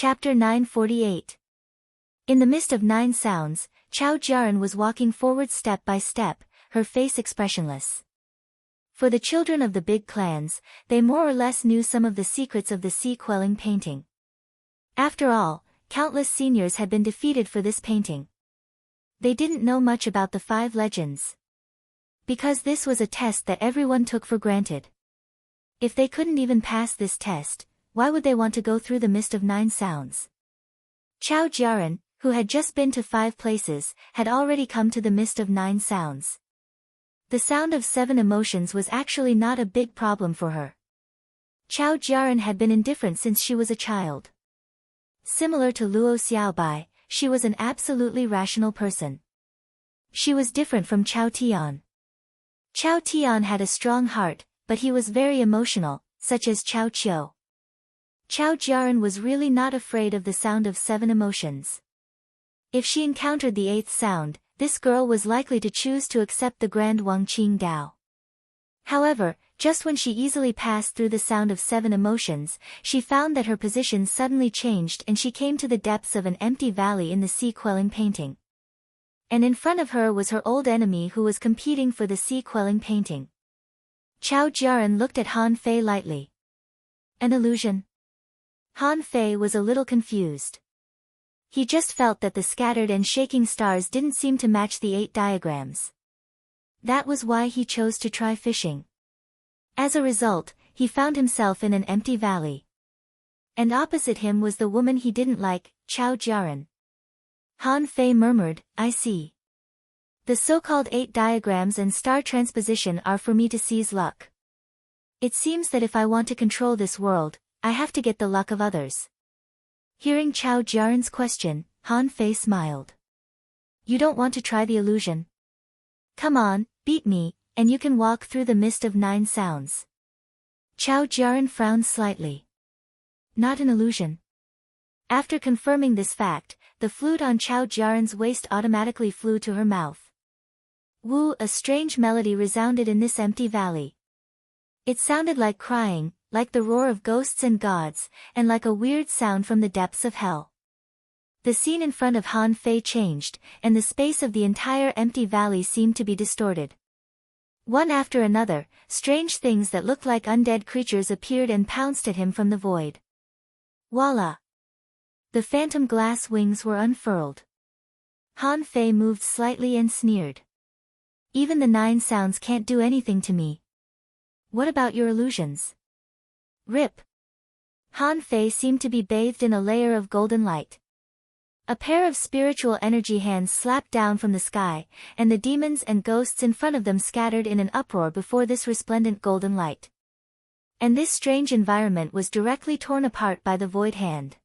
Chapter 948. In the midst of 9 sounds, Chao Jiaran was walking forward step by step, her face expressionless. For the children of the big clans, they more or less knew some of the secrets of the sea-quelling painting. After all, countless seniors had been defeated for this painting. They didn't know much about the 5 legends. Because this was a test that everyone took for granted. If they couldn't even pass this test, why would they want to go through the mist of 9 sounds? Chao Jiaran, who had just been to 5 places, had already come to the mist of 9 sounds. The sound of 7 emotions was actually not a big problem for her. Chao Jiaran had been indifferent since she was a child. Similar to Luo Xiaobai, she was an absolutely rational person. She was different from Chao Tian. Chao Tian had a strong heart, but he was very emotional, such as Chao Qiu. Chao Jiaran was really not afraid of the sound of 7 emotions. If she encountered the 8th sound, this girl was likely to choose to accept the Grand Wang Qing Dao. However, just when she easily passed through the sound of 7 emotions, she found that her position suddenly changed and she came to the depths of an empty valley in the sea-quelling painting. And in front of her was her old enemy who was competing for the sea-quelling painting. Chao Jiaran looked at Han Fei lightly. An illusion? Han Fei was a little confused. He just felt that the scattered and shaking stars didn't seem to match the 8 diagrams. That was why he chose to try fishing. As a result, he found himself in an empty valley. And opposite him was the woman he didn't like, Chao Jiaran. Han Fei murmured, "I see. The so-called 8 diagrams and star transposition are for me to seize luck. It seems that if I want to control this world, I have to get the luck of others." Hearing Chao Jiaran's question, Han Fei smiled. "You don't want to try the illusion? Come on, beat me, and you can walk through the mist of 9 sounds." Chao Jiaran frowned slightly. Not an illusion. After confirming this fact, the flute on Chao Jiaran's waist automatically flew to her mouth. Woo! A strange melody resounded in this empty valley. It sounded like crying, like the roar of ghosts and gods, and like a weird sound from the depths of hell. The scene in front of Han Fei changed, and the space of the entire empty valley seemed to be distorted. One after another, strange things that looked like undead creatures appeared and pounced at him from the void. Voila! The phantom glass wings were unfurled. Han Fei moved slightly and sneered. "Even the 9 sounds can't do anything to me. What about your illusions?" Rip! Han Fei seemed to be bathed in a layer of golden light. A pair of spiritual energy hands slapped down from the sky, and the demons and ghosts in front of them scattered in an uproar before this resplendent golden light. And this strange environment was directly torn apart by the void hand.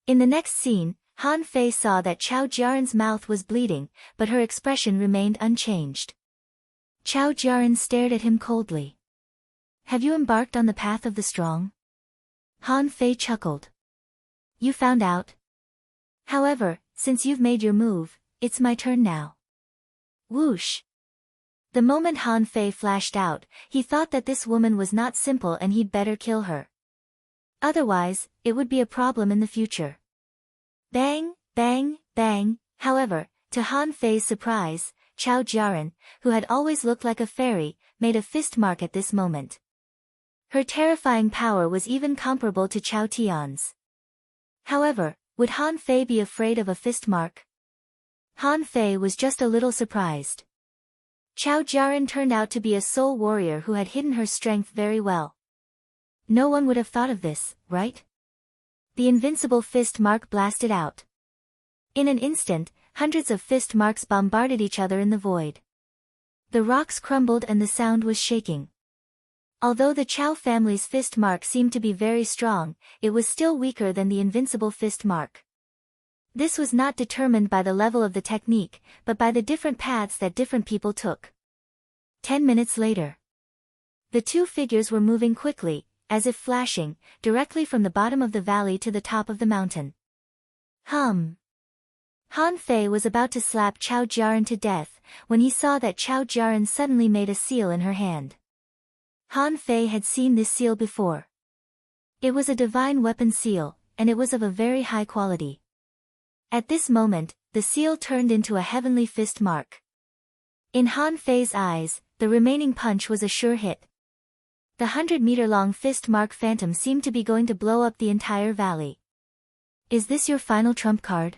In the next scene, Han Fei saw that Chao Jiaran's mouth was bleeding, but her expression remained unchanged. Chao Jiaran stared at him coldly. "Have you embarked on the path of the strong?" Han Fei chuckled. "You found out? However, since you've made your move, it's my turn now." Whoosh! The moment Han Fei flashed out, he thought that this woman was not simple and he'd better kill her. Otherwise, it would be a problem in the future. Bang, bang, bang. However, to Han Fei's surprise, Chao Jiaran, who had always looked like a fairy, made a fist mark at this moment. Her terrifying power was even comparable to Chao Tian's. However, would Han Fei be afraid of a fist mark? Han Fei was just a little surprised. Chao Jiaran turned out to be a soul warrior who had hidden her strength very well. No one would have thought of this, right? The invincible fist mark blasted out. In an instant, hundreds of fist marks bombarded each other in the void. The rocks crumbled and the sound was shaking. Although the Chao family's fist mark seemed to be very strong, it was still weaker than the invincible fist mark. This was not determined by the level of the technique, but by the different paths that different people took. 10 minutes later. The 2 figures were moving quickly, as if flashing, directly from the bottom of the valley to the top of the mountain. Han Fei was about to slap Chao Jiaran to death, when he saw that Chao Jiaran suddenly made a seal in her hand. Han Fei had seen this seal before. It was a divine weapon seal, and it was of a very high quality. At this moment, the seal turned into a heavenly fist mark. In Han Fei's eyes, the remaining punch was a sure hit. The 100-meter-long fist mark phantom seemed to be going to blow up the entire valley. Is this your final trump card?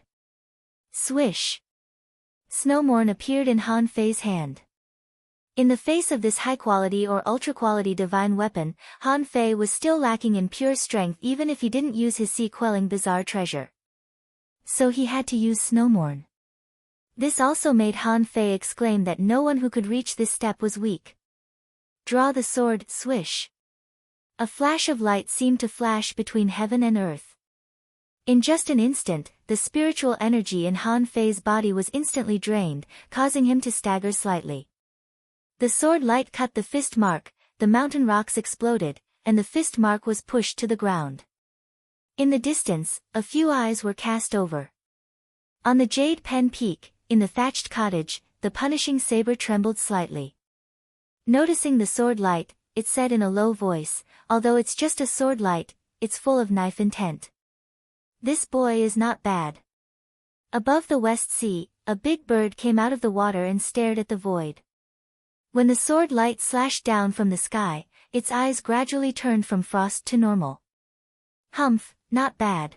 Swish! Snowmorn appeared in Han Fei's hand. In the face of this high-quality or ultra-quality divine weapon, Han Fei was still lacking in pure strength even if he didn't use his sea-quelling bizarre treasure. So he had to use Snowmorn. This also made Han Fei exclaim that no one who could reach this step was weak. Draw the sword, swish. A flash of light seemed to flash between heaven and earth. In just an instant, the spiritual energy in Han Fei's body was instantly drained, causing him to stagger slightly. The sword light cut the fist mark, the mountain rocks exploded, and the fist mark was pushed to the ground. In the distance, a few eyes were cast over. On the Jade Pen Peak, in the thatched cottage, the punishing saber trembled slightly. Noticing the sword light, it said in a low voice, although it's just a sword light, it's full of knife intent. This boy is not bad. Above the West Sea, a big bird came out of the water and stared at the void. When the sword light slashed down from the sky, its eyes gradually turned from frost to normal. Humph, not bad.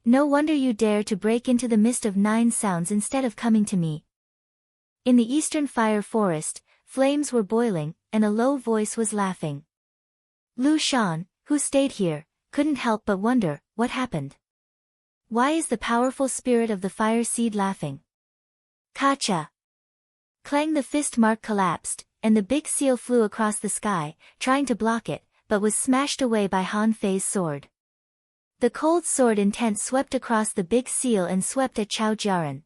No wonder you dare to break into the mist of 9 sounds instead of coming to me. In the eastern fire forest, flames were boiling, and a low voice was laughing. Lu Shan, who stayed here, couldn't help but wonder, what happened? Why is the powerful spirit of the fire seed laughing? Kacha! Clang, the fist mark collapsed, and the big seal flew across the sky, trying to block it, but was smashed away by Han Fei's sword. The cold sword intent swept across the big seal and swept at Chao Jiaran.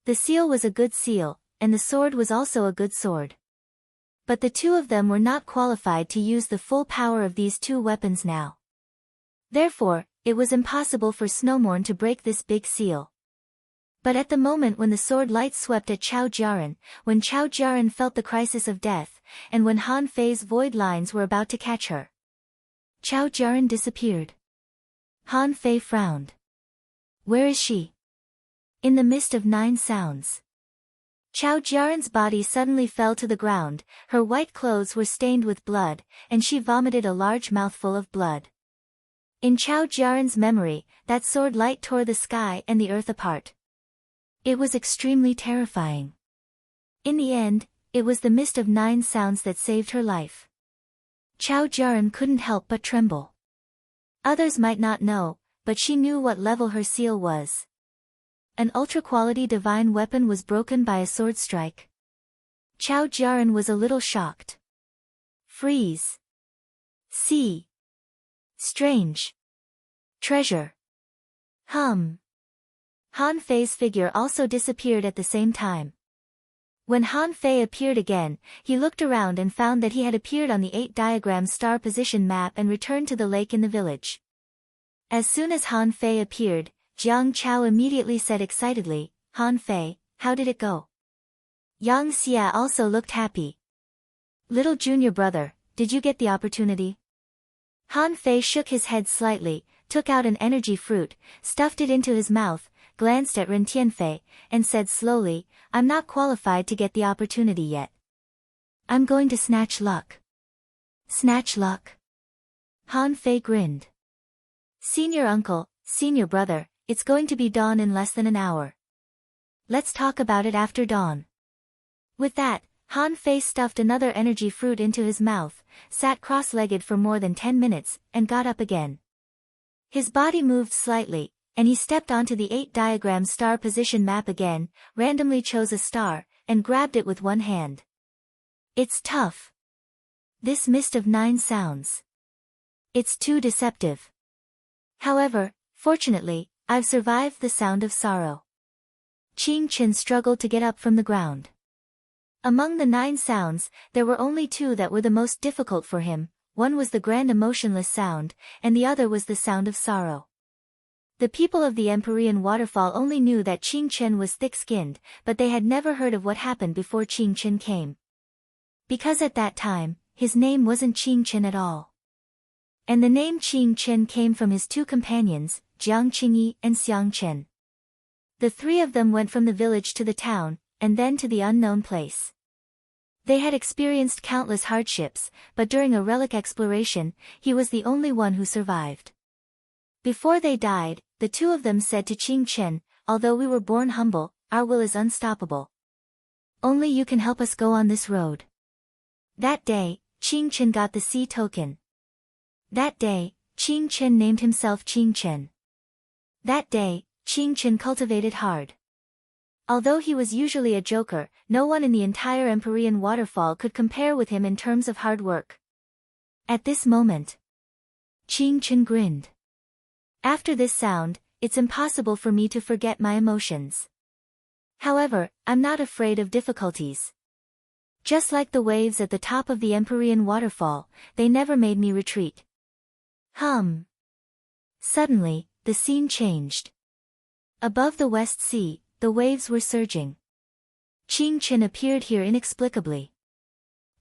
The seal was a good seal, and the sword was also a good sword. But the two of them were not qualified to use the full power of these two weapons now. Therefore, it was impossible for Snowmorn to break this big seal. But at the moment when the sword light swept at Chao Jiaran, when Chao Jiaran felt the crisis of death, and when Han Fei's void lines were about to catch her, Chao Jiaran disappeared. Han Fei frowned. Where is she? In the mist of 9 sounds. Chao Jiaran's body suddenly fell to the ground, her white clothes were stained with blood, and she vomited a large mouthful of blood. In Chao Jiaran's memory, that sword light tore the sky and the earth apart. It was extremely terrifying. In the end, it was the mist of 9 sounds that saved her life. Chao Jiaran couldn't help but tremble. Others might not know, but she knew what level her seal was. An ultra-quality divine weapon was broken by a sword strike. Chao Jiaran was a little shocked. Freeze. See. Strange. Treasure. Han Fei's figure also disappeared at the same time. When Han Fei appeared again, he looked around and found that he had appeared on the 8-diagram star position map and returned to the lake in the village. As soon as Han Fei appeared, Jiang Chao immediately said excitedly, Han Fei, how did it go? Yang Xia also looked happy. Little junior brother, did you get the opportunity? Han Fei shook his head slightly, took out an energy fruit, stuffed it into his mouth, glanced at Ren Tianfei, and said slowly, I'm not qualified to get the opportunity yet. I'm going to snatch luck. Snatch luck? Han Fei grinned. Senior uncle, senior brother, it's going to be dawn in less than an hour. Let's talk about it after dawn. With that, Han Fei stuffed another energy fruit into his mouth, sat cross-legged for more than 10 minutes, and got up again. His body moved slightly, and he stepped onto the 8-diagram star position map again, randomly chose a star, and grabbed it with one hand. It's tough. This mist of 9 sounds. It's too deceptive. However, fortunately, I've survived the sound of sorrow. Qing Chen struggled to get up from the ground. Among the 9 sounds, there were only 2 that were the most difficult for him, one was the grand emotionless sound, and the other was the sound of sorrow. The people of the Empyrean waterfall only knew that Qing Chen was thick-skinned, but they had never heard of what happened before Qing Chen came. Because at that time, his name wasn't Qing Chen at all. And the name Qing Chen came from his two companions, Jiang Qingyi and Xiang Chen. The three of them went from the village to the town, and then to the unknown place. They had experienced countless hardships, but during a relic exploration, he was the only one who survived. Before they died, the two of them said to Qing Chen, "Although we were born humble, our will is unstoppable. Only you can help us go on this road." That day, Qing Chen got the sea token. That day, Qing Chen named himself Qing Chen. That day, Qing Chen cultivated hard. Although he was usually a joker, no one in the entire Empyrean waterfall could compare with him in terms of hard work. At this moment, Qing Chen grinned. After this sound, it's impossible for me to forget my emotions. However, I'm not afraid of difficulties. Just like the waves at the top of the Empyrean waterfall, they never made me retreat. Suddenly, the scene changed. Above the West Sea, the waves were surging. Qing Chen appeared here inexplicably.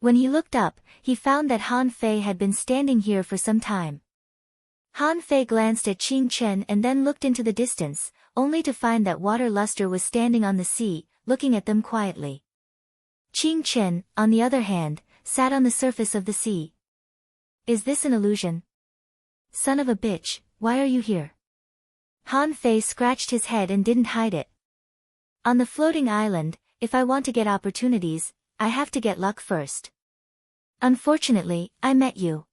When he looked up, he found that Han Fei had been standing here for some time. Han Fei glanced at Qing Chen and then looked into the distance, only to find that Water Luster was standing on the sea, looking at them quietly. Qing Chen, on the other hand, sat on the surface of the sea. "Is this an illusion? Son of a bitch, why are you here?" Han Fei scratched his head and didn't hide it. "On the floating island, if I want to get opportunities, I have to get luck first. Unfortunately, I met you.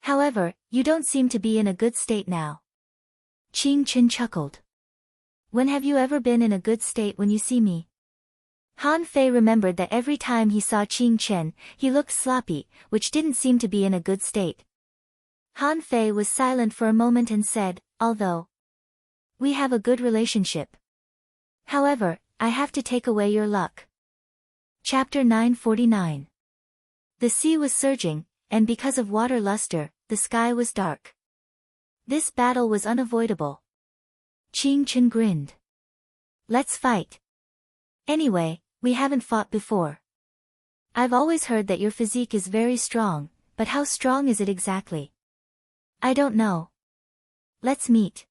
However, you don't seem to be in a good state now." Qing Chen chuckled. "When have you ever been in a good state when you see me?" Han Fei remembered that every time he saw Qing Chen, he looked sloppy, which didn't seem to be in a good state. Han Fei was silent for a moment and said, "Although we have a good relationship. However, I have to take away your luck." Chapter 949. The sea was surging, and because of Water Luster, the sky was dark. This battle was unavoidable. Qing Chen grinned. "Let's fight. Anyway, we haven't fought before. I've always heard that your physique is very strong, but how strong is it exactly? I don't know. Let's meet."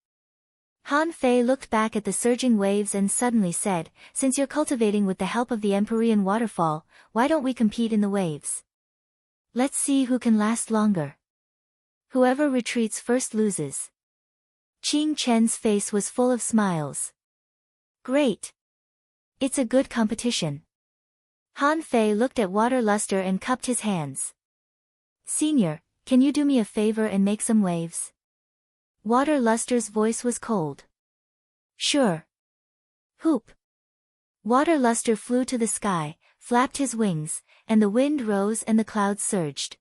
Han Fei looked back at the surging waves and suddenly said, "Since you're cultivating with the help of the Empyrean waterfall, why don't we compete in the waves? Let's see who can last longer. Whoever retreats first loses." Qing Chen's face was full of smiles. "Great. It's a good competition." Han Fei looked at Water Luster and cupped his hands. "Senior, can you do me a favor and make some waves?" Water Luster's voice was cold. "Sure." Hoop. Water Luster flew to the sky, flapped his wings, and the wind rose and the clouds surged.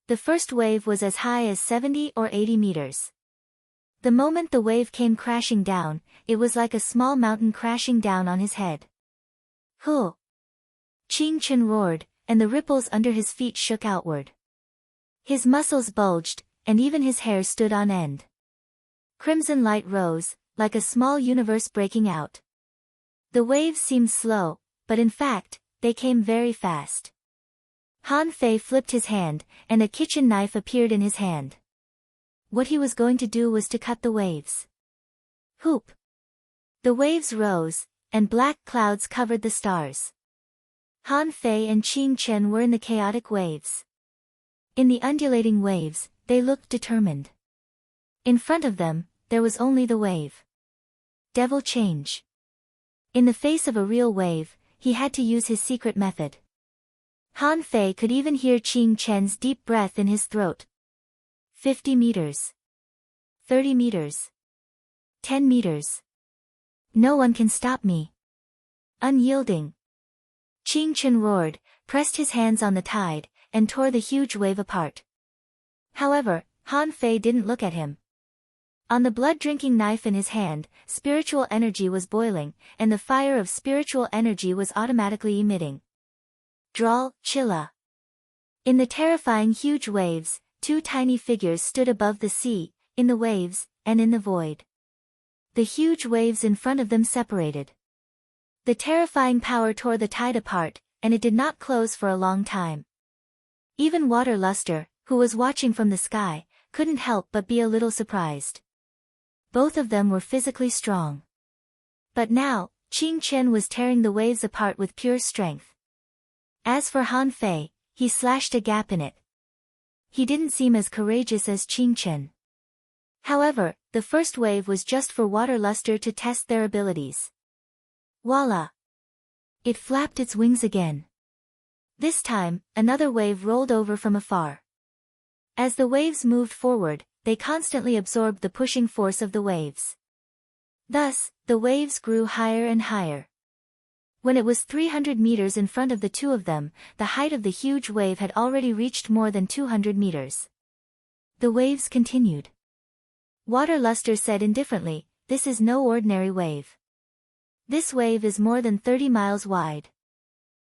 The first wave was as high as 70 or 80 meters. The moment the wave came crashing down, it was like a small mountain crashing down on his head. "Huh!" Qing Chen roared, and the ripples under his feet shook outward. His muscles bulged, and even his hair stood on end. Crimson light rose, like a small universe breaking out. The waves seemed slow, but in fact, they came very fast. Han Fei flipped his hand, and a kitchen knife appeared in his hand. What he was going to do was to cut the waves. Hoop! The waves rose, and black clouds covered the stars. Han Fei and Qing Chen were in the chaotic waves. In the undulating waves, they looked determined. In front of them, there was only the wave. Devil change. In the face of a real wave, he had to use his secret method. Han Fei could even hear Qing Chen's deep breath in his throat. 50 meters. 30 meters. 10 meters. No one can stop me. Unyielding. Qing Chen roared, pressed his hands on the tide, and tore the huge wave apart. However, Han Fei didn't look at him. On the blood-drinking knife in his hand, spiritual energy was boiling, and the fire of spiritual energy was automatically emitting. Drawl, Chilla. In the terrifying huge waves, two tiny figures stood above the sea, in the waves, and in the void. The huge waves in front of them separated. The terrifying power tore the tide apart, and it did not close for a long time. Even Water Luster, who was watching from the sky, couldn't help but be a little surprised. Both of them were physically strong. But now, Qing Chen was tearing the waves apart with pure strength. As for Han Fei, he slashed a gap in it. He didn't seem as courageous as Qing Chen. However, the first wave was just for water luster to test their abilities. Voila! It flapped its wings again. This time, another wave rolled over from afar. As the waves moved forward, they constantly absorbed the pushing force of the waves. Thus, the waves grew higher and higher. When it was 300 meters in front of the two of them, the height of the huge wave had already reached more than 200 meters. The waves continued. Water luster said indifferently, "This is no ordinary wave. This wave is more than 30 miles wide.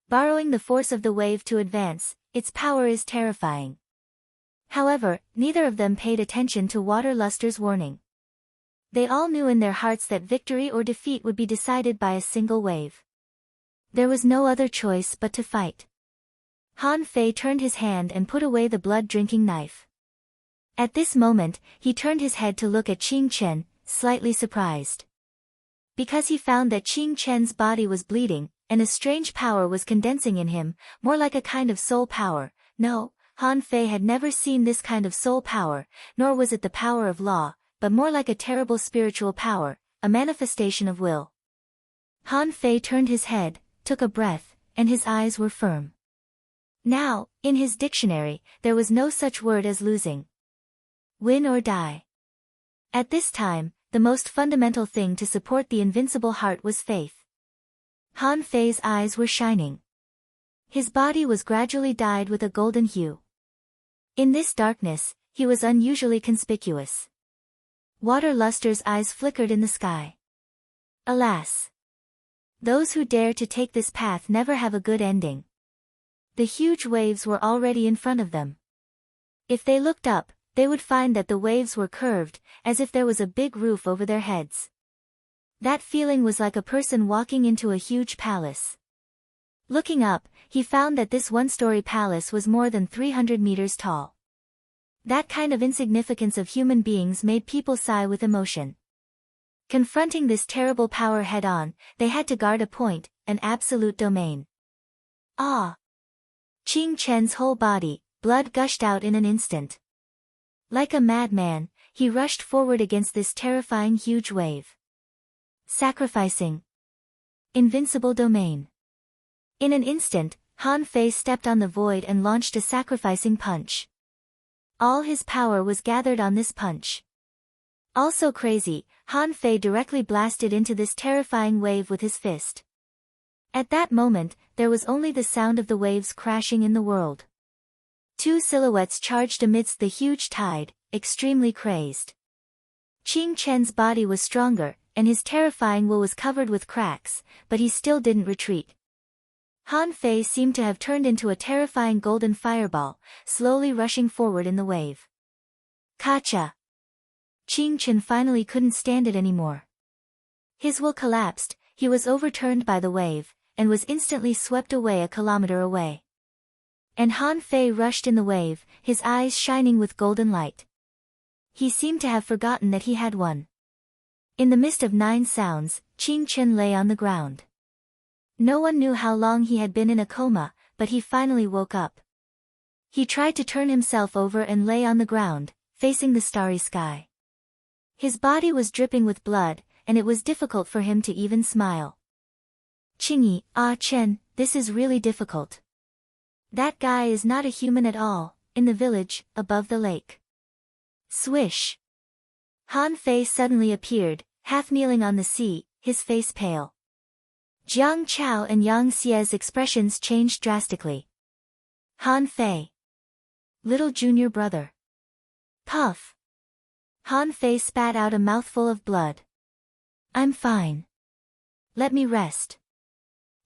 Borrowing the force of the wave to advance, its power is terrifying." However, neither of them paid attention to Water Luster's warning. They all knew in their hearts that victory or defeat would be decided by a single wave. There was no other choice but to fight. Han Fei turned his hand and put away the blood-drinking knife. At this moment, he turned his head to look at Qing Chen, slightly surprised. Because he found that Qing Chen's body was bleeding, and a strange power was condensing in him, more like a kind of soul power. No, Han Fei had never seen this kind of soul power, nor was it the power of law, but more like a terrible spiritual power, a manifestation of will. Han Fei turned his head, took a breath, and his eyes were firm. Now, in his dictionary, there was no such word as losing. Win or die. At this time, the most fundamental thing to support the invincible heart was faith. Han Fei's eyes were shining. His body was gradually dyed with a golden hue. In this darkness, he was unusually conspicuous. Water Luster's eyes flickered in the sky. Alas! Those who dare to take this path never have a good ending. The huge waves were already in front of them. If they looked up, they would find that the waves were curved, as if there was a big roof over their heads. That feeling was like a person walking into a huge palace. Looking up, he found that this one-story palace was more than 300 meters tall. That kind of insignificance of human beings made people sigh with emotion. Confronting this terrible power head-on, they had to guard a point, an absolute domain. Ah! Qing Chen's whole body, blood gushed out in an instant. Like a madman, he rushed forward against this terrifying huge wave. Sacrificing. Invincible domain. In an instant, Han Fei stepped on the void and launched a sacrificing punch. All his power was gathered on this punch. Also crazy, Han Fei directly blasted into this terrifying wave with his fist. At that moment, there was only the sound of the waves crashing in the world. Two silhouettes charged amidst the huge tide, extremely crazed. Qing Chen's body was stronger, and his terrifying will was covered with cracks, but he still didn't retreat. Han Fei seemed to have turned into a terrifying golden fireball, slowly rushing forward in the wave. Kacha! Qing Chen finally couldn't stand it anymore. His will collapsed, he was overturned by the wave, and was instantly swept away a kilometer away. And Han Fei rushed in the wave, his eyes shining with golden light. He seemed to have forgotten that he had won. In the midst of 9 sounds, Qing Chen lay on the ground. No one knew how long he had been in a coma, but he finally woke up. He tried to turn himself over and lay on the ground, facing the starry sky. His body was dripping with blood, and it was difficult for him to even smile. Qingyi, Chen, this is really difficult. That guy is not a human at all, in the village, above the lake. Swish! Han Fei suddenly appeared, half kneeling on the sea, his face pale. Jiang Chao and Yang Xie's expressions changed drastically. Han Fei. Little junior brother. Puff. Han Fei spat out a mouthful of blood. I'm fine. Let me rest.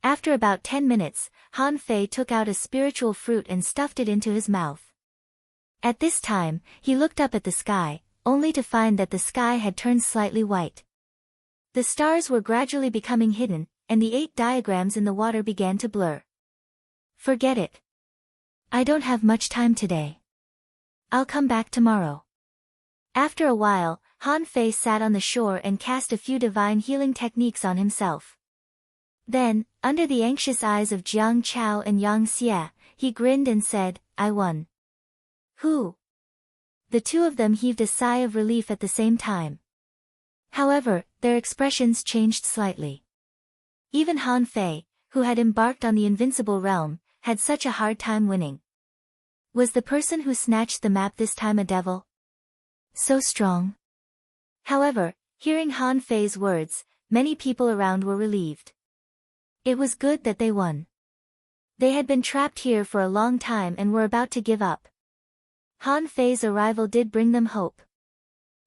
After about 10 minutes, Han Fei took out a spiritual fruit and stuffed it into his mouth. At this time, he looked up at the sky, only to find that the sky had turned slightly white. The stars were gradually becoming hidden, and the 8 diagrams in the water began to blur. Forget it. I don't have much time today. I'll come back tomorrow. After a while, Han Fei sat on the shore and cast a few divine healing techniques on himself. Then, under the anxious eyes of Jiang Chao and Yang Xie, he grinned and said, I won. Who? The two of them heaved a sigh of relief at the same time. However, their expressions changed slightly. Even Han Fei, who had embarked on the invincible realm, had such a hard time winning. Was the person who snatched the map this time a devil? So strong. However, hearing Han Fei's words, many people around were relieved. It was good that they won. They had been trapped here for a long time and were about to give up. Han Fei's arrival did bring them hope.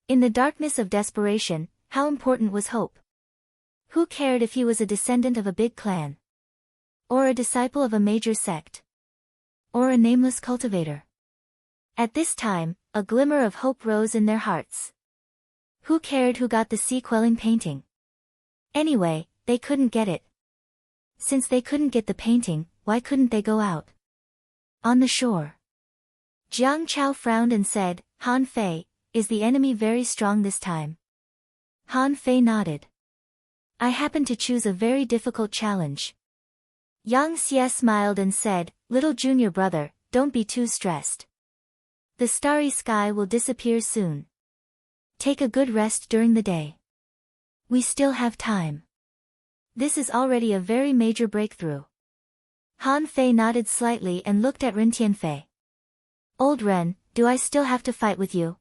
In the darkness of desperation, how important was hope? Who cared if he was a descendant of a big clan? Or a disciple of a major sect? Or a nameless cultivator? At this time, a glimmer of hope rose in their hearts. Who cared who got the sea-quelling painting? Anyway, they couldn't get it. Since they couldn't get the painting, why couldn't they go out? On the shore. Jiang Chao frowned and said, Han Fei, is the enemy very strong this time? Han Fei nodded. I happen to choose a very difficult challenge. Yang Xie smiled and said, little junior brother, don't be too stressed. The starry sky will disappear soon. Take a good rest during the day. We still have time. This is already a very major breakthrough. Han Fei nodded slightly and looked at Ren Tianfei. Old Ren, do I still have to fight with you?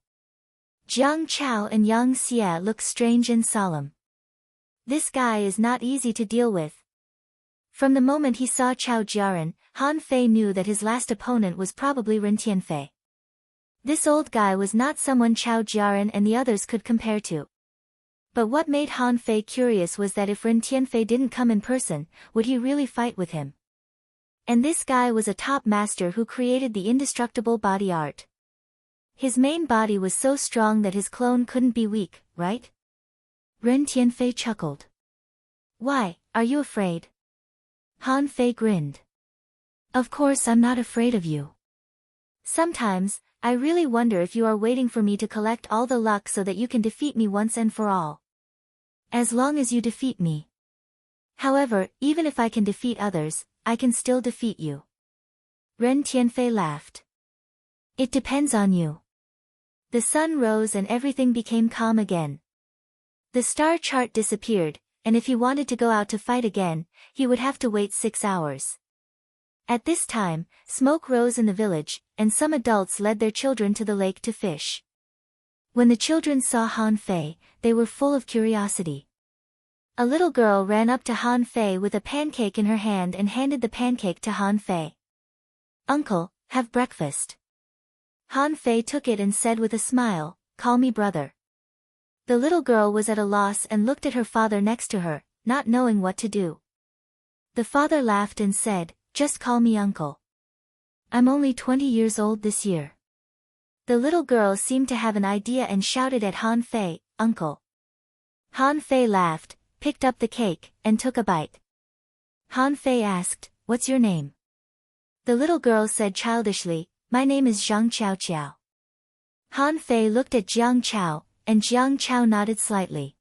Jiang Chao and Yang Xie looked strange and solemn. This guy is not easy to deal with. From the moment he saw Chao Jiaran, Han Fei knew that his last opponent was probably Ren Tianfei. This old guy was not someone Chao Jiaran and the others could compare to. But what made Han Fei curious was that if Ren Tianfei didn't come in person, would he really fight with him? And this guy was a top master who created the indestructible body art. His main body was so strong that his clone couldn't be weak, right? Ren Tianfei chuckled. Why, are you afraid? Han Fei grinned. Of course I'm not afraid of you. Sometimes, I really wonder if you are waiting for me to collect all the luck so that you can defeat me once and for all. As long as you defeat me. However, even if I can defeat others, I can still defeat you. Ren Tianfei laughed. It depends on you. The sun rose and everything became calm again. The star chart disappeared, and if he wanted to go out to fight again, he would have to wait 6 hours. At this time, smoke rose in the village, and some adults led their children to the lake to fish. When the children saw Han Fei, they were full of curiosity. A little girl ran up to Han Fei with a pancake in her hand and handed the pancake to Han Fei. Uncle, have breakfast. Han Fei took it and said with a smile, call me brother. The little girl was at a loss and looked at her father next to her, not knowing what to do. The father laughed and said, just call me uncle. I'm only 20 years old this year. The little girl seemed to have an idea and shouted at Han Fei, uncle. Han Fei laughed, picked up the cake, and took a bite. Han Fei asked, what's your name? The little girl said childishly, my name is Zhang Chao Chao. Han Fei looked at Jiang Chao, and Jiang Chao nodded slightly.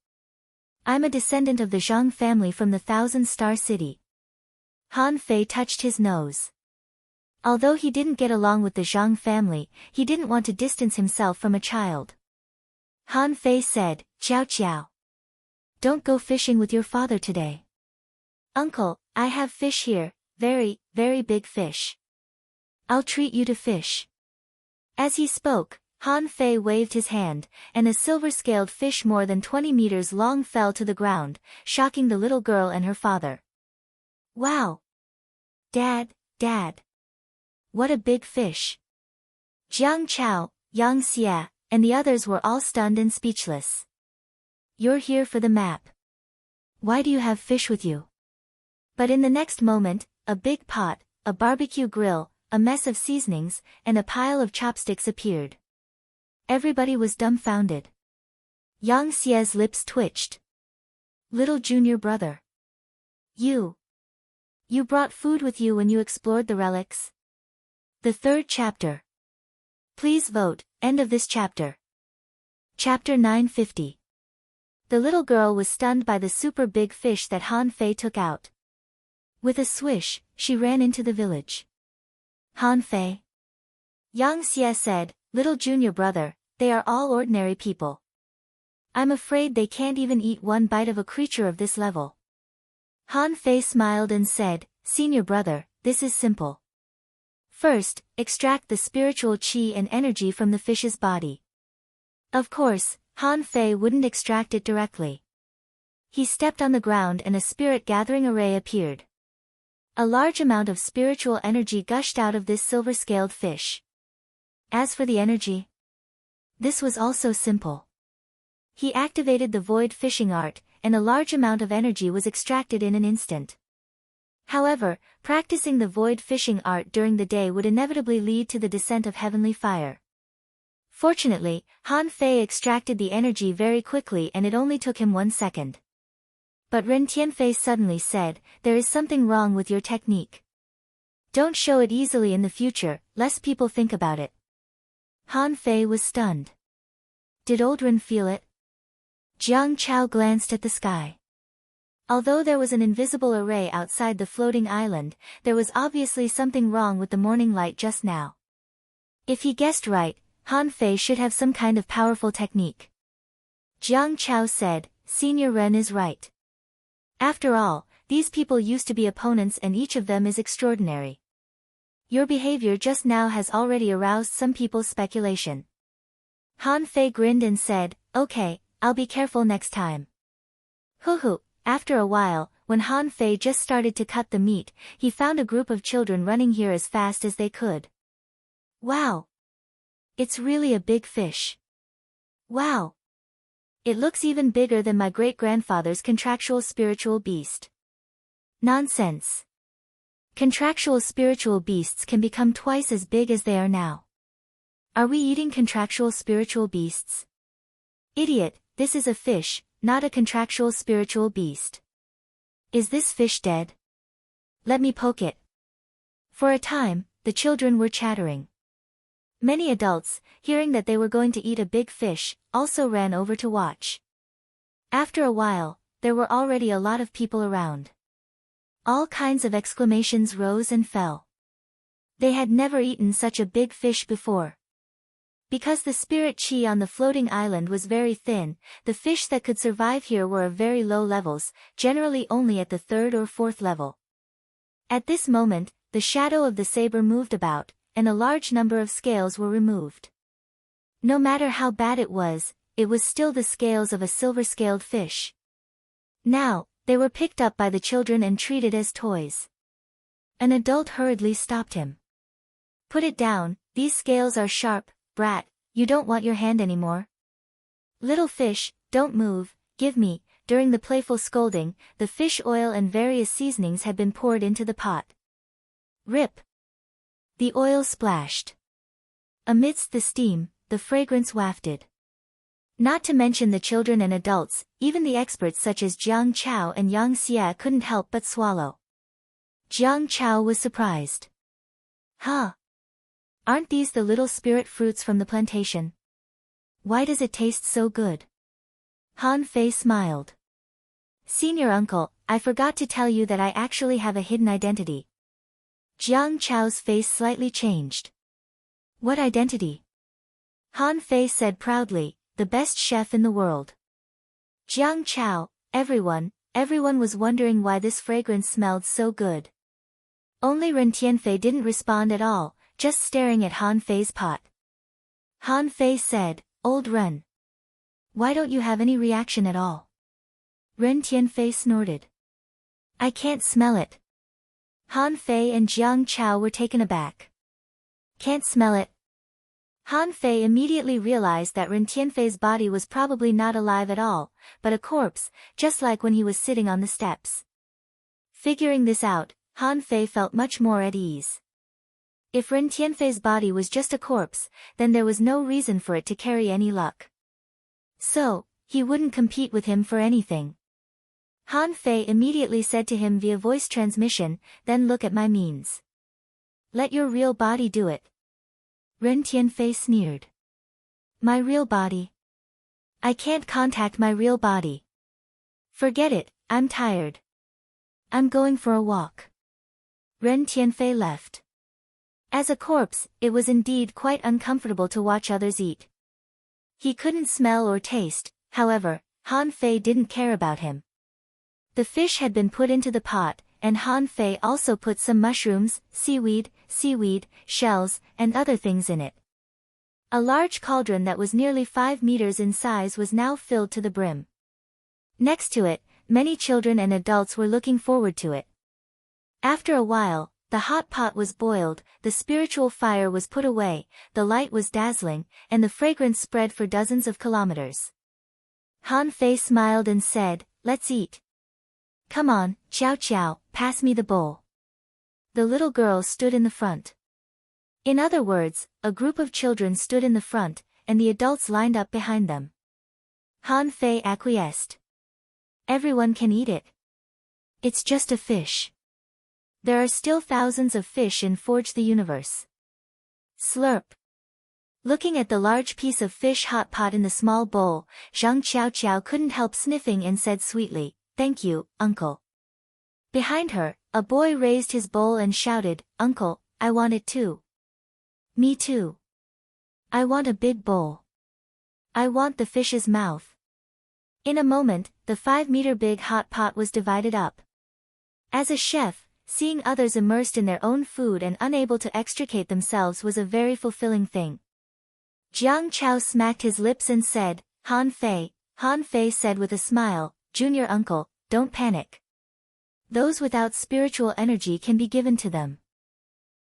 I'm a descendant of the Zhang family from the Thousand-Star City. Han Fei touched his nose. Although he didn't get along with the Zhang family, he didn't want to distance himself from a child. Han Fei said, Chiao Chiao. Don't go fishing with your father today. Uncle, I have fish here, very, very big fish. I'll treat you to fish. As he spoke, Han Fei waved his hand, and a silver-scaled fish more than 20 meters long fell to the ground, shocking the little girl and her father. Wow! Dad, Dad! What a big fish! Jiang Chao, Yang Xie, and the others were all stunned and speechless. You're here for the map. Why do you have fish with you? But in the next moment, a big pot, a barbecue grill, a mess of seasonings, and a pile of chopsticks appeared. Everybody was dumbfounded. Yang Xie's lips twitched. Little junior brother. You brought food with you when you explored the relics? The third chapter. Please vote, end of this chapter. Chapter 950. The little girl was stunned by the super big fish that Han Fei took out. With a swish, she ran into the village. Han Fei. Yang Xie said, "Little junior brother, they are all ordinary people. I'm afraid they can't even eat one bite of a creature of this level." Han Fei smiled and said, "Senior brother, this is simple. First, extract the spiritual qi and energy from the fish's body." Of course, Han Fei wouldn't extract it directly. He stepped on the ground and a spirit-gathering array appeared. A large amount of spiritual energy gushed out of this silver-scaled fish. As for the energy, this was also simple. He activated the void fishing art, and a large amount of energy was extracted in an instant. However, practicing the void fishing art during the day would inevitably lead to the descent of heavenly fire. Fortunately, Han Fei extracted the energy very quickly and it only took him 1 second. But Ren Tianfei suddenly said, "There is something wrong with your technique. Don't show it easily in the future, lest people think about it." Han Fei was stunned. Did old Ren feel it? Jiang Chao glanced at the sky. Although there was an invisible array outside the floating island, there was obviously something wrong with the morning light just now. If he guessed right, Han Fei should have some kind of powerful technique. Jiang Chao said, "Senior Ren is right. After all, these people used to be opponents and each of them is extraordinary. Your behavior just now has already aroused some people's speculation." Han Fei grinned and said, "Okay, I'll be careful next time." Hoo. After a while, when Han Fei just started to cut the meat, he found a group of children running here as fast as they could. "Wow! It's really a big fish. Wow! It looks even bigger than my great-grandfather's contractual spiritual beast." Nonsense. Contractual spiritual beasts can become twice as big as they are now. Are we eating contractual spiritual beasts? Idiot, this is a fish, not a contractual spiritual beast. Is this fish dead? Let me poke it. For a time, the children were chattering. Many adults, hearing that they were going to eat a big fish, also ran over to watch. After a while, there were already a lot of people around. All kinds of exclamations rose and fell. They had never eaten such a big fish before. Because the spirit qi on the floating island was very thin, the fish that could survive here were of very low levels, generally only at the 3rd or 4th level. At this moment, the shadow of the saber moved about, and a large number of scales were removed. No matter how bad it was still the scales of a silver-scaled fish. Now, they were picked up by the children and treated as toys. An adult hurriedly stopped him. "Put it down, these scales are sharp, brat, you don't want your hand anymore. Little fish, don't move, give me." During the playful scolding, the fish oil and various seasonings had been poured into the pot. Rip! The oil splashed. Amidst the steam, the fragrance wafted. Not to mention the children and adults, even the experts such as Jiang Chao and Yang Xie couldn't help but swallow. Jiang Chao was surprised. "Huh? Aren't these the little spirit fruits from the plantation? Why does it taste so good?" Han Fei smiled. "Senior uncle, I forgot to tell you that I actually have a hidden identity." Jiang Chao's face slightly changed. "What identity?" Han Fei said proudly, "The best chef in the world." Jiang Chao, everyone was wondering why this fragrance smelled so good. Only Ren Tianfei didn't respond at all, just staring at Han Fei's pot. Han Fei said, "Old Ren. Why don't you have any reaction at all?" Ren Tianfei snorted. "I can't smell it." Han Fei and Jiang Chao were taken aback. "Can't smell it?" Han Fei immediately realized that Ren Tianfei's body was probably not alive at all, but a corpse, just like when he was sitting on the steps. Figuring this out, Han Fei felt much more at ease. If Ren Tianfei's body was just a corpse, then there was no reason for it to carry any luck. So, he wouldn't compete with him for anything. Han Fei immediately said to him via voice transmission, "Then look at my means. Let your real body do it." Ren Tianfei sneered. "My real body? I can't contact my real body. Forget it, I'm tired. I'm going for a walk. Ren Tianfei left. As a corpse, it was indeed quite uncomfortable to watch others eat. He couldn't smell or taste, however, Han Fei didn't care about him. The fish had been put into the pot, and Han Fei also put some mushrooms, seaweed, shells, and other things in it. A large cauldron that was nearly 5 meters in size was now filled to the brim. Next to it, many children and adults were looking forward to it. After a while, the hot pot was boiled, the spiritual fire was put away, the light was dazzling, and the fragrance spread for dozens of kilometers. Han Fei smiled and said, "Let's eat. Come on, Xiao Xiao, pass me the bowl." The little girl stood in the front. In other words, a group of children stood in the front, and the adults lined up behind them. Han Fei acquiesced. Everyone can eat it. It's just a fish. There are still thousands of fish in Forge the Universe. Slurp. Looking at the large piece of fish hot pot in the small bowl, Zhang Qiao couldn't help sniffing and said sweetly, "Thank you, uncle." Behind her, a boy raised his bowl and shouted, "Uncle, I want it too." "Me too. I want a big bowl. I want the fish's mouth." In a moment, the 5-meter big hot pot was divided up. As a chef, seeing others immersed in their own food and unable to extricate themselves was a very fulfilling thing. Jiang Chao smacked his lips and said, Han Fei said with a smile, "Junior uncle, don't panic. Those without spiritual energy can be given to them.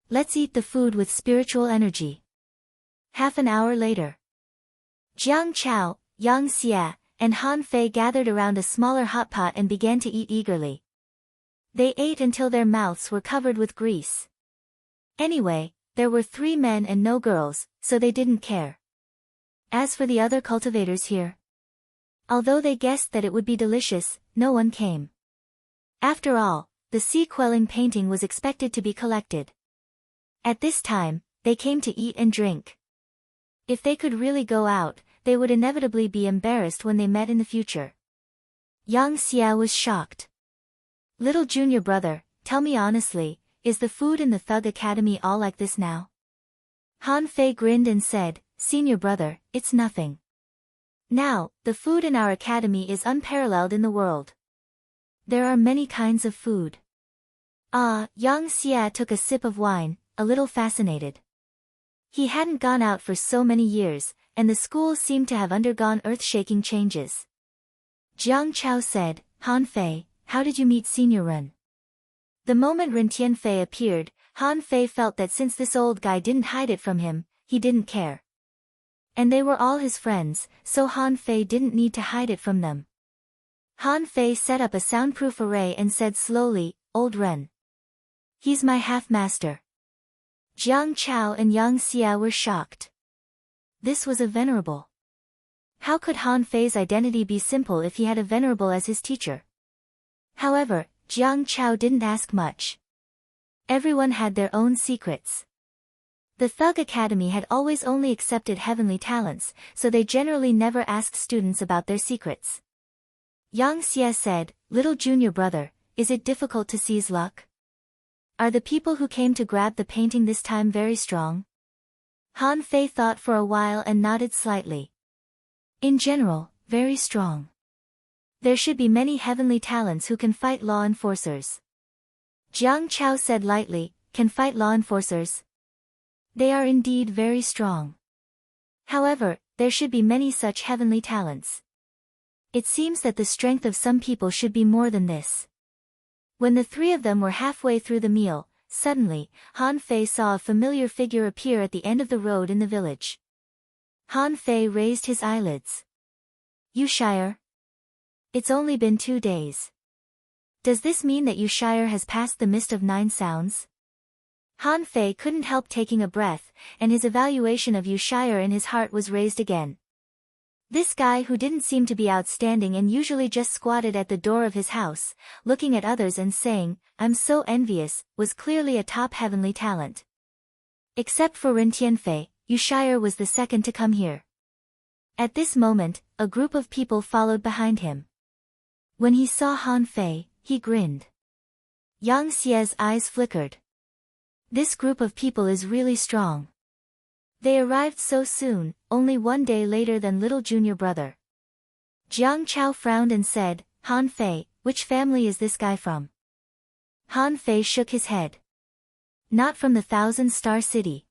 Let's eat the food with spiritual energy." Half an hour later, Jiang Chao, Yang Xia, and Han Fei gathered around a smaller hot pot and began to eat eagerly. They ate until their mouths were covered with grease. Anyway, there were 3 men and no girls, so they didn't care. As for the other cultivators here, although they guessed that it would be delicious, no one came. After all, the sea-quelling painting was expected to be collected. At this time, they came to eat and drink. If they could really go out, they would inevitably be embarrassed when they met in the future. Yang Xia was shocked. "Little junior brother, tell me honestly, is the food in the Thug Academy all like this now?" Han Fei grinned and said, "Senior brother, it's nothing. Now, the food in our academy is unparalleled in the world. There are many kinds of food." Yang Xia took a sip of wine, a little fascinated. He hadn't gone out for so many years, and the school seemed to have undergone earth-shaking changes. Jiang Chao said, "Han Fei, how did you meet Senior Ren?" The moment Ren Tianfei appeared, Han Fei felt that since this old guy didn't hide it from him, he didn't care. And they were all his friends, so Han Fei didn't need to hide it from them. Han Fei set up a soundproof array and said slowly, "Old Ren. He's my half-master." Jiang Chao and Yang Xia were shocked. This was a venerable. How could Han Fei's identity be simple if he had a venerable as his teacher? However, Jiang Chao didn't ask much. Everyone had their own secrets. The Thug Academy had always only accepted heavenly talents, so they generally never asked students about their secrets. Yang Xia said, "Little junior brother, is it difficult to seize luck? Are the people who came to grab the painting this time very strong?" Han Fei thought for a while and nodded slightly. "In general, very strong. There should be many heavenly talents who can fight law enforcers." Jiang Chao said lightly, "Can fight law enforcers? They are indeed very strong. However, there should be many such heavenly talents. It seems that the strength of some people should be more than this." When the 3 of them were halfway through the meal, suddenly, Han Fei saw a familiar figure appear at the end of the road in the village. Han Fei raised his eyelids. "Yushire? It's only been 2 days. Does this mean that Yushire has passed the mist of 9 sounds?" Han Fei couldn't help taking a breath, and his evaluation of Yushire in his heart was raised again. This guy who didn't seem to be outstanding and usually just squatted at the door of his house, looking at others and saying, "I'm so envious," was clearly a top heavenly talent. Except for Ren Tianfei, Yushire was the second to come here. At this moment, a group of people followed behind him. When he saw Han Fei, he grinned. Yang Xie's eyes flickered. This group of people is really strong. They arrived so soon, only 1 day later than little junior brother. Jiang Chao frowned and said, Han Fei, which family is this guy from? Han Fei shook his head. Not from the Thousand-Star City.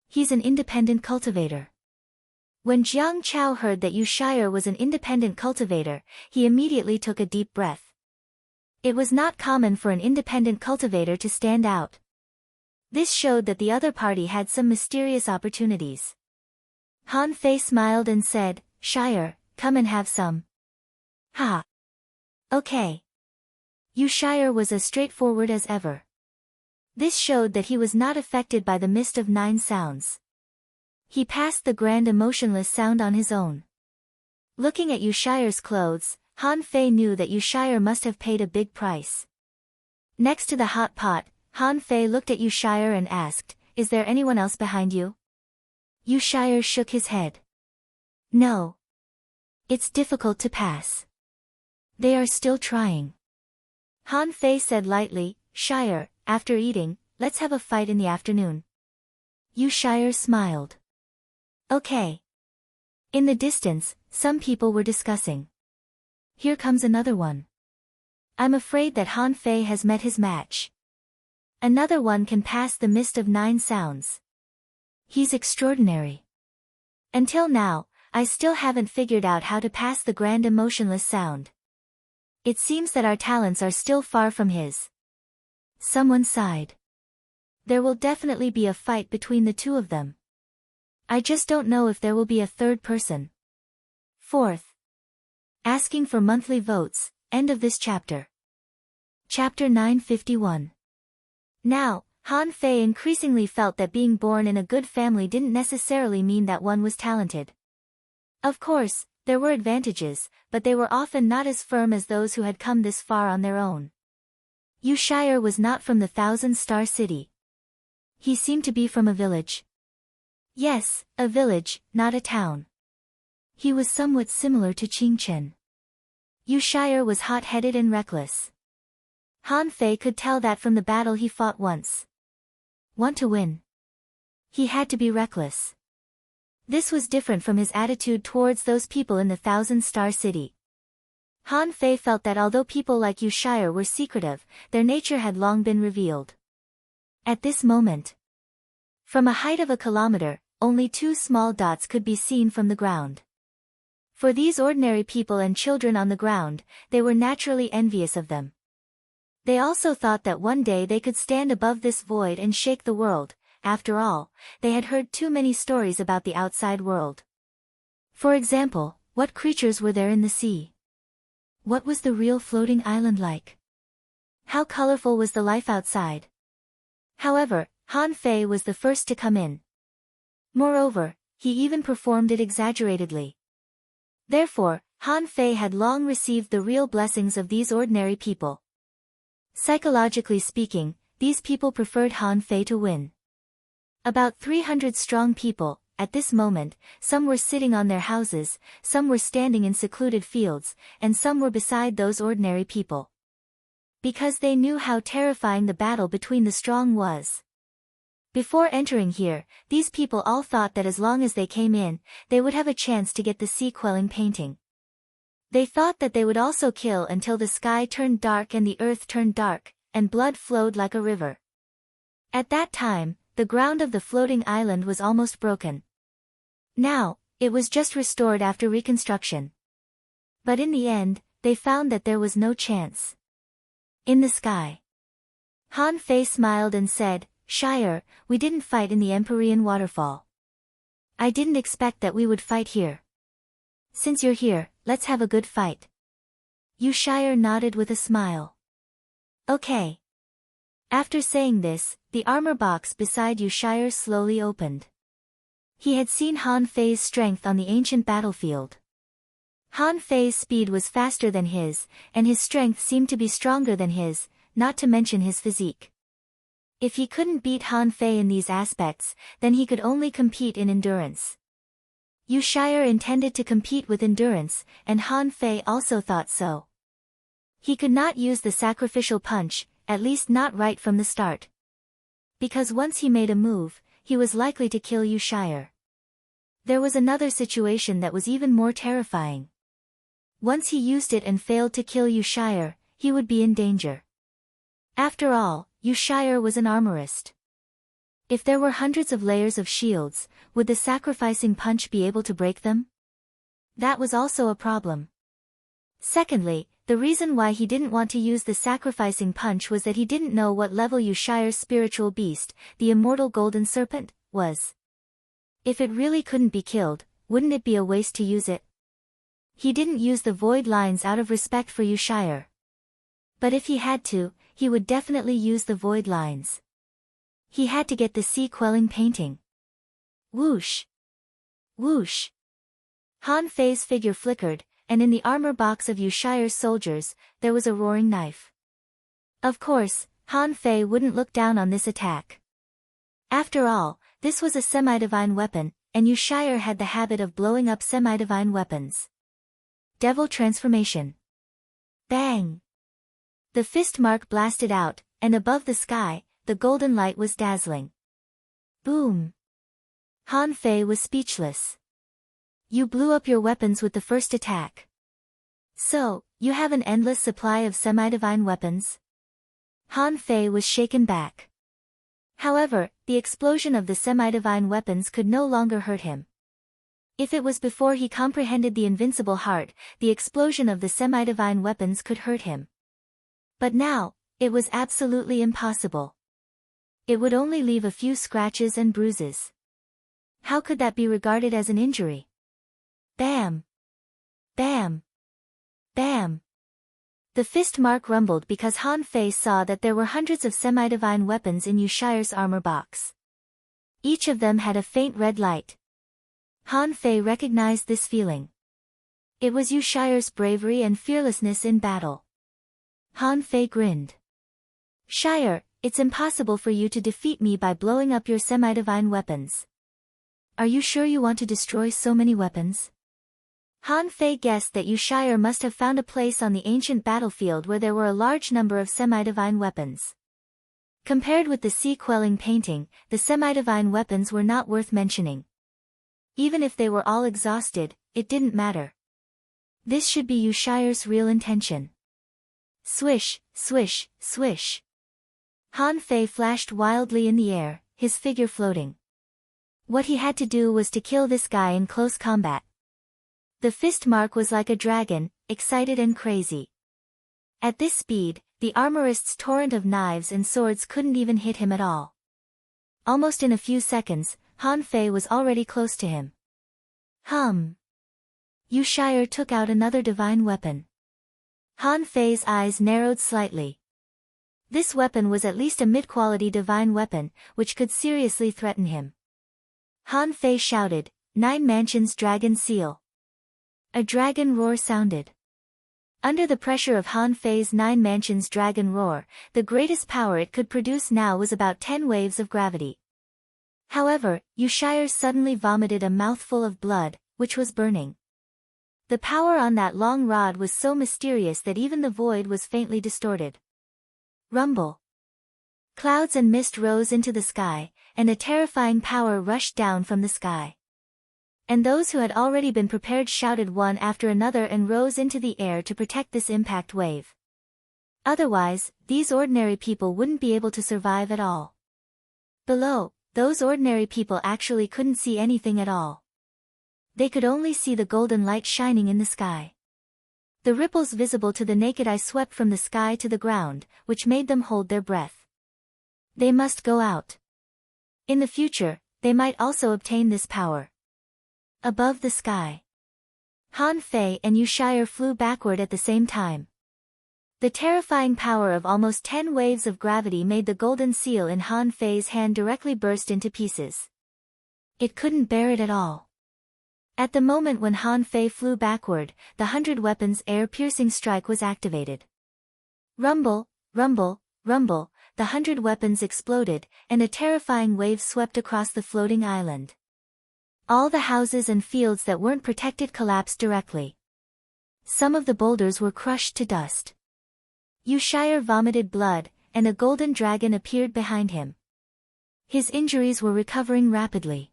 He's an independent cultivator. When Jiang Chao heard that Yu Shire was an independent cultivator, he immediately took a deep breath. It was not common for an independent cultivator to stand out. This showed that the other party had some mysterious opportunities. Han Fei smiled and said, Shire, come and have some. Ha. Okay. Yu Shire was as straightforward as ever. This showed that he was not affected by the mist of 9 sounds. He passed the grand emotionless sound on his own. Looking at Yu Shire's clothes, Han Fei knew that Yu Shire must have paid a big price. Next to the hot pot, Han Fei looked at Yu Shire and asked, Is there anyone else behind you? Yu Shire shook his head. No. It's difficult to pass. They are still trying. Han Fei said lightly, Shire, after eating, let's have a fight in the afternoon. Yu Shire smiled. Okay. In the distance, some people were discussing. Here comes another one. I'm afraid that Han Fei has met his match. Another one can pass the mist of 9 sounds. He's extraordinary. Until now, I still haven't figured out how to pass the grand emotionless sound. It seems that our talents are still far from his. Someone sighed. There will definitely be a fight between the two of them. I just don't know if there will be a third person. 4th. Asking for monthly votes, end of this chapter. Chapter 951. Now, Han Fei increasingly felt that being born in a good family didn't necessarily mean that one was talented. Of course, there were advantages, but they were often not as firm as those who had come this far on their own. Yu Shire was not from the Thousand-Star City. He seemed to be from a village. Yes, a village, not a town. He was somewhat similar to Qing Chen. Yu Shire was hot-headed and reckless. Han Fei could tell that from the battle he fought once. Want to win? He had to be reckless. This was different from his attitude towards those people in the Thousand-Star City. Han Fei felt that although people like Yu Shire were secretive, their nature had long been revealed. At this moment, from a height of a kilometer, only 2 small dots could be seen from the ground. For these ordinary people and children on the ground, they were naturally envious of them. They also thought that one day they could stand above this void and shake the world. After all, they had heard too many stories about the outside world. For example, what creatures were there in the sea? What was the real floating island like? How colorful was the life outside? However, Han Fei was the first to come in. Moreover, he even performed it exaggeratedly. Therefore, Han Fei had long received the real blessings of these ordinary people. Psychologically speaking, these people preferred Han Fei to win. About 300 strong people, at this moment, some were sitting on their houses, some were standing in secluded fields, and some were beside those ordinary people. Because they knew how terrifying the battle between the strong was. Before entering here, these people all thought that as long as they came in, they would have a chance to get the sea-quelling painting. They thought that they would also kill until the sky turned dark and the earth turned dark, and blood flowed like a river. At that time, the ground of the floating island was almost broken. Now, it was just restored after reconstruction. But in the end, they found that there was no chance. In the sky. Han Fei smiled and said, Shire, we didn't fight in the Empyrean waterfall. I didn't expect that we would fight here. Since you're here, let's have a good fight. Yu Shire nodded with a smile. Okay. After saying this, the armor box beside Yu Shire slowly opened. He had seen Han Fei's strength on the ancient battlefield. Han Fei's speed was faster than his, and his strength seemed to be stronger than his, not to mention his physique. If he couldn't beat Han Fei in these aspects, then he could only compete in endurance. Yu Shire intended to compete with endurance, and Han Fei also thought so. He could not use the sacrificial punch, at least not right from the start. Because once he made a move, he was likely to kill Yu Shire. There was another situation that was even more terrifying. Once he used it and failed to kill Yu Shire, he would be in danger. After all, Yu Shire was an armorist. If there were hundreds of layers of shields, would the sacrificing punch be able to break them? That was also a problem. Secondly, the reason why he didn't want to use the sacrificing punch was that he didn't know what level Yu Shire's spiritual beast, the immortal golden serpent, was. If it really couldn't be killed, wouldn't it be a waste to use it? He didn't use the void lines out of respect for Yu Shire. But if he had to, he would definitely use the void lines. He had to get the sea-quelling painting. Whoosh! Whoosh! Han Fei's figure flickered, and in the armor box of Yu Shire's soldiers, there was a roaring knife. Of course, Han Fei wouldn't look down on this attack. After all, this was a semi-divine weapon, and Yu Shire had the habit of blowing up semi-divine weapons. Devil transformation. Bang! The fist mark blasted out, and above the sky, the golden light was dazzling. Boom! Han Fei was speechless. You blew up your weapons with the first attack. So, you have an endless supply of semi-divine weapons? Han Fei was shaken back. However, the explosion of the semi-divine weapons could no longer hurt him. If it was before he comprehended the invincible heart, the explosion of the semi-divine weapons could hurt him. But now, it was absolutely impossible. It would only leave a few scratches and bruises. How could that be regarded as an injury? Bam! Bam! Bam! The fist mark rumbled because Han Fei saw that there were hundreds of semi-divine weapons in Yu Shire's armor box. Each of them had a faint red light. Han Fei recognized this feeling. It was Yu Shire's bravery and fearlessness in battle. Han Fei grinned. Shire, it's impossible for you to defeat me by blowing up your semi-divine weapons. Are you sure you want to destroy so many weapons? Han Fei guessed that Yu Shire must have found a place on the ancient battlefield where there were a large number of semi-divine weapons. Compared with the sea-quelling painting, the semi-divine weapons were not worth mentioning. Even if they were all exhausted, it didn't matter. This should be Yu Shire's real intention. Swish, swish, swish. Han Fei flashed wildly in the air, his figure floating. What he had to do was to kill this guy in close combat. The fist mark was like a dragon, excited and crazy. At this speed, the armorist's torrent of knives and swords couldn't even hit him at all. Almost in a few seconds, Han Fei was already close to him. Yu Shire took out another divine weapon. Han Fei's eyes narrowed slightly. This weapon was at least a mid-quality divine weapon, which could seriously threaten him. Han Fei shouted, "Nine Mansions Dragon Seal." A dragon roar sounded. Under the pressure of Han Fei's Nine Mansions dragon roar, the greatest power it could produce now was about 10 waves of gravity. However, Yu Shire suddenly vomited a mouthful of blood, which was burning. The power on that long rod was so mysterious that even the void was faintly distorted. Rumble. Clouds and mist rose into the sky, and a terrifying power rushed down from the sky. And those who had already been prepared shouted one after another and rose into the air to protect this impact wave. Otherwise, these ordinary people wouldn't be able to survive at all. Below, those ordinary people actually couldn't see anything at all. They could only see the golden light shining in the sky. The ripples visible to the naked eye swept from the sky to the ground, which made them hold their breath. They must go out. In the future, they might also obtain this power. Above the sky, Han Fei and Yu Shire flew backward at the same time. The terrifying power of almost 10 waves of gravity made the golden seal in Han Fei's hand directly burst into pieces. It couldn't bear it at all. At the moment when Han Fei flew backward, the 100 weapons air-piercing strike was activated. Rumble, rumble, rumble, the 100 weapons exploded, and a terrifying wave swept across the floating island. All the houses and fields that weren't protected collapsed directly. Some of the boulders were crushed to dust. Yushire vomited blood, and a golden dragon appeared behind him. His injuries were recovering rapidly.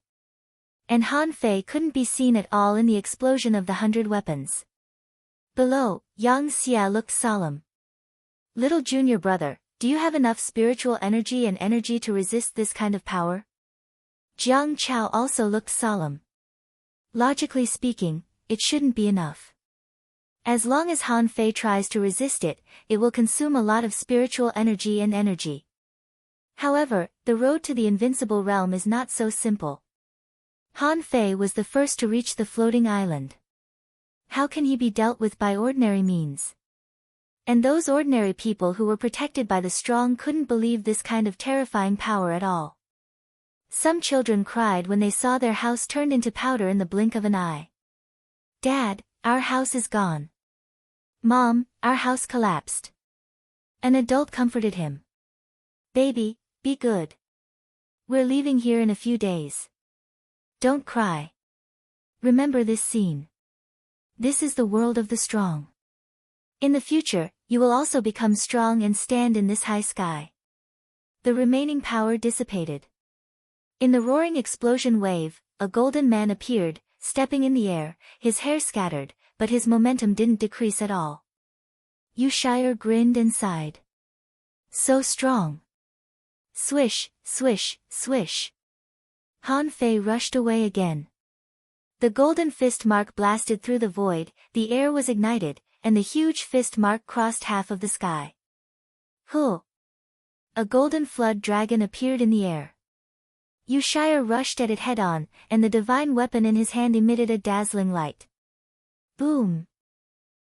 And Han Fei couldn't be seen at all in the explosion of the 100 weapons. Below, Yang Xia looked solemn. Little junior brother, do you have enough spiritual energy and energy to resist this kind of power? Jiang Chao also looked solemn. Logically speaking, it shouldn't be enough. As long as Han Fei tries to resist it, it will consume a lot of spiritual energy and energy. However, the road to the invincible realm is not so simple. Han Fei was the first to reach the floating island. How can he be dealt with by ordinary means? And those ordinary people who were protected by the strong couldn't believe this kind of terrifying power at all. Some children cried when they saw their house turned into powder in the blink of an eye. Dad, our house is gone. Mom, our house collapsed. An adult comforted him. Baby, be good. We're leaving here in a few days. Don't cry. Remember this scene. This is the world of the strong. In the future, you will also become strong and stand in this high sky. The remaining power dissipated. In the roaring explosion wave, a golden man appeared, stepping in the air, his hair scattered, but his momentum didn't decrease at all. Yushire grinned and sighed. So strong. Swish, swish, swish. Han Fei rushed away again. The golden fist mark blasted through the void, the air was ignited, and the huge fist mark crossed half of the sky. Huh! A golden flood dragon appeared in the air. Yushire rushed at it head-on, and the divine weapon in his hand emitted a dazzling light. Boom!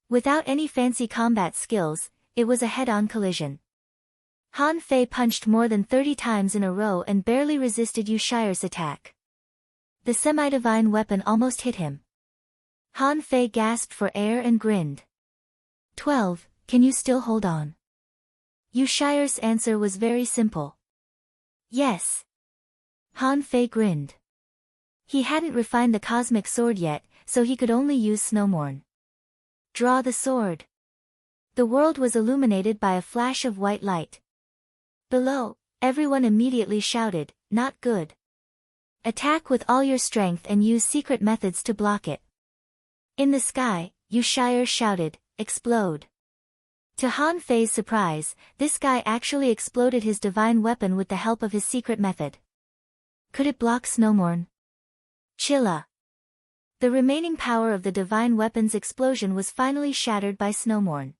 Without any fancy combat skills, it was a head-on collision. Han Fei punched more than 30 times in a row and barely resisted Yushire's attack. The semi-divine weapon almost hit him. Han Fei gasped for air and grinned. 12, can you still hold on? Yushire's answer was very simple. Yes. Han Fei grinned. He hadn't refined the cosmic sword yet, so he could only use Snowmorn. Draw the sword. The world was illuminated by a flash of white light. Below, everyone immediately shouted, not good. Attack with all your strength and use secret methods to block it. In the sky, Yushire shouted, explode. To Han Fei's surprise, this guy actually exploded his divine weapon with the help of his secret method. Could it block Snowmorn? Chilla. The remaining power of the divine weapon's explosion was finally shattered by Snowmorn.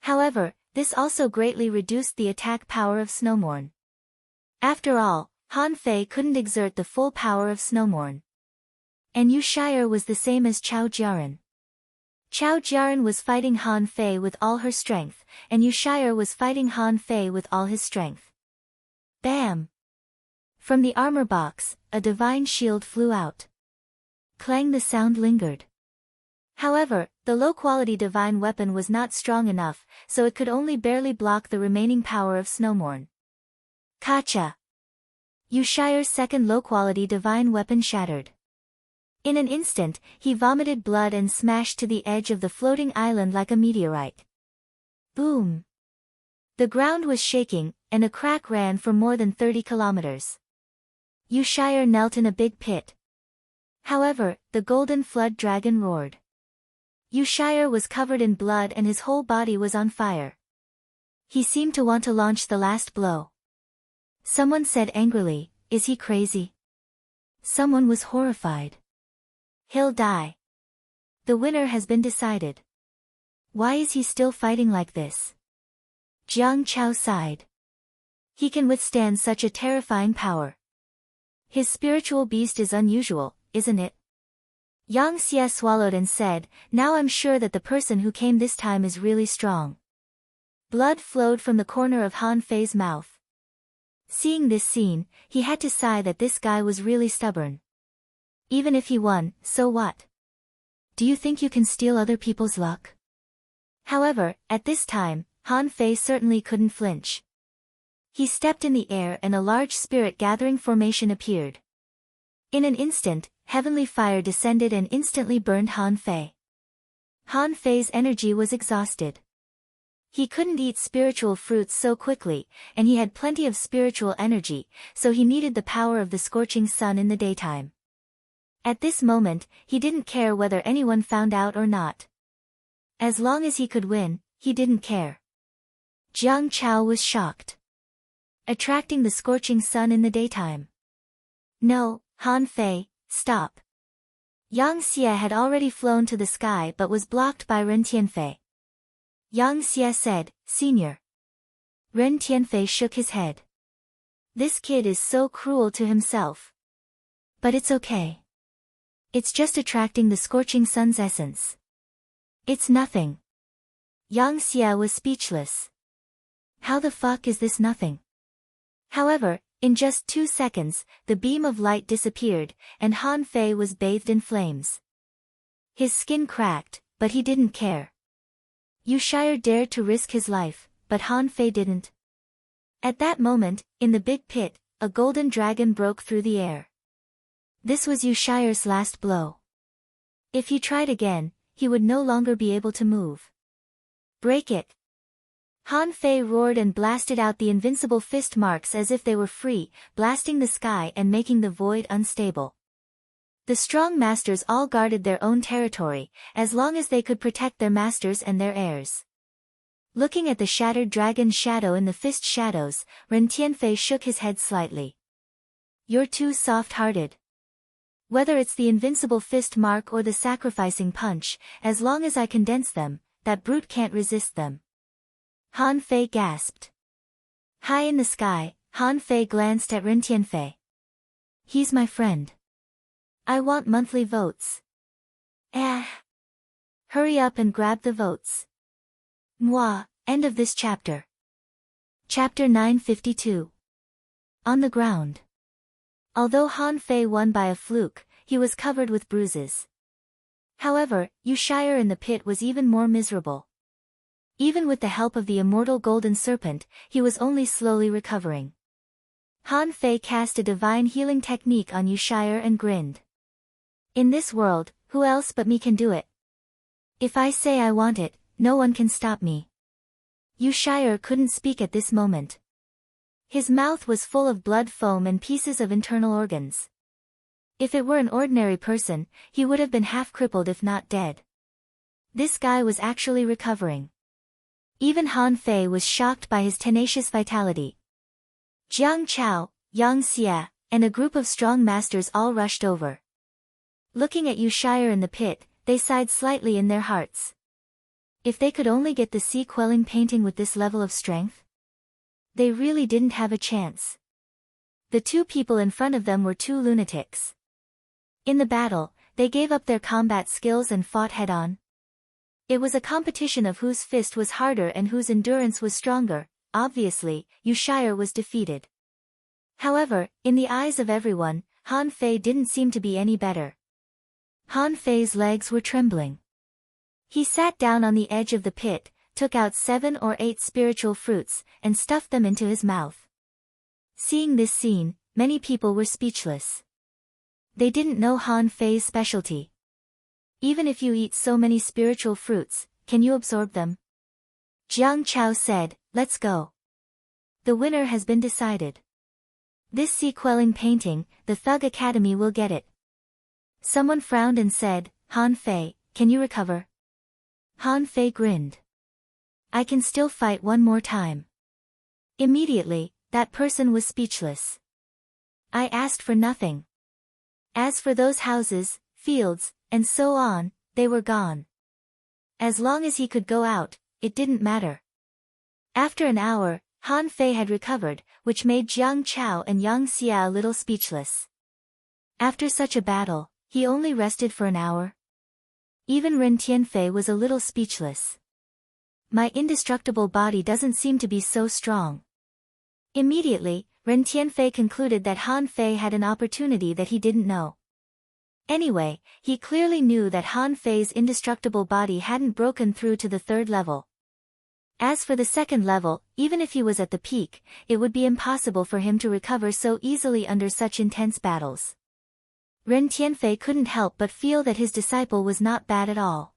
However, this also greatly reduced the attack power of Snowmorn. After all, Han Fei couldn't exert the full power of Snowmorn. And Yushire was the same as Chao Jiaran. Chao Jiaran was fighting Han Fei with all her strength, and Yushire was fighting Han Fei with all his strength. Bam! From the armor box, a divine shield flew out. Clang, the sound lingered. However, the low-quality divine weapon was not strong enough, so it could only barely block the remaining power of Snowmorn. Kacha! Yushire's second low-quality divine weapon shattered. In an instant, he vomited blood and smashed to the edge of the floating island like a meteorite. Boom! The ground was shaking, and a crack ran for more than 30 kilometers. Yushire knelt in a big pit. However, the golden flood dragon roared. Yushire was covered in blood and his whole body was on fire. He seemed to want to launch the last blow. Someone said angrily, is he crazy? Someone was horrified. He'll die. The winner has been decided. Why is he still fighting like this? Jiang Chao sighed. He can withstand such a terrifying power. His spiritual beast is unusual, isn't it? Yang Xie swallowed and said, now I'm sure that the person who came this time is really strong. Blood flowed from the corner of Han Fei's mouth. Seeing this scene, he had to sigh that this guy was really stubborn. Even if he won, so what? Do you think you can steal other people's luck? However, at this time, Han Fei certainly couldn't flinch. He stepped in the air and a large spirit-gathering formation appeared. In an instant, heavenly fire descended and instantly burned Han Fei. Han Fei's energy was exhausted. He couldn't eat spiritual fruits so quickly, and he had plenty of spiritual energy, so he needed the power of the scorching sun in the daytime. At this moment, he didn't care whether anyone found out or not. As long as he could win, he didn't care. Jiang Chao was shocked. Attracting the scorching sun in the daytime. No, Han Fei, stop. Yang Xie had already flown to the sky but was blocked by Ren Tianfei. Yang Xie said, Senior. Ren Tianfei shook his head. This kid is so cruel to himself. But it's okay. It's just attracting the scorching sun's essence. It's nothing. Yang Xie was speechless. How the fuck is this nothing? However, in just 2 seconds, the beam of light disappeared, and Han Fei was bathed in flames. His skin cracked, but he didn't care. Yu Shire dared to risk his life, but Han Fei didn't. At that moment, in the big pit, a golden dragon broke through the air. This was Yu Shire's last blow. If he tried again, he would no longer be able to move. Break it! Han Fei roared and blasted out the invincible fist marks as if they were free, blasting the sky and making the void unstable. The strong masters all guarded their own territory, as long as they could protect their masters and their heirs. Looking at the shattered dragon's shadow in the fist shadows, Ren Tianfei shook his head slightly. You're too soft-hearted. Whether it's the invincible fist mark or the sacrificing punch, as long as I condense them, that brute can't resist them. Han Fei gasped. High in the sky, Han Fei glanced at Ren Tianfei. He's my friend. I want monthly votes. Hurry up and grab the votes. Mwah, end of this chapter. Chapter 952. On the ground. Although Han Fei won by a fluke, he was covered with bruises. However, Yu Shire in the pit was even more miserable. Even with the help of the immortal golden serpent, he was only slowly recovering. Han Fei cast a divine healing technique on Yu Shire and grinned. In this world, who else but me can do it? If I say I want it, no one can stop me. Yu Shire couldn't speak at this moment. His mouth was full of blood foam and pieces of internal organs. If it were an ordinary person, he would have been half crippled if not dead. This guy was actually recovering. Even Han Fei was shocked by his tenacious vitality. Jiang Chao, Yang Xie, and a group of strong masters all rushed over. Looking at Yu Shire in the pit, they sighed slightly in their hearts. If they could only get the sea-quelling painting with this level of strength. They really didn't have a chance. The two people in front of them were two lunatics. In the battle, they gave up their combat skills and fought head-on. It was a competition of whose fist was harder and whose endurance was stronger. Obviously, Yu Shire was defeated. However, in the eyes of everyone, Han Fei didn't seem to be any better. Han Fei's legs were trembling. He sat down on the edge of the pit, took out 7 or 8 spiritual fruits, and stuffed them into his mouth. Seeing this scene, many people were speechless. They didn't know Han Fei's specialty. Even if you eat so many spiritual fruits, can you absorb them? Jiang Chao said, let's go. The winner has been decided. This sea-quelling painting, the Thug Academy will get it. Someone frowned and said, Han Fei, can you recover? Han Fei grinned. I can still fight one more time. Immediately, that person was speechless. I asked for nothing. As for those houses, fields, and so on, they were gone. As long as he could go out, it didn't matter. After an hour, Han Fei had recovered, which made Jiang Chao and Yang Xie a little speechless. After such a battle, he only rested for an hour. Even Ren Tianfei was a little speechless. My indestructible body doesn't seem to be so strong. Immediately, Ren Tianfei concluded that Han Fei had an opportunity that he didn't know. Anyway, he clearly knew that Han Fei's indestructible body hadn't broken through to the 3rd level. As for the 2nd level, even if he was at the peak, it would be impossible for him to recover so easily under such intense battles. Ren Tianfei couldn't help but feel that his disciple was not bad at all.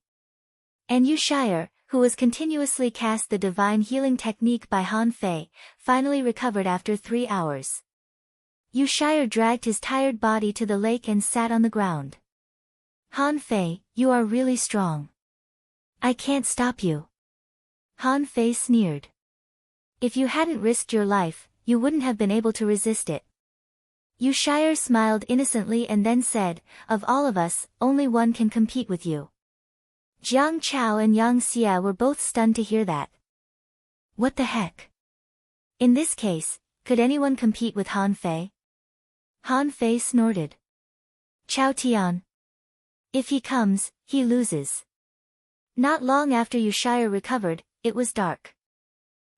And Yu Shire, who was continuously cast the divine healing technique by Han Fei, finally recovered after 3 hours. Yu Shire dragged his tired body to the lake and sat on the ground. Han Fei, you are really strong. I can't stop you. Han Fei sneered. If you hadn't risked your life, you wouldn't have been able to resist it. Yu Shire smiled innocently and then said, of all of us, only one can compete with you. Jiang Chao and Yang Xia were both stunned to hear that. What the heck? In this case, could anyone compete with Han Fei? Han Fei snorted. Chao Tian. If he comes, he loses. Not long after Yu Shire recovered, it was dark.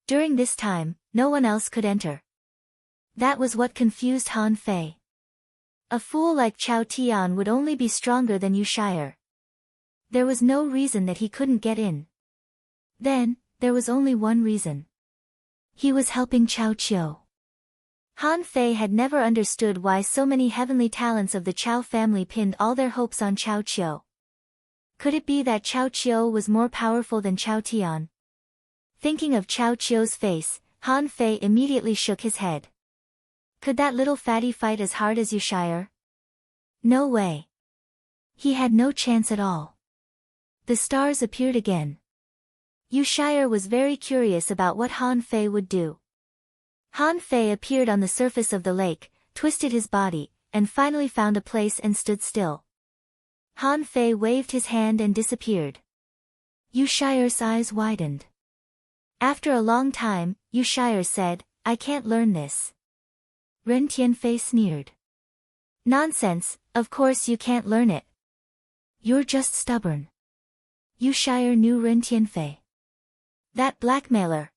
During this time, no one else could enter. That was what confused Han Fei. A fool like Chao Tian would only be stronger than Yu Shire. There was no reason that he couldn't get in. Then, there was only one reason. He was helping Chao Qiu. Han Fei had never understood why so many heavenly talents of the Chao family pinned all their hopes on Chao Qiu. Could it be that Chao Qiu was more powerful than Chao Tian? Thinking of Chao Qiu's face, Han Fei immediately shook his head. Could that little fatty fight as hard as Yu Shire? No way. He had no chance at all. The stars appeared again. Yu Shire was very curious about what Han Fei would do. Han Fei appeared on the surface of the lake, twisted his body, and finally found a place and stood still. Han Fei waved his hand and disappeared. Yu Shire's eyes widened. After a long time, Yu Shire said, I can't learn this. Ren Tianfei sneered. Nonsense, of course you can't learn it. You're just stubborn. Yu Shire knew Ren Tianfei. That blackmailer.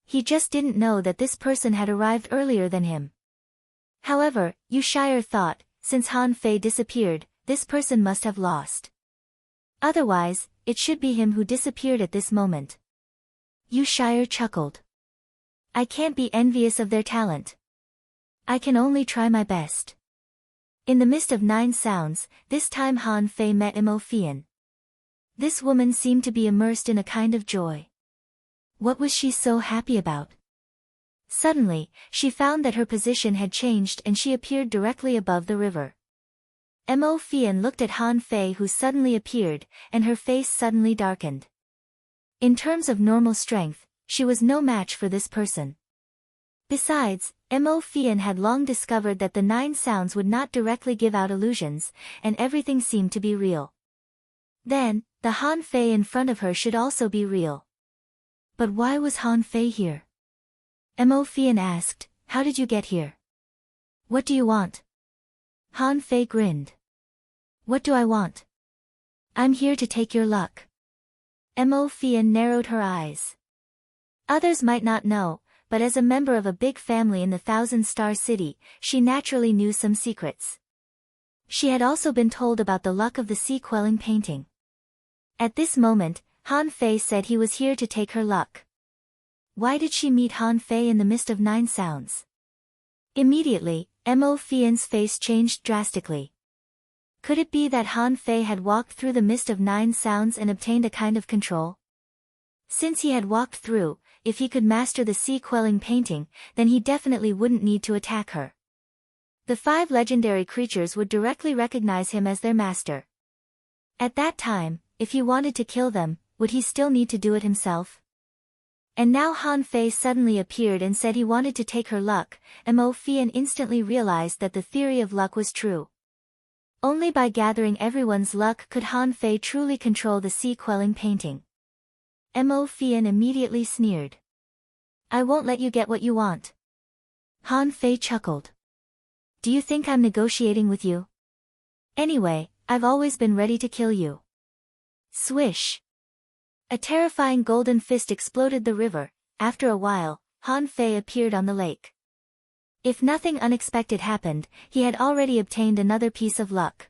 He just didn't know that this person had arrived earlier than him. However, Yu Shire thought, since Han Fei disappeared, this person must have lost. Otherwise, it should be him who disappeared at this moment. Yu Shire chuckled. I can't be envious of their talent. I can only try my best. In the midst of 9 sounds, this time Han Fei met Mo Fian. This woman seemed to be immersed in a kind of joy. What was she so happy about? Suddenly, she found that her position had changed and she appeared directly above the river. Mo Fian looked at Han Fei who suddenly appeared, and her face suddenly darkened. In terms of normal strength, she was no match for this person. Besides, Mo Fian had long discovered that the 9 sounds would not directly give out illusions, and everything seemed to be real. Then, the Han Fei in front of her should also be real. But why was Han Fei here? Mo Fian asked, how did you get here? What do you want? Han Fei grinned. What do I want? I'm here to take your luck. Mo Fian narrowed her eyes. Others might not know, but as a member of a big family in the 1,000-star city, she naturally knew some secrets. She had also been told about the luck of the sea-quelling painting. At this moment, Han Fei said he was here to take her luck. Why did she meet Han Fei in the midst of 9 sounds? Immediately, Mo Fian's face changed drastically. Could it be that Han Fei had walked through the mist of 9 sounds and obtained a kind of control? Since he had walked through, if he could master the sea-quelling painting, then he definitely wouldn't need to attack her. The 5 legendary creatures would directly recognize him as their master. At that time, if he wanted to kill them, would he still need to do it himself? And now Han Fei suddenly appeared and said he wanted to take her luck, and Mo Fian instantly realized that the theory of luck was true. Only by gathering everyone's luck could Han Fei truly control the sea-quelling painting. Mo Fian immediately sneered. I won't let you get what you want. Han Fei chuckled. Do you think I'm negotiating with you? Anyway, I've always been ready to kill you. Swish! A terrifying golden fist exploded the river. After a while, Han Fei appeared on the lake. If nothing unexpected happened, he had already obtained another piece of luck.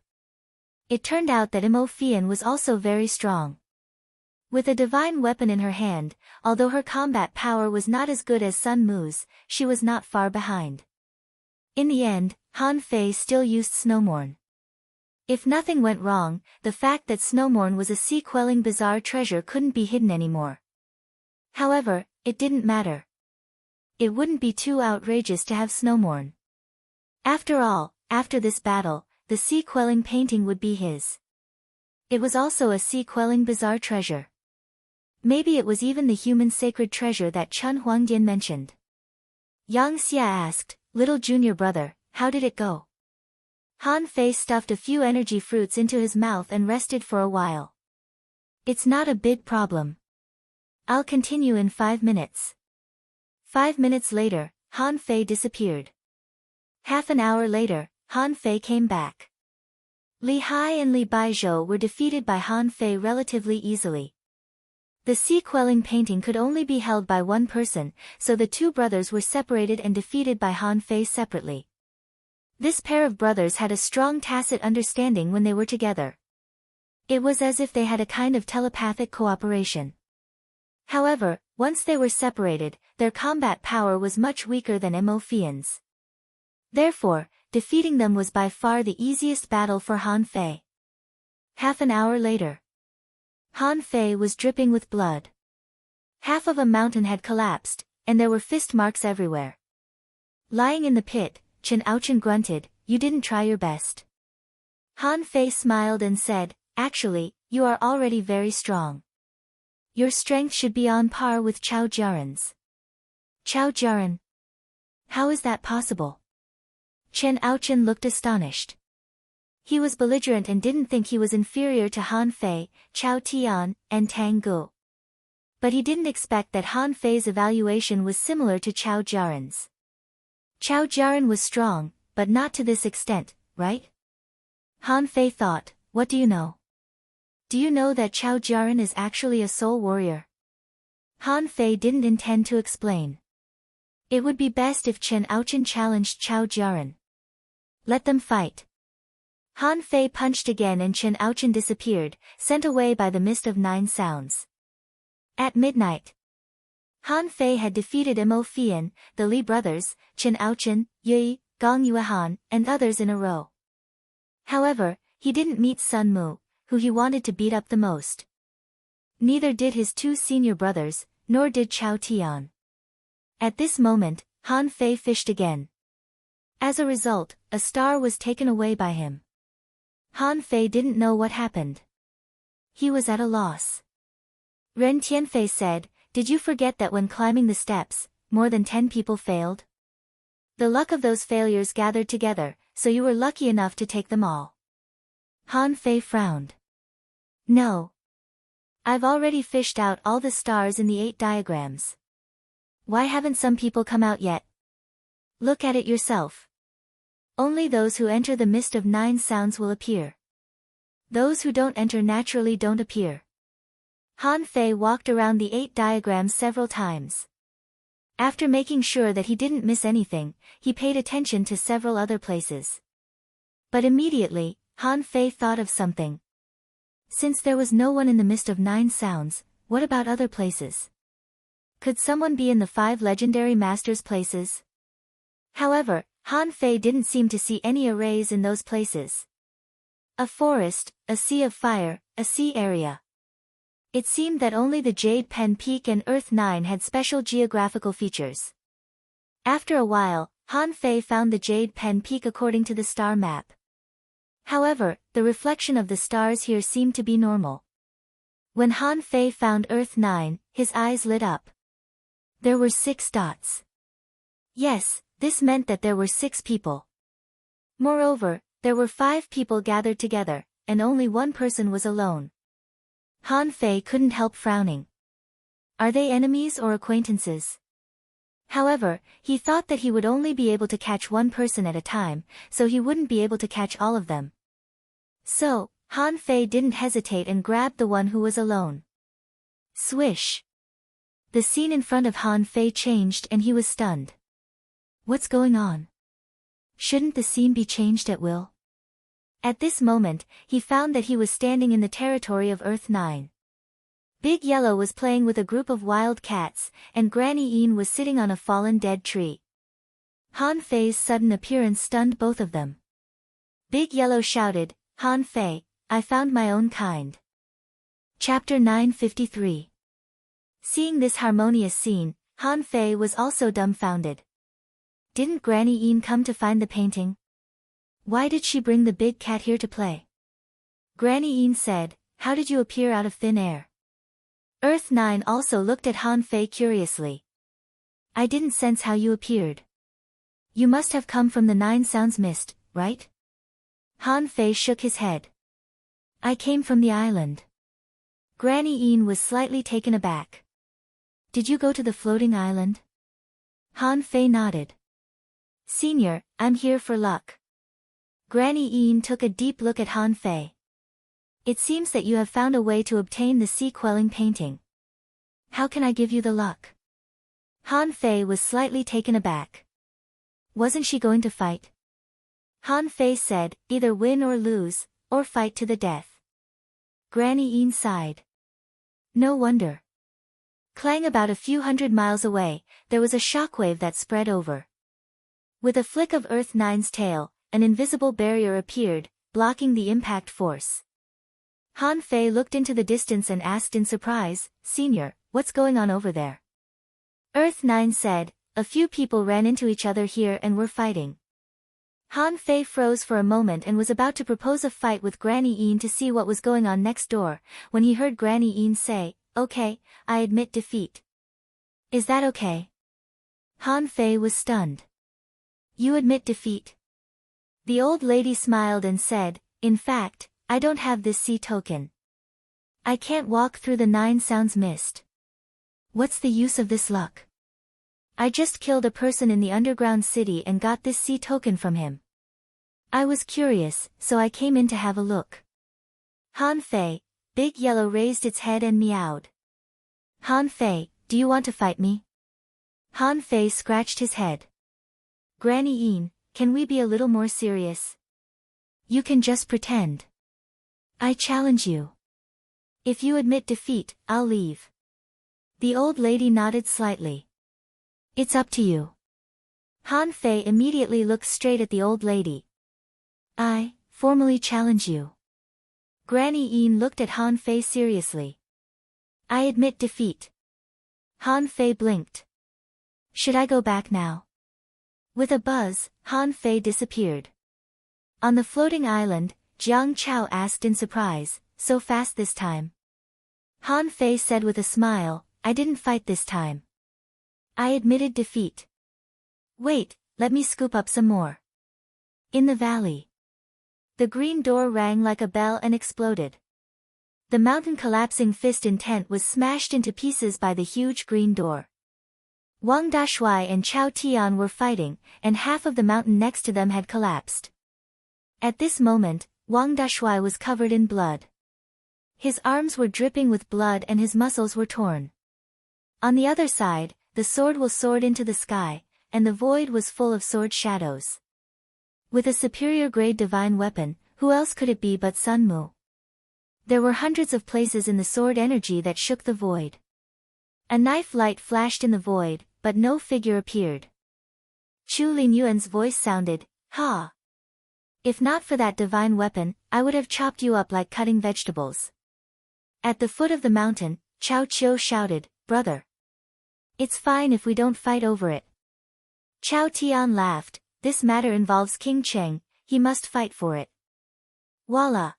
It turned out that Mo Fian was also very strong. With a divine weapon in her hand, although her combat power was not as good as Sun Mu's, she was not far behind. In the end, Han Fei still used Snowmorn. If nothing went wrong, the fact that Snowmorn was a sea-quelling bizarre treasure couldn't be hidden anymore. However, it didn't matter. It wouldn't be too outrageous to have Snowmorn. After all, after this battle, the sea-quelling painting would be his. It was also a sea-quelling bizarre treasure. Maybe it was even the human sacred treasure that Chen Huangdian mentioned. Yang Xia asked, "Little junior brother, how did it go?" Han Fei stuffed a few energy fruits into his mouth and rested for a while. "It's not a big problem. I'll continue in 5 minutes." 5 minutes later, Han Fei disappeared. Half an hour later, Han Fei came back. Li Hai and Li Baizhou were defeated by Han Fei relatively easily. The sea-quelling painting could only be held by one person, so the two brothers were separated and defeated by Han Fei separately. This pair of brothers had a strong tacit understanding when they were together. It was as if they had a kind of telepathic cooperation. However, once they were separated, their combat power was much weaker than Mo Fian's. Therefore, defeating them was by far the easiest battle for Han Fei. Half an hour later, Han Fei was dripping with blood. Half of a mountain had collapsed, and there were fist marks everywhere. Lying in the pit, Chen Aochen grunted, "You didn't try your best." Han Fei smiled and said, "Actually, you are already very strong. Your strength should be on par with Chao Jiaren's." "Chao Jiaren? How is that possible?" Chen Aochen looked astonished. He was belligerent and didn't think he was inferior to Han Fei, Chao Tian, and Tang Gu. But he didn't expect that Han Fei's evaluation was similar to Chao Jiaren's. Chao Jiaren was strong, but not to this extent, right? Han Fei thought, "What do you know? Do you know that Chao Jiaren is actually a soul warrior?" Han Fei didn't intend to explain. It would be best if Chen Aochen challenged Chao Jiaren. Let them fight. Han Fei punched again and Chen Aochen disappeared, sent away by the mist of 9 sounds. At midnight, Han Fei had defeated Mo Fian, the Li brothers, Chen Aochen, Yui, Gong Yuehan, and others in a row. However, he didn't meet Sun Mu, who he wanted to beat up the most. Neither did his 2 senior brothers, nor did Chao Tian. At this moment, Han Fei fished again. As a result, a star was taken away by him. Han Fei didn't know what happened. He was at a loss. Ren Tianfei said, "Did you forget that when climbing the steps, more than 10 people failed? The luck of those failures gathered together, so you were lucky enough to take them all." Han Fei frowned. "No. I've already fished out all the stars in the 8 diagrams. Why haven't some people come out yet? Look at it yourself. Only those who enter the mist of 9 sounds will appear. Those who don't enter naturally don't appear." Han Fei walked around the 8 diagrams several times. After making sure that he didn't miss anything, he paid attention to several other places. But immediately, Han Fei thought of something. Since there was no one in the mist of 9 sounds, what about other places? Could someone be in the 5 legendary masters' places? However, Han Fei didn't seem to see any arrays in those places. A forest, a sea of fire, a sea area. It seemed that only the Jade Pen Peak and Earth 9 had special geographical features. After a while, Han Fei found the Jade Pen Peak according to the star map. However, the reflection of the stars here seemed to be normal. When Han Fei found Earth 9, his eyes lit up. There were 6 dots. Yes, this meant that there were 6 people. Moreover, there were 5 people gathered together, and only one person was alone. Han Fei couldn't help frowning. Are they enemies or acquaintances? However, he thought that he would only be able to catch one person at a time, so he wouldn't be able to catch all of them. So, Han Fei didn't hesitate and grabbed the one who was alone. Swish! The scene in front of Han Fei changed and he was stunned. What's going on? Shouldn't the scene be changed at will? At this moment, he found that he was standing in the territory of Earth 9. Big Yellow was playing with a group of wild cats, and Granny Een was sitting on a fallen dead tree. Han Fei's sudden appearance stunned both of them. Big Yellow shouted, Han Fei, I found my own kind. Chapter 953. Seeing this harmonious scene, Han Fei was also dumbfounded. Didn't Granny Yin come to find the painting? Why did she bring the big cat here to play? Granny Yin said, how did you appear out of thin air? Earth 9 also looked at Han Fei curiously. I didn't sense how you appeared. You must have come from the 9 Sounds mist, right? Han Fei shook his head. I came from the island. Granny Yin was slightly taken aback. Did you go to the floating island? Han Fei nodded. Senior, I'm here for luck. Granny Yin took a deep look at Han Fei. It seems that you have found a way to obtain the sea-quelling painting. How can I give you the luck? Han Fei was slightly taken aback. Wasn't she going to fight? Han Fei said, either win or lose, or fight to the death. Granny Yin sighed. No wonder. Clang about a few hundred miles away, there was a shockwave that spread over. With a flick of Earth 9's tail, an invisible barrier appeared, blocking the impact force. Han Fei looked into the distance and asked in surprise, Senior, what's going on over there? Earth 9 said, a few people ran into each other here and were fighting. Han Fei froze for a moment and was about to propose a fight with Granny Yin to see what was going on next door, when he heard Granny Yin say, okay, I admit defeat. Is that okay? Han Fei was stunned. You admit defeat? The old lady smiled and said, in fact, I don't have this sea token. I can't walk through the 9 Sounds mist. What's the use of this luck? I just killed a person in the underground city and got this sea token from him. I was curious, so I came in to have a look. Han Fei, Big Yellow raised its head and meowed. Han Fei, do you want to fight me? Han Fei scratched his head. Granny Yin, can we be a little more serious? You can just pretend. I challenge you. If you admit defeat, I'll leave. The old lady nodded slightly. It's up to you. Han Fei immediately looked straight at the old lady. I formally challenge you. Granny Yin looked at Han Fei seriously. I admit defeat. Han Fei blinked. Should I go back now? With a buzz, Han Fei disappeared. On the floating island, Jiang Chao asked in surprise, so fast this time? Han Fei said with a smile, I didn't fight this time. I admitted defeat. Wait, let me scoop up some more. In the valley. The green door rang like a bell and exploded. The mountain collapsing fist in tent was smashed into pieces by the huge green door. Wang Dashui and Chao Tian were fighting, and half of the mountain next to them had collapsed. At this moment, Wang Dashui was covered in blood. His arms were dripping with blood and his muscles were torn. On the other side, the sword was soared into the sky, and the void was full of sword shadows. With a superior grade divine weapon, who else could it be but Sun Mu? There were hundreds of places in the sword energy that shook the void. A knife light flashed in the void, but no figure appeared. Chu Linyuan's voice sounded, Ha! If not for that divine weapon, I would have chopped you up like cutting vegetables. At the foot of the mountain, Chao Qiu shouted, Brother! It's fine if we don't fight over it. Chao Tian laughed, this matter involves King Cheng, he must fight for it. Voila!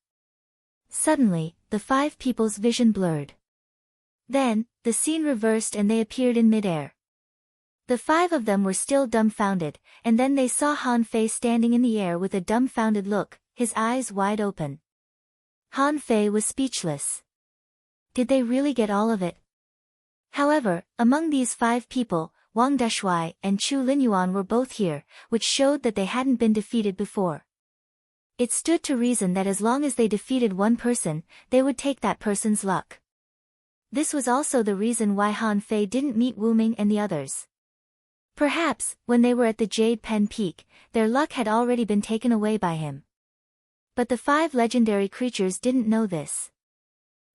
Suddenly, the 5 people's vision blurred. Then, the scene reversed and they appeared in midair. The 5 of them were still dumbfounded, and then they saw Han Fei standing in the air with a dumbfounded look, his eyes wide open. Han Fei was speechless. Did they really get all of it? However, among these 5 people, Wang Dashui and Chu Linyuan were both here, which showed that they hadn't been defeated before. It stood to reason that as long as they defeated one person, they would take that person's luck. This was also the reason why Han Fei didn't meet Wu Ming and the others. Perhaps, when they were at the Jade Pen Peak, their luck had already been taken away by him. But the 5 legendary creatures didn't know this.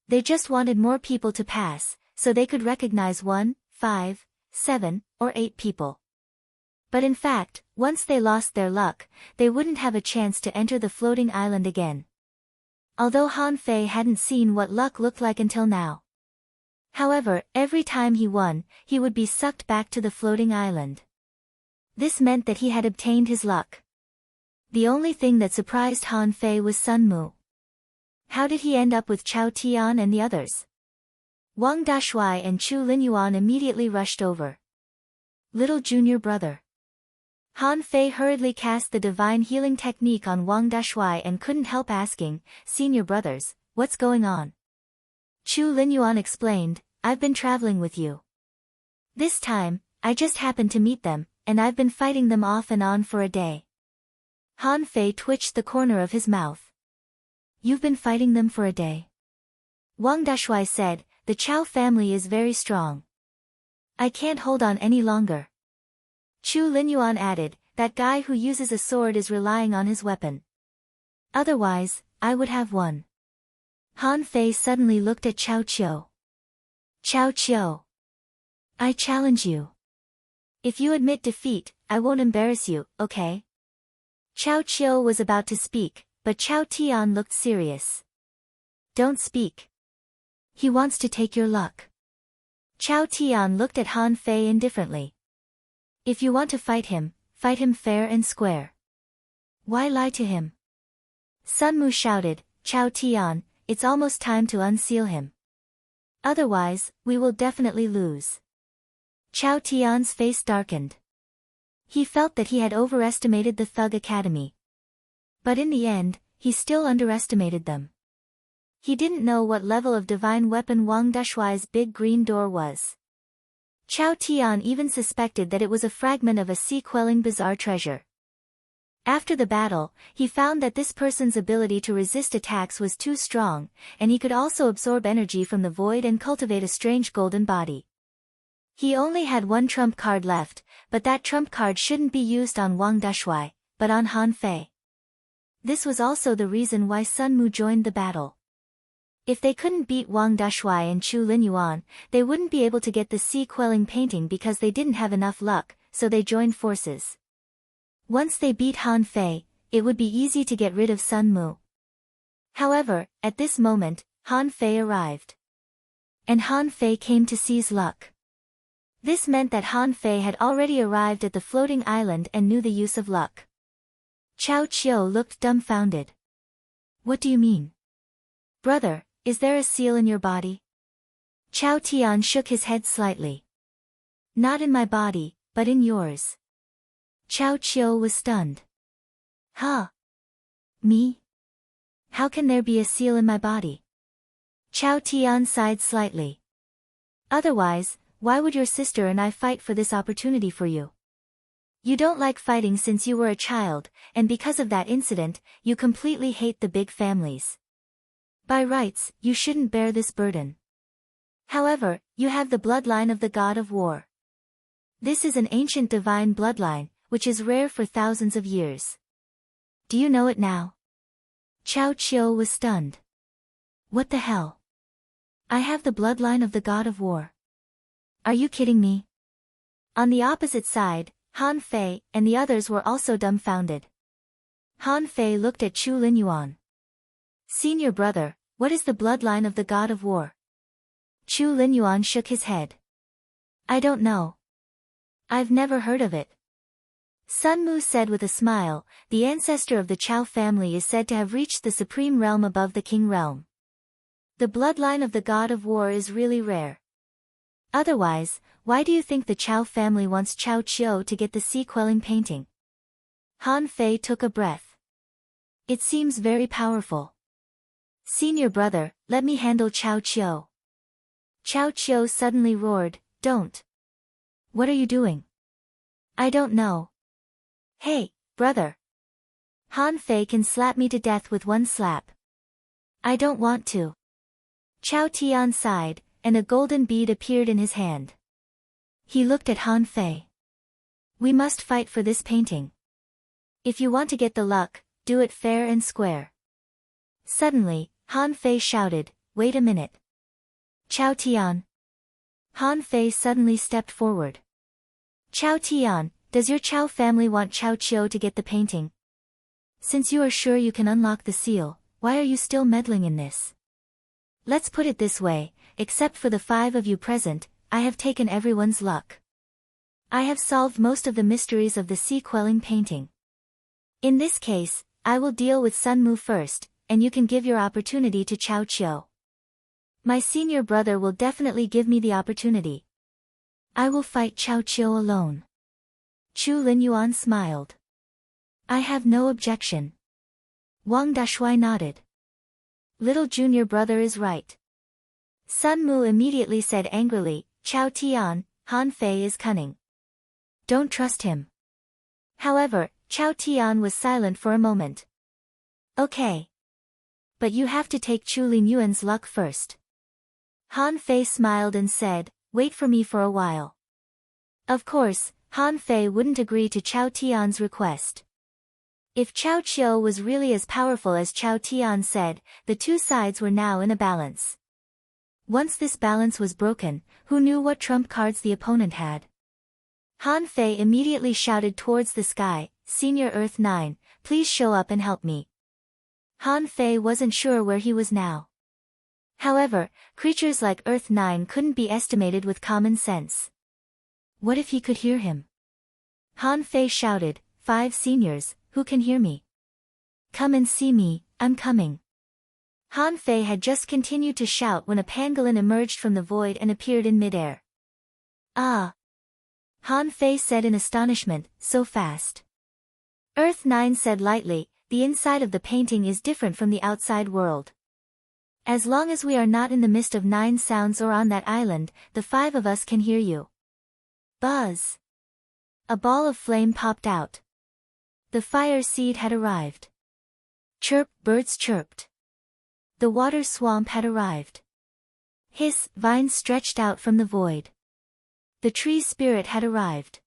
They just wanted more people to pass, so they could recognize 1, 5, 7, or 8 people. But in fact, once they lost their luck, they wouldn't have a chance to enter the floating island again. although Han Fei hadn't seen what luck looked like until now. However, every time he won, he would be sucked back to the floating island. This meant that he had obtained his luck. The only thing that surprised Han Fei was Sun Mu. How did he end up with Chao Tian and the others? Wang Dashui and Chu Linyuan immediately rushed over. Little junior brother. Han Fei hurriedly cast the divine healing technique on Wang Dashui and couldn't help asking, "Senior brothers, what's going on?" Chu Linyuan explained, "I've been traveling with you. This time, I just happened to meet them, and I've been fighting them off and on for a day." Han Fei twitched the corner of his mouth. "You've been fighting them for a day?" Wang Dashui said, "The Chao family is very strong. I can't hold on any longer." Chu Linyuan added, "That guy who uses a sword is relying on his weapon. Otherwise, I would have won." Han Fei suddenly looked at Chao Qiu. "Chao Qiu. I challenge you. If you admit defeat, I won't embarrass you, okay?" Chao Qiu was about to speak, but Chao Tian looked serious. "Don't speak. He wants to take your luck." Chao Tian looked at Han Fei indifferently. "If you want to fight him fair and square. Why lie to him?" Sun Mu shouted, "Chao Tian, it's almost time to unseal him. Otherwise, we will definitely lose." Chao Tian's face darkened. He felt that he had overestimated the Thug Academy. But in the end, he still underestimated them. He didn't know what level of divine weapon Wang Dashui's big green door was. Chao Tian even suspected that it was a fragment of a sea-quelling bizarre treasure. After the battle, he found that this person's ability to resist attacks was too strong, and he could also absorb energy from the void and cultivate a strange golden body. He only had one trump card left, but that trump card shouldn't be used on Wang Dashui, but on Han Fei. This was also the reason why Sun Mu joined the battle. If they couldn't beat Wang Dashui and Chu Linyuan, they wouldn't be able to get the sea-quelling painting because they didn't have enough luck, so they joined forces. Once they beat Han Fei, it would be easy to get rid of Sun Mu. However, at this moment, Han Fei arrived. And Han Fei came to seize luck. This meant that Han Fei had already arrived at the floating island and knew the use of luck. Chao Qiu looked dumbfounded. "What do you mean? Brother, is there a seal in your body?" Chao Tian shook his head slightly. "Not in my body, but in yours." Chao Qiu was stunned. "Huh? Me? How can there be a seal in my body?" Chao Tian sighed slightly. "Otherwise, why would your sister and I fight for this opportunity for you? You don't like fighting since you were a child, and because of that incident, you completely hate the big families. By rights, you shouldn't bear this burden. However, you have the bloodline of the god of war. This is an ancient divine bloodline, which is rare for thousands of years. Do you know it now?" Chao Qiu was stunned. "What the hell? I have the bloodline of the god of war? Are you kidding me?" On the opposite side, Han Fei and the others were also dumbfounded. Han Fei looked at Chu Linyuan. "Senior brother, what is the bloodline of the god of war?" Chu Linyuan shook his head. "I don't know. I've never heard of it." Sun Mu said with a smile, "The ancestor of the Chao family is said to have reached the supreme realm above the king realm. The bloodline of the god of war is really rare. Otherwise, why do you think the Chao family wants Chao Qiu to get the sea-quelling painting?" Han Fei took a breath. "It seems very powerful. Senior brother, let me handle Chao Qiu." Chao Qiu suddenly roared, "Don't. What are you doing?" "I don't know." "Hey, brother. Han Fei can slap me to death with one slap." "I don't want to." Chao Tian sighed, and a golden bead appeared in his hand. He looked at Han Fei. "We must fight for this painting. If you want to get the luck, do it fair and square." Suddenly, Han Fei shouted, "Wait a minute. Chao Tian." Han Fei suddenly stepped forward. "Chao Tian, does your Chao family want Chao Qiu to get the painting? Since you are sure you can unlock the seal, why are you still meddling in this? Let's put it this way, except for the 5 of you present, I have taken everyone's luck. I have solved most of the mysteries of the sea-quelling painting. In this case, I will deal with Sunmu first, and you can give your opportunity to Chao Qiu. My senior brother will definitely give me the opportunity. I will fight Chao Qiu alone. Chu Linyuan smiled. I have no objection. Wang Dashui nodded. Little junior brother is right. Sunmu immediately said angrily, Chao Tian, Han Fei is cunning. Don't trust him. However, Chao Tian was silent for a moment. Okay. But you have to take Chu Linyuan's luck first. Han Fei smiled and said, wait for me for a while. Of course, Han Fei wouldn't agree to Chao Tian's request. If Chao Qiu was really as powerful as Chao Tian said, the two sides were now in a balance. Once this balance was broken, who knew what trump cards the opponent had? Han Fei immediately shouted towards the sky, Senior Earth 9, please show up and help me. Han Fei wasn't sure where he was now. However, creatures like Earth 9 couldn't be estimated with common sense. What if he could hear him? Han Fei shouted, 5 seniors, who can hear me? Come and see me, I'm coming. Han Fei had just continued to shout when a pangolin emerged from the void and appeared in midair. Ah! Han Fei said in astonishment, so fast. Earth 9 said lightly, the inside of the painting is different from the outside world. As long as we are not in the midst of 9 sounds or on that island, the 5 of us can hear you. Buzz! A ball of flame popped out. The fire seed had arrived. Chirp, birds chirped. The water swamp had arrived. Hiss, vines stretched out from the void. The tree spirit had arrived.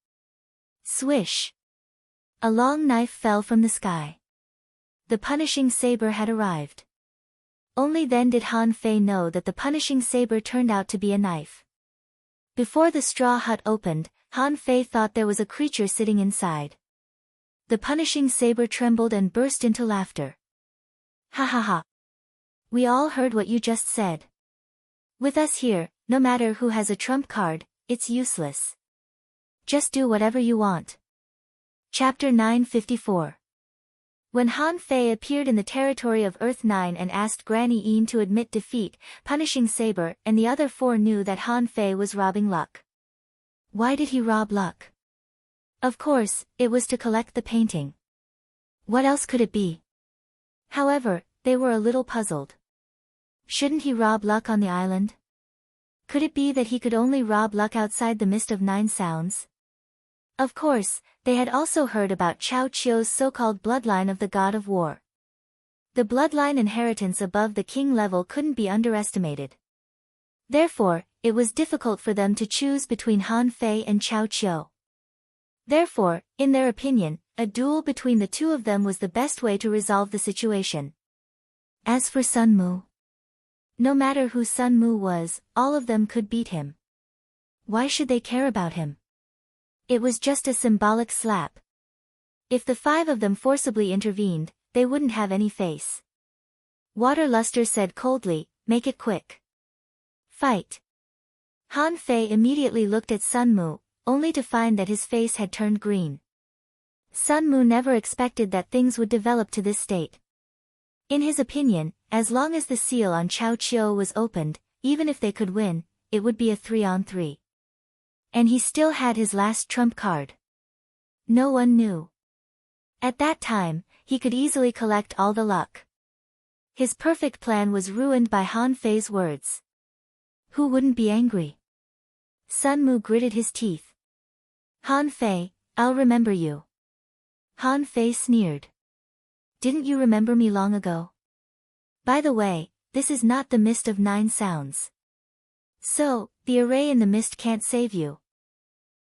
Swish! A long knife fell from the sky. The punishing saber had arrived. Only then did Han Fei know that the punishing saber turned out to be a knife. Before the straw hut opened, Han Fei thought there was a creature sitting inside. The punishing saber trembled and burst into laughter. Ha ha ha! We all heard what you just said. With us here, no matter who has a trump card, it's useless. Just do whatever you want. Chapter 954. When Han Fei appeared in the territory of Earth 9 and asked Granny Yin to admit defeat, Punishing Saber and the other 4 knew that Han Fei was robbing luck. Why did he rob luck? Of course, it was to collect the painting. What else could it be? However, they were a little puzzled. Shouldn't he rob luck on the island? Could it be that he could only rob luck outside the mist of 9 sounds? Of course, they had also heard about Chao Qiu's so-called bloodline of the god of war. The bloodline inheritance above the king level couldn't be underestimated. Therefore, it was difficult for them to choose between Han Fei and Chao Qiu. Therefore, in their opinion, a duel between the two of them was the best way to resolve the situation. As for Sunmu, no matter who Sunmu was, all of them could beat him. Why should they care about him? It was just a symbolic slap. If the 5 of them forcibly intervened, they wouldn't have any face. Water Luster said coldly, make it quick. Fight. Han Fei immediately looked at Sunmu, only to find that his face had turned green. Sunmu never expected that things would develop to this state. In his opinion, as long as the seal on Chao Qiu was opened, even if they could win, it would be a 3-on-3. And he still had his last trump card. No one knew. At that time, he could easily collect all the luck. His perfect plan was ruined by Han Fei's words. Who wouldn't be angry? Sunmu gritted his teeth. Han Fei, I'll remember you. Han Fei sneered. Didn't you remember me long ago? By the way, this is not the mist of 9 sounds. So, the array in the mist can't save you.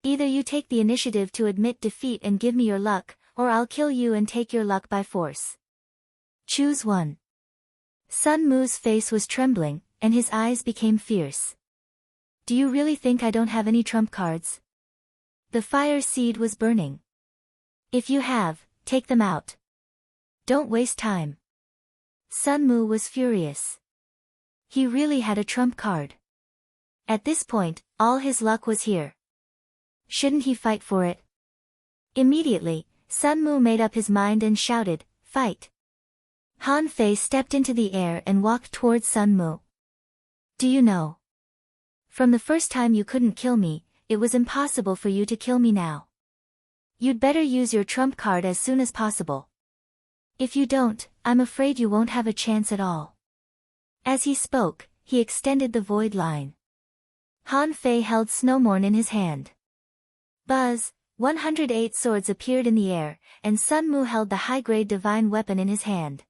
Either you take the initiative to admit defeat and give me your luck, or I'll kill you and take your luck by force. Choose one. Sunmu's face was trembling, and his eyes became fierce. Do you really think I don't have any trump cards? The fire seed was burning. If you have, take them out. Don't waste time. Sun Mu was furious. He really had a trump card. At this point, all his luck was here. Shouldn't he fight for it? Immediately, Sun Mu made up his mind and shouted, "Fight!" Han Fei stepped into the air and walked towards Sun Mu. Do you know? From the first time you couldn't kill me, it was impossible for you to kill me now. You'd better use your trump card as soon as possible. If you don't, I'm afraid you won't have a chance at all. As he spoke, he extended the void line. Han Fei held Snowmorn in his hand. Buzz, 108 swords appeared in the air, and Sun Mu held the high-grade divine weapon in his hand.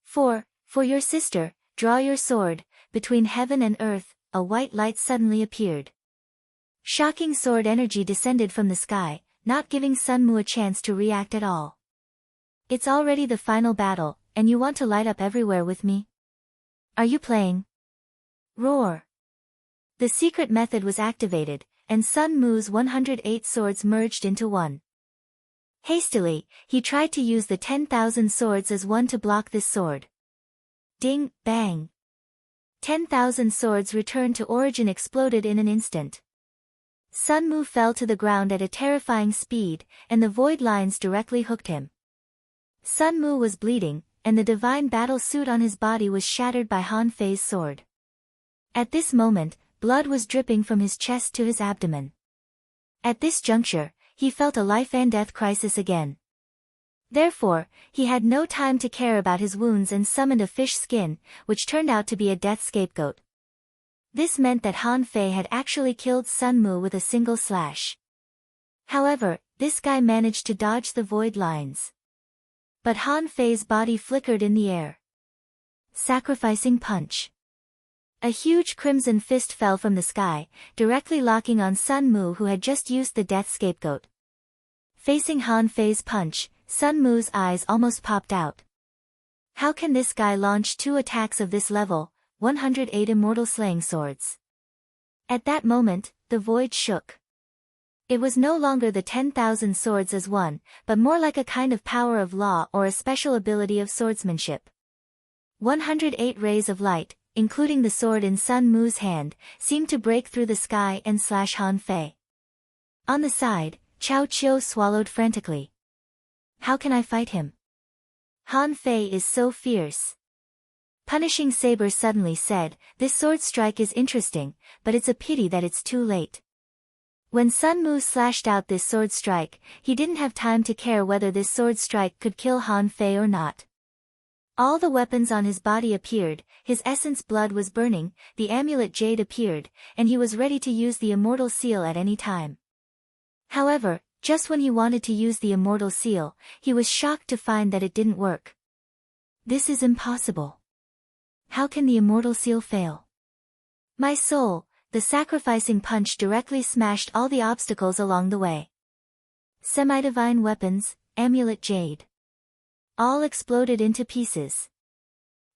For your sister, draw your sword. Between heaven and earth, a white light suddenly appeared. Shocking sword energy descended from the sky, not giving Sun Mu a chance to react at all. It's already the final battle, and you want to light up everywhere with me? Are you playing? Roar! The secret method was activated, and Sun Mu's 108 swords merged into one. Hastily, he tried to use the 10,000 swords as one to block this sword. Ding, bang! 10,000 swords returned to origin, exploded in an instant. Sun Mu fell to the ground at a terrifying speed, and the void lines directly hooked him. Sun Mu was bleeding, and the divine battle suit on his body was shattered by Han Fei's sword. At this moment, blood was dripping from his chest to his abdomen. At this juncture, he felt a life and death crisis again. Therefore, he had no time to care about his wounds and summoned a fish skin, which turned out to be a death scapegoat. This meant that Han Fei had actually killed Sun Mu with a single slash. However, this guy managed to dodge the void lines. But Han Fei's body flickered in the air. Sacrificing punch. A huge crimson fist fell from the sky, directly locking on Sun Mu, who had just used the death scapegoat. Facing Han Fei's punch, Sun Mu's eyes almost popped out. How can this guy launch 2 attacks of this level, 108 immortal slaying swords? At that moment, the void shook. It was no longer the 10,000 swords as one, but more like a kind of power of law or a special ability of swordsmanship. 108 rays of light, including the sword in Sun Mu's hand, seemed to break through the sky and slash Han Fei. On the side, Chao Qiu swallowed frantically. How can I fight him? Han Fei is so fierce. Punishing Saber suddenly said, this sword strike is interesting, but it's a pity that it's too late. When Sun Mu slashed out this sword strike, he didn't have time to care whether this sword strike could kill Han Fei or not. All the weapons on his body appeared, his essence blood was burning, the amulet jade appeared, and he was ready to use the immortal seal at any time. However, just when he wanted to use the immortal seal, he was shocked to find that it didn't work. This is impossible. How can the immortal seal fail? My soul, the sacrificing punch directly smashed all the obstacles along the way. Semi-divine weapons, amulet jade. All exploded into pieces.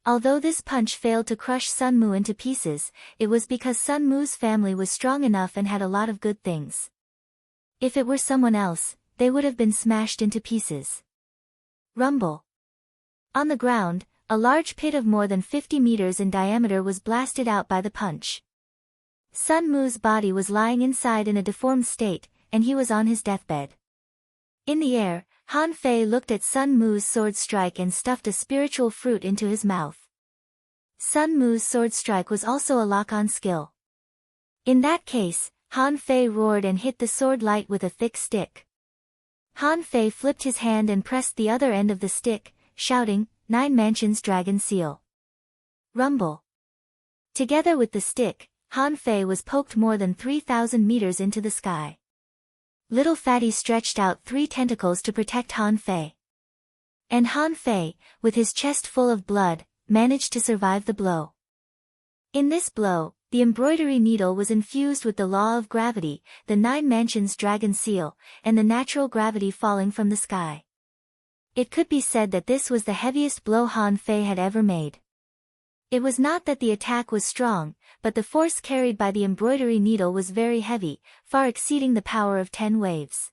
Although this punch failed to crush Sun Mu into pieces, it was because Sun Mu's family was strong enough and had a lot of good things. If it were someone else, they would have been smashed into pieces. Rumble. On the ground, a large pit of more than 50 meters in diameter was blasted out by the punch. Sun Mu's body was lying inside in a deformed state, and he was on his deathbed. In the air, Han Fei looked at Sun Mu's sword strike and stuffed a spiritual fruit into his mouth. Sun Mu's sword strike was also a lock-on skill. In that case, Han Fei roared and hit the sword light with a thick stick. Han Fei flipped his hand and pressed the other end of the stick, shouting, 9 Mansions Dragon Seal. Rumble. Together with the stick, Han Fei was poked more than 3,000 meters into the sky. Little Fatty stretched out 3 tentacles to protect Han Fei. And Han Fei, with his chest full of blood, managed to survive the blow. In this blow, the embroidery needle was infused with the law of gravity, the 9 Mansions Dragon Seal, and the natural gravity falling from the sky. It could be said that this was the heaviest blow Han Fei had ever made. It was not that the attack was strong, but the force carried by the embroidery needle was very heavy, far exceeding the power of 10 waves.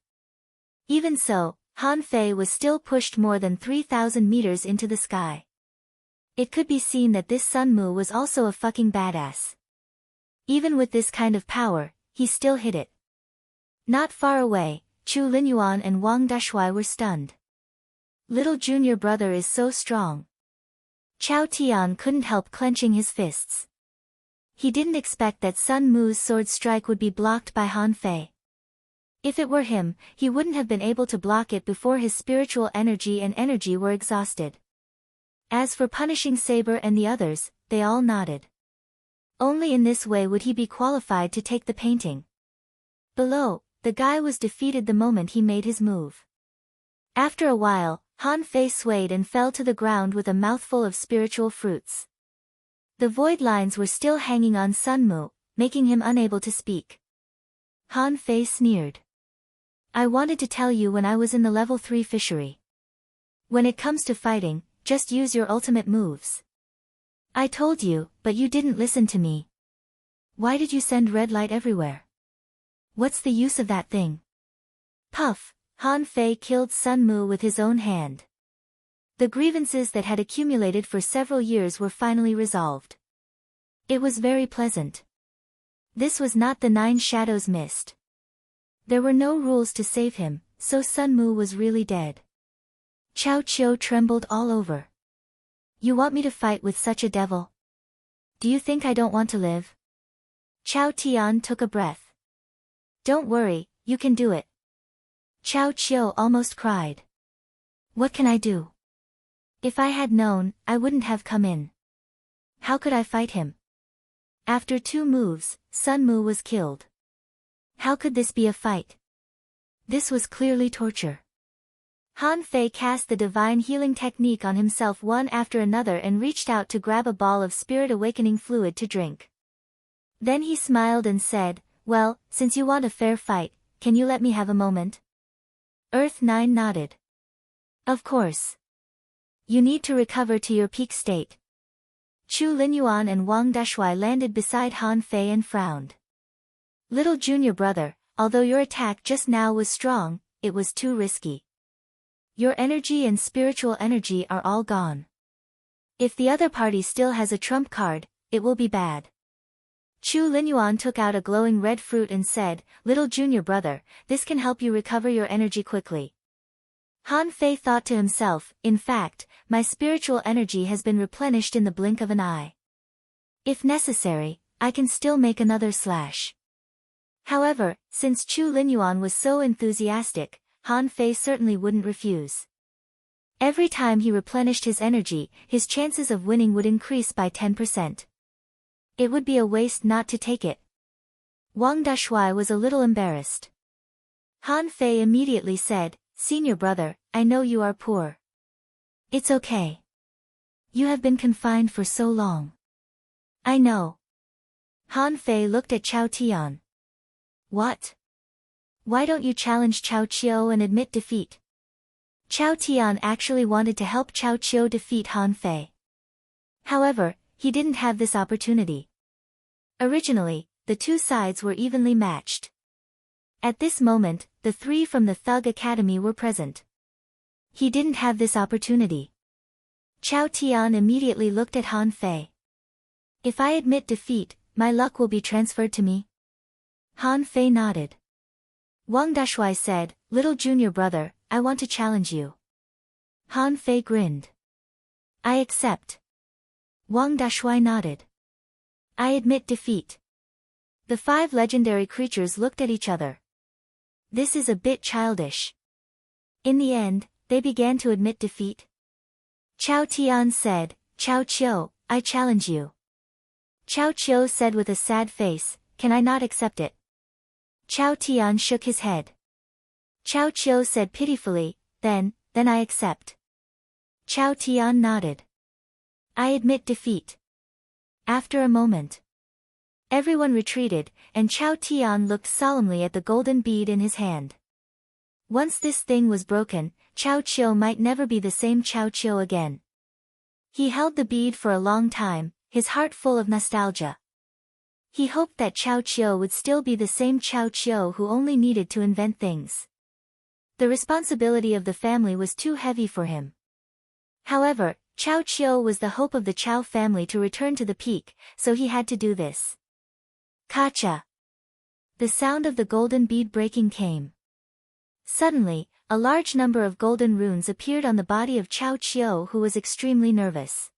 Even so, Han Fei was still pushed more than 3,000 meters into the sky. It could be seen that this Sun Mu was also a fucking badass. Even with this kind of power, he still hit it. Not far away, Chu Linyuan and Wang Dashui were stunned. Little junior brother is so strong. Chao Tian couldn't help clenching his fists. He didn't expect that Sun Mu's sword strike would be blocked by Han Fei. If it were him, he wouldn't have been able to block it before his spiritual energy and energy were exhausted. As for punishing Saber and the others, they all nodded. Only in this way would he be qualified to take the painting. Below, the guy was defeated the moment he made his move. After a while, Han Fei swayed and fell to the ground with a mouthful of spiritual fruits. The void lines were still hanging on Sun Mu, making him unable to speak. Han Fei sneered. I wanted to tell you when I was in the level 3 fishery. When it comes to fighting, just use your ultimate moves. I told you, but you didn't listen to me. Why did you send red light everywhere? What's the use of that thing? Puff, Han Fei killed Sun Mu with his own hand. The grievances that had accumulated for several years were finally resolved. It was very pleasant. This was not the 9 Shadows Mist. There were no rules to save him, so Sun Mu was really dead. Chao Chiu trembled all over. You want me to fight with such a devil? Do you think I don't want to live? Chao Tian took a breath. Don't worry, you can do it. Chao Chiu almost cried. What can I do? If I had known, I wouldn't have come in. How could I fight him? After 2 moves, Sun Mu was killed. How could this be a fight? This was clearly torture. Han Fei cast the divine healing technique on himself one after another and reached out to grab a ball of spirit awakening fluid to drink. Then he smiled and said, well, since you want a fair fight, can you let me have a moment? Earth 9 nodded. Of course. You need to recover to your peak state. Chu Linyuan and Wang Dashui landed beside Han Fei and frowned. Little junior brother, although your attack just now was strong, it was too risky. Your energy and spiritual energy are all gone. If the other party still has a trump card, it will be bad. Chu Linyuan took out a glowing red fruit and said, little junior brother, this can help you recover your energy quickly. Han Fei thought to himself, in fact, my spiritual energy has been replenished in the blink of an eye. If necessary, I can still make another slash. However, since Chu Linyuan was so enthusiastic, Han Fei certainly wouldn't refuse. Every time he replenished his energy, his chances of winning would increase by 10%. It would be a waste not to take it. Wang Dashui was a little embarrassed. Han Fei immediately said, Senior brother, I know you are poor. It's okay. You have been confined for so long. I know. Han Fei looked at Chao Tian. What? Why don't you challenge Chao Chiu and admit defeat? Chao Tian actually wanted to help Chao Chiu defeat Han Fei. However, he didn't have this opportunity. Originally, the 2 sides were evenly matched. At this moment, the 3 from the Thug Academy were present. He didn't have this opportunity. Chao Tian immediately looked at Han Fei. If I admit defeat, my luck will be transferred to me? Han Fei nodded. Wang Dashui said, little junior brother, I want to challenge you. Han Fei grinned. I accept. Wang Dashui nodded. I admit defeat. The 5 legendary creatures looked at each other. This is a bit childish. In the end, they began to admit defeat. Chao Tian said, Chao Chiu, I challenge you. Chao Chiu said with a sad face, can I not accept it? Chao Tian shook his head. Chao Chiu said pitifully, then I accept. Chao Tian nodded. I admit defeat. After a moment, everyone retreated, and Chao Tian looked solemnly at the golden bead in his hand. Once this thing was broken, Chao Chiu might never be the same Chao Chiu again. He held the bead for a long time, his heart full of nostalgia. He hoped that Chao Chiu would still be the same Chao Chiu who only needed to invent things. The responsibility of the family was too heavy for him. However, Chao Qiu was the hope of the Chao family to return to the peak, so he had to do this. Kacha! The sound of the golden bead breaking came. Suddenly, a large number of golden runes appeared on the body of Chao Qiu, who was extremely nervous.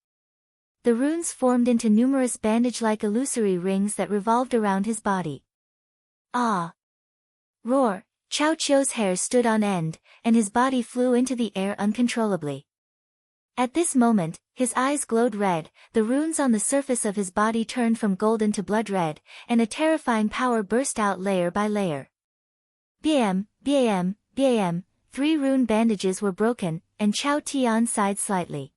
The runes formed into numerous bandage-like illusory rings that revolved around his body. Ah! Roar! Chao Qiu's hair stood on end, and his body flew into the air uncontrollably. At this moment, his eyes glowed red, the runes on the surface of his body turned from golden to blood red, and a terrifying power burst out layer by layer. Bam, bam, bam, 3 rune bandages were broken, and Chao Tian sighed slightly.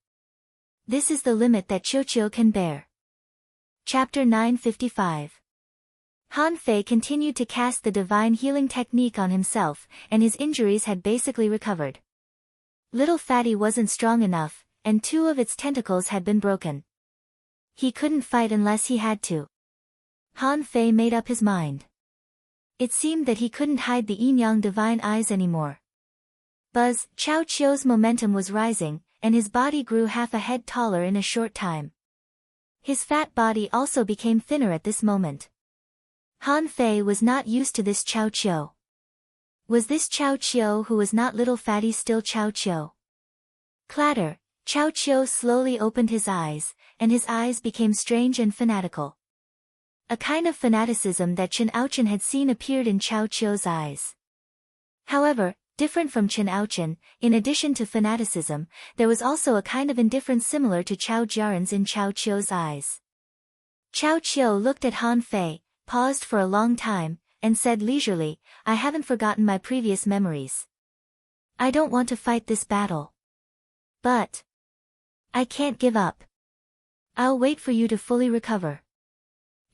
This is the limit that Qiu can bear. Chapter 955. Han Fei continued to cast the divine healing technique on himself, and his injuries had basically recovered. Little Fatty wasn't strong enough, and 2 of its tentacles had been broken. He couldn't fight unless he had to. Han Fei made up his mind. It seemed that he couldn't hide the yin-yang divine eyes anymore. Buzz, Chao Qiu's momentum was rising, and his body grew half a head taller in a short time. His fat body also became thinner at this moment. Han Fei was not used to this Chao Qiu. Was this Chao Qiu who was not Little Fatty still Chao Qiu? Clatter! Chao Qiu slowly opened his eyes, and his eyes became strange and fanatical. A kind of fanaticism that Chen Aochen had seen appeared in Chao Qiu's eyes. However, different from Chen Aochen, in addition to fanaticism, there was also a kind of indifference similar to Chao Jiaren's in Chao Qiu's eyes. Chao Qiu looked at Han Fei, paused for a long time, and said leisurely, I haven't forgotten my previous memories. I don't want to fight this battle. But I can't give up. I'll wait for you to fully recover.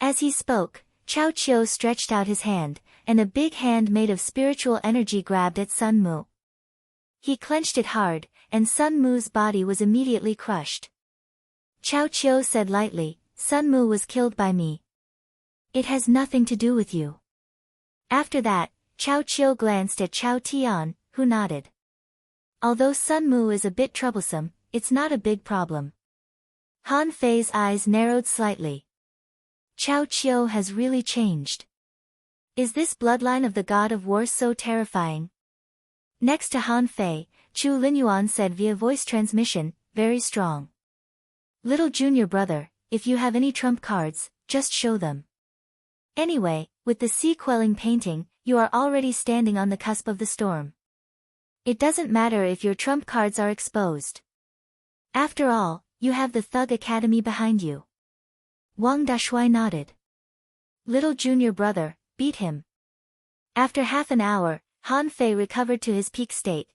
As he spoke, Chao Qiu stretched out his hand, and a big hand made of spiritual energy grabbed at Sun Mu. He clenched it hard, and Sun Mu's body was immediately crushed. Chao Qiu said lightly, Sun Mu was killed by me. It has nothing to do with you. After that, Chao Qiu glanced at Chao Tian, who nodded. Although Sun Mu is a bit troublesome, it's not a big problem. Han Fei's eyes narrowed slightly. Chao Qiu has really changed. Is this bloodline of the god of war so terrifying? Next to Han Fei, Chu Linyuan said via voice transmission, very strong. Little junior brother, if you have any trump cards, just show them. Anyway, with the sea-quelling painting, you are already standing on the cusp of the storm. It doesn't matter if your trump cards are exposed. After all, you have the Thug Academy behind you. Wang Dashui nodded. Little junior brother, beat him. After half an hour, Han Fei recovered to his peak state.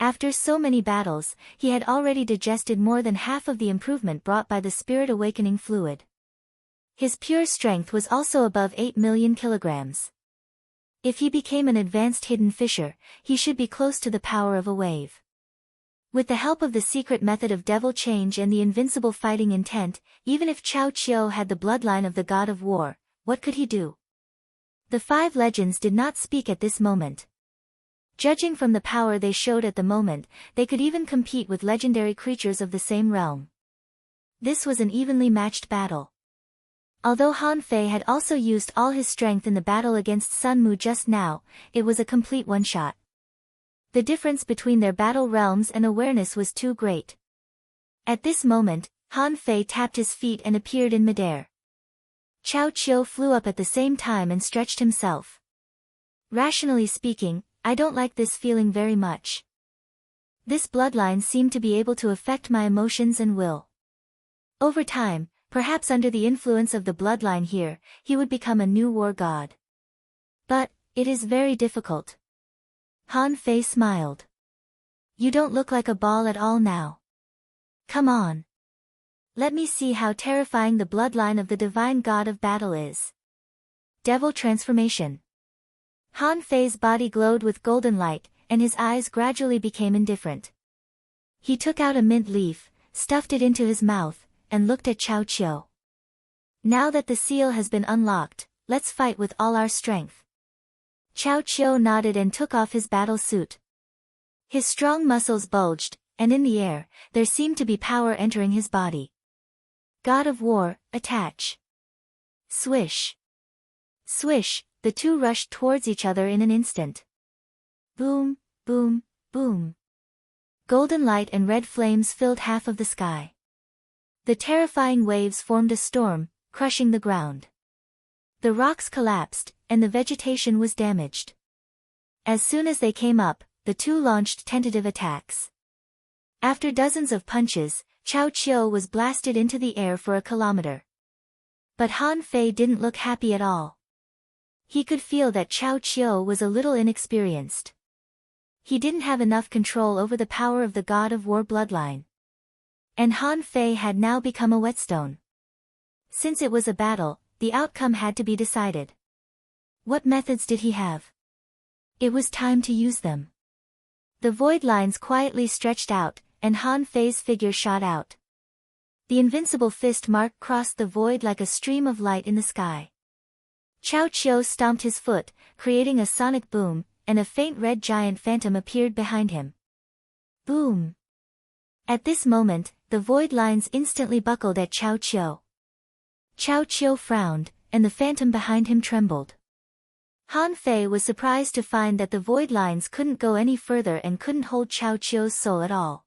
After so many battles, he had already digested more than half of the improvement brought by the spirit awakening fluid. His pure strength was also above 8 million kilograms. If he became an advanced hidden fisher, he should be close to the power of a wave. With the help of the secret method of devil change and the invincible fighting intent, even if Chao Qiu had the bloodline of the god of war, what could he do? The 5 legends did not speak at this moment. Judging from the power they showed at the moment, they could even compete with legendary creatures of the same realm. This was an evenly matched battle. Although Han Fei had also used all his strength in the battle against Sun Mu just now, it was a complete one-shot. The difference between their battle realms and awareness was too great. At this moment, Han Fei tapped his feet and appeared in midair. Chao Qiu flew up at the same time and stretched himself. Rationally speaking, I don't like this feeling very much. This bloodline seemed to be able to affect my emotions and will. Over time, perhaps under the influence of the bloodline here, he would become a new war god. But it is very difficult. Han Fei smiled. You don't look like a ball at all now. Come on. Let me see how terrifying the bloodline of the divine god of battle is. Devil transformation. Han Fei's body glowed with golden light, and his eyes gradually became indifferent. He took out a mint leaf, stuffed it into his mouth, and looked at Chao Qiu. Now that the seal has been unlocked, let's fight with all our strength. Chao Qiu nodded and took off his battle suit. His strong muscles bulged, and in the air, there seemed to be power entering his body. God of War, attach. Swish. Swish, the two rushed towards each other in an instant. Boom, boom, boom. Golden light and red flames filled half of the sky. The terrifying waves formed a storm, crushing the ground. The rocks collapsed, and the vegetation was damaged. As soon as they came up, the two launched tentative attacks. After dozens of punches, Chao Qiu was blasted into the air for a kilometer. But Han Fei didn't look happy at all. He could feel that Chao Qiu was a little inexperienced. He didn't have enough control over the power of the God of War bloodline. And Han Fei had now become a whetstone. Since it was a battle, the outcome had to be decided. What methods did he have? It was time to use them. The void lines quietly stretched out, and Han Fei's figure shot out. The invincible fist mark crossed the void like a stream of light in the sky. Chao Qiu stomped his foot, creating a sonic boom, and a faint red giant phantom appeared behind him. Boom! At this moment, the void lines instantly buckled at Chao Qiu. Chao Qiu frowned, and the phantom behind him trembled. Han Fei was surprised to find that the void lines couldn't go any further and couldn't hold Chao Qiu's soul at all.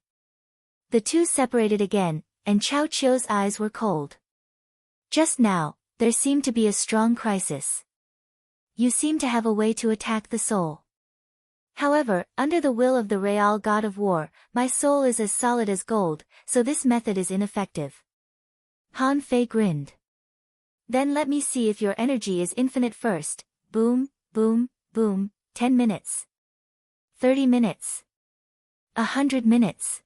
The two separated again, and Chao Qiu's eyes were cold. Just now, there seemed to be a strong crisis. You seem to have a way to attack the soul. However, under the will of the Real God of War, my soul is as solid as gold, so this method is ineffective. Han Fei grinned. Then let me see if your energy is infinite first. Boom, boom, boom, 10 minutes. 30 minutes. 100 minutes.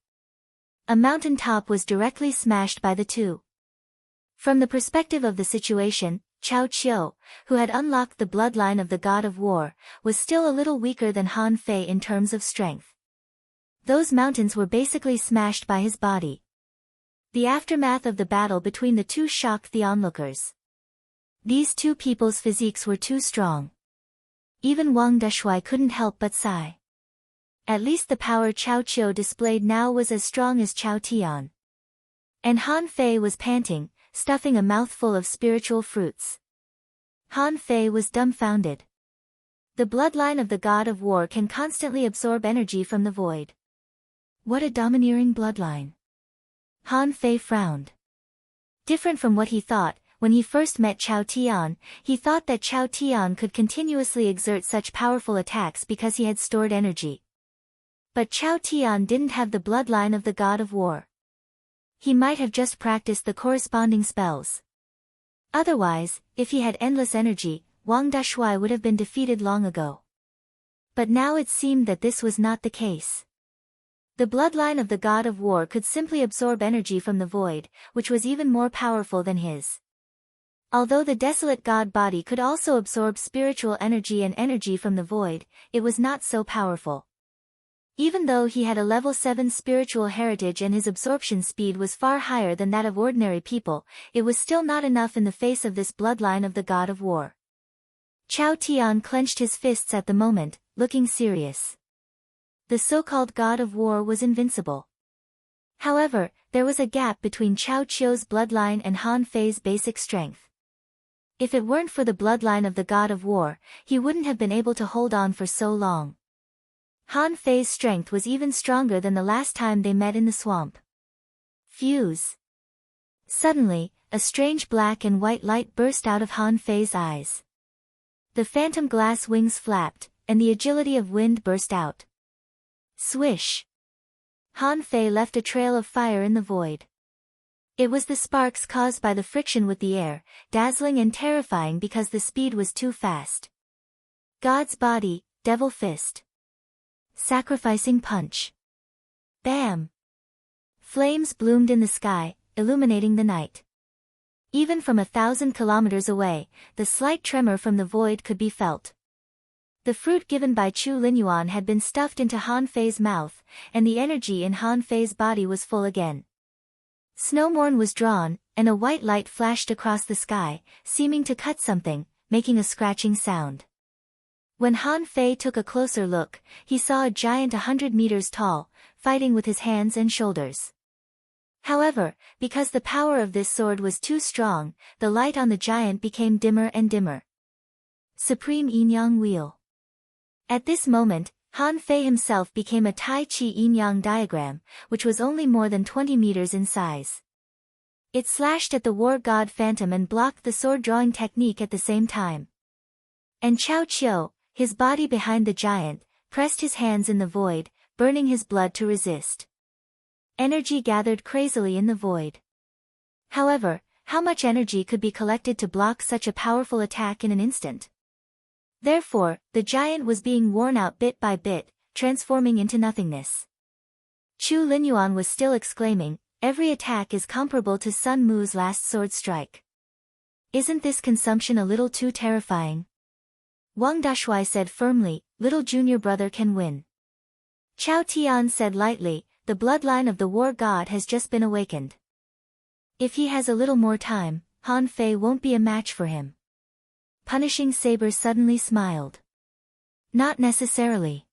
A mountain top was directly smashed by the two. From the perspective of the situation, Chao Qiu, who had unlocked the bloodline of the God of War, was still a little weaker than Han Fei in terms of strength. Those mountains were basically smashed by his body. The aftermath of the battle between the two shocked the onlookers. These two people's physiques were too strong. Even Wang Deshuai couldn't help but sigh. At least the power Chao Qiu displayed now was as strong as Chao Tian. And Han Fei was panting, stuffing a mouthful of spiritual fruits. Han Fei was dumbfounded. The bloodline of the God of War can constantly absorb energy from the void. What a domineering bloodline. Han Fei frowned. Different from what he thought, when he first met Chao Tian, he thought that Chao Tian could continuously exert such powerful attacks because he had stored energy. But Chao Tian didn't have the bloodline of the God of War. He might have just practiced the corresponding spells. Otherwise, if he had endless energy, Wang Deshuai would have been defeated long ago. But now it seemed that this was not the case. The bloodline of the God of War could simply absorb energy from the void, which was even more powerful than his. Although the desolate god body could also absorb spiritual energy and energy from the void, it was not so powerful. Even though he had a level 7 spiritual heritage and his absorption speed was far higher than that of ordinary people, it was still not enough in the face of this bloodline of the God of War. Chao Tian clenched his fists at the moment, looking serious. The so-called God of War was invincible. However, there was a gap between Chao Qiu's bloodline and Han Fei's basic strength. If it weren't for the bloodline of the God of War, he wouldn't have been able to hold on for so long. Han Fei's strength was even stronger than the last time they met in the swamp. Fuse. Suddenly, a strange black and white light burst out of Han Fei's eyes. The phantom glass wings flapped, and the agility of wind burst out. Swish. Han Fei left a trail of fire in the void. It was the sparks caused by the friction with the air, dazzling and terrifying because the speed was too fast. God's body, devil fist. Sacrificing punch. Bam! Flames bloomed in the sky, illuminating the night. Even from 1,000 kilometers away, the slight tremor from the void could be felt. The fruit given by Chu Linyuan had been stuffed into Han Fei's mouth, and the energy in Han Fei's body was full again. Snowmorn was drawn, and a white light flashed across the sky, seeming to cut something, making a scratching sound. When Han Fei took a closer look, he saw a giant 100 meters tall, fighting with his hands and shoulders. However, because the power of this sword was too strong, the light on the giant became dimmer and dimmer. Supreme Yin-Yang Wheel. At this moment, Han Fei himself became a Tai Chi Yin-Yang diagram, which was only more than 20 meters in size. It slashed at the war god Phantom and blocked the sword-drawing technique at the same time. And Chao Qiu, his body behind the giant, pressed his hands in the void, burning his blood to resist. Energy gathered crazily in the void. However, how much energy could be collected to block such a powerful attack in an instant? Therefore, the giant was being worn out bit by bit, transforming into nothingness. Chu Linyuan was still exclaiming, "Every attack is comparable to Sun Mu's last sword strike. Isn't this consumption a little too terrifying?" Wang Dashui said firmly, "Little junior brother can win." Chao Tian said lightly, "The bloodline of the war god has just been awakened. If he has a little more time, Han Fei won't be a match for him." Punishing Saber suddenly smiled. "Not necessarily.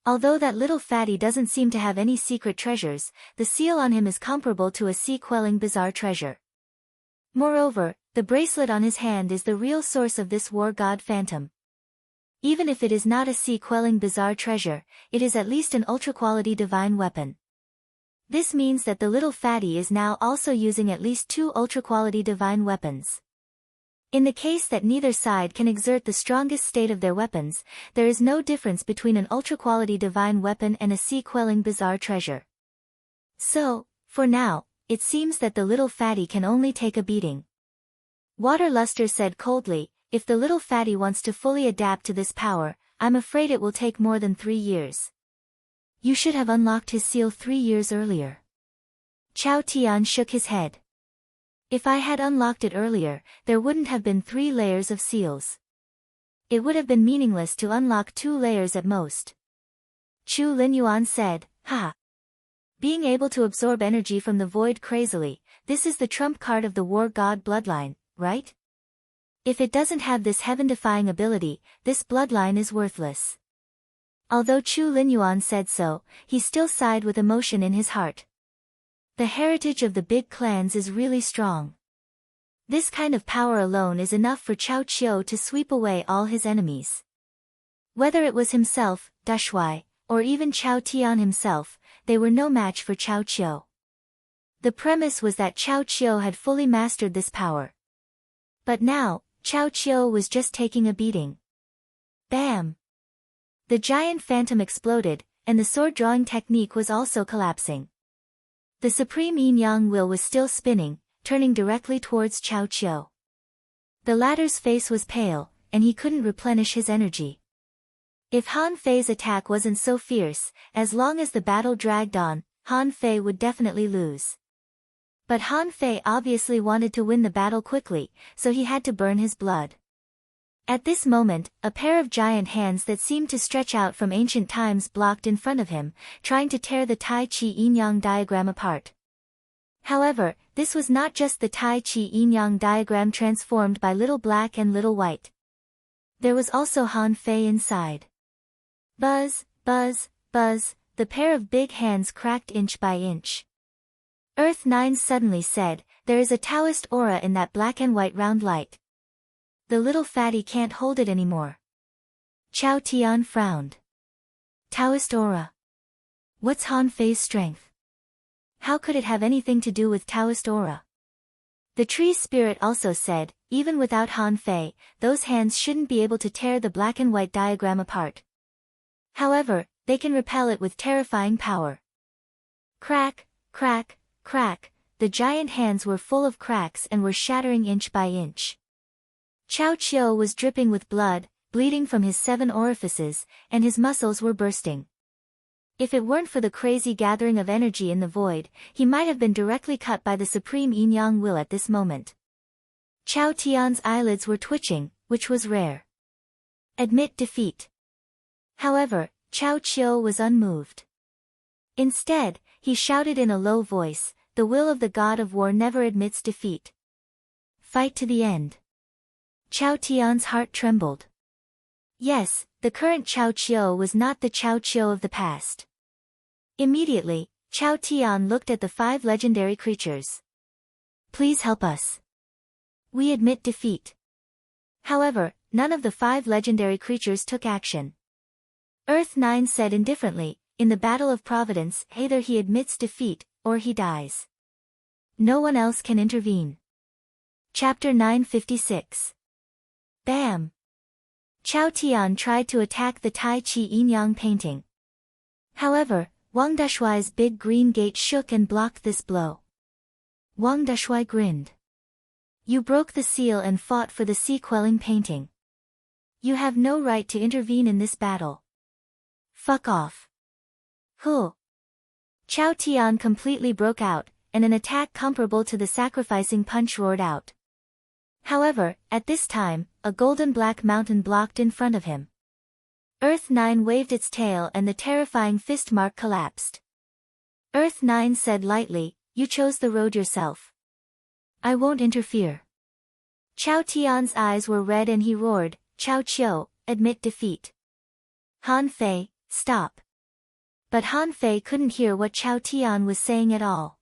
Although that little fatty doesn't seem to have any secret treasures, the seal on him is comparable to a sea-quelling bizarre treasure. Moreover, the bracelet on his hand is the real source of this war god Phantom. Even if it is not a sea-quelling bizarre treasure, it is at least an ultra-quality divine weapon. This means that the little fatty is now also using at least 2 ultra-quality divine weapons. In the case that neither side can exert the strongest state of their weapons, there is no difference between an ultra-quality divine weapon and a sea-quelling bizarre treasure. So, for now, it seems that the little fatty can only take a beating." Water Luster said coldly, "If the little fatty wants to fully adapt to this power, I'm afraid it will take more than 3 years. You should have unlocked his seal 3 years earlier." Chao Tian shook his head. "If I had unlocked it earlier, there wouldn't have been 3 layers of seals. It would have been meaningless to unlock 2 layers at most." Chu Linyuan said, "Ha! Being able to absorb energy from the void crazily, this is the trump card of the war god bloodline, right? If it doesn't have this heaven-defying ability, this bloodline is worthless." Although Chu Linyuan said so, he still sighed with emotion in his heart. The heritage of the big clans is really strong. This kind of power alone is enough for Chao Qiu to sweep away all his enemies. Whether it was himself, Dashui, or even Chao Tian himself, they were no match for Chao Qiu. The premise was that Chao Qiu had fully mastered this power. But now, Chao Qiu was just taking a beating. Bam! The giant phantom exploded, and the sword-drawing technique was also collapsing. The supreme yin-yang wheel was still spinning, turning directly towards Chao Qiu. The latter's face was pale, and he couldn't replenish his energy. If Han Fei's attack wasn't so fierce, as long as the battle dragged on, Han Fei would definitely lose. But Han Fei obviously wanted to win the battle quickly, so he had to burn his blood. At this moment, a pair of giant hands that seemed to stretch out from ancient times blocked in front of him, trying to tear the Tai Chi Yin-Yang diagram apart. However, this was not just the Tai Chi Yin-Yang diagram transformed by Little Black and Little White. There was also Han Fei inside. Buzz, buzz, buzz, the pair of big hands cracked inch by inch. Earth 9 suddenly said, "There is a Taoist aura in that black and white round light. The little fatty can't hold it anymore." Chao Tian frowned. Taoist aura. What's Han Fei's strength? How could it have anything to do with Taoist aura? The tree spirit also said, "Even without Han Fei, those hands shouldn't be able to tear the black and white diagram apart. However, they can repel it with terrifying power." Crack, crack, crack, the giant hands were full of cracks and were shattering inch by inch. Chao Qiu was dripping with blood, bleeding from his 7 orifices, and his muscles were bursting. If it weren't for the crazy gathering of energy in the void, he might have been directly cut by the supreme yin-yang will at this moment. Chao Tian's eyelids were twitching, which was rare. Admit defeat. However, Chao Qiu was unmoved. Instead, he shouted in a low voice, "The will of the god of war never admits defeat. Fight to the end." Chao Tian's heart trembled. Yes, the current Chao Qiu was not the Chao Qiu of the past. Immediately, Chao Tian looked at the 5 legendary creatures. Please help us. We admit defeat. However, none of the 5 legendary creatures took action. Earth 9 said indifferently, in the battle of Providence, either he admits defeat, or he dies. No one else can intervene. Chapter 956. Bam! Chao Tian tried to attack the Tai Chi Yin-Yang painting. However, Wang Dashuai's big green gate shook and blocked this blow. Wang Dashuai grinned. You broke the seal and fought for the sea-quelling painting. You have no right to intervene in this battle. Fuck off. Huh. Chao Tian completely broke out, and an attack comparable to the sacrificing punch roared out. However, at this time, a golden black mountain blocked in front of him. Earth 9 waved its tail and the terrifying fist mark collapsed. Earth 9 said lightly, you chose the road yourself. I won't interfere. Chao Tian's eyes were red and he roared, Chao Qiu, admit defeat. Han Fei, stop. But Han Fei couldn't hear what Chao Tian was saying at all.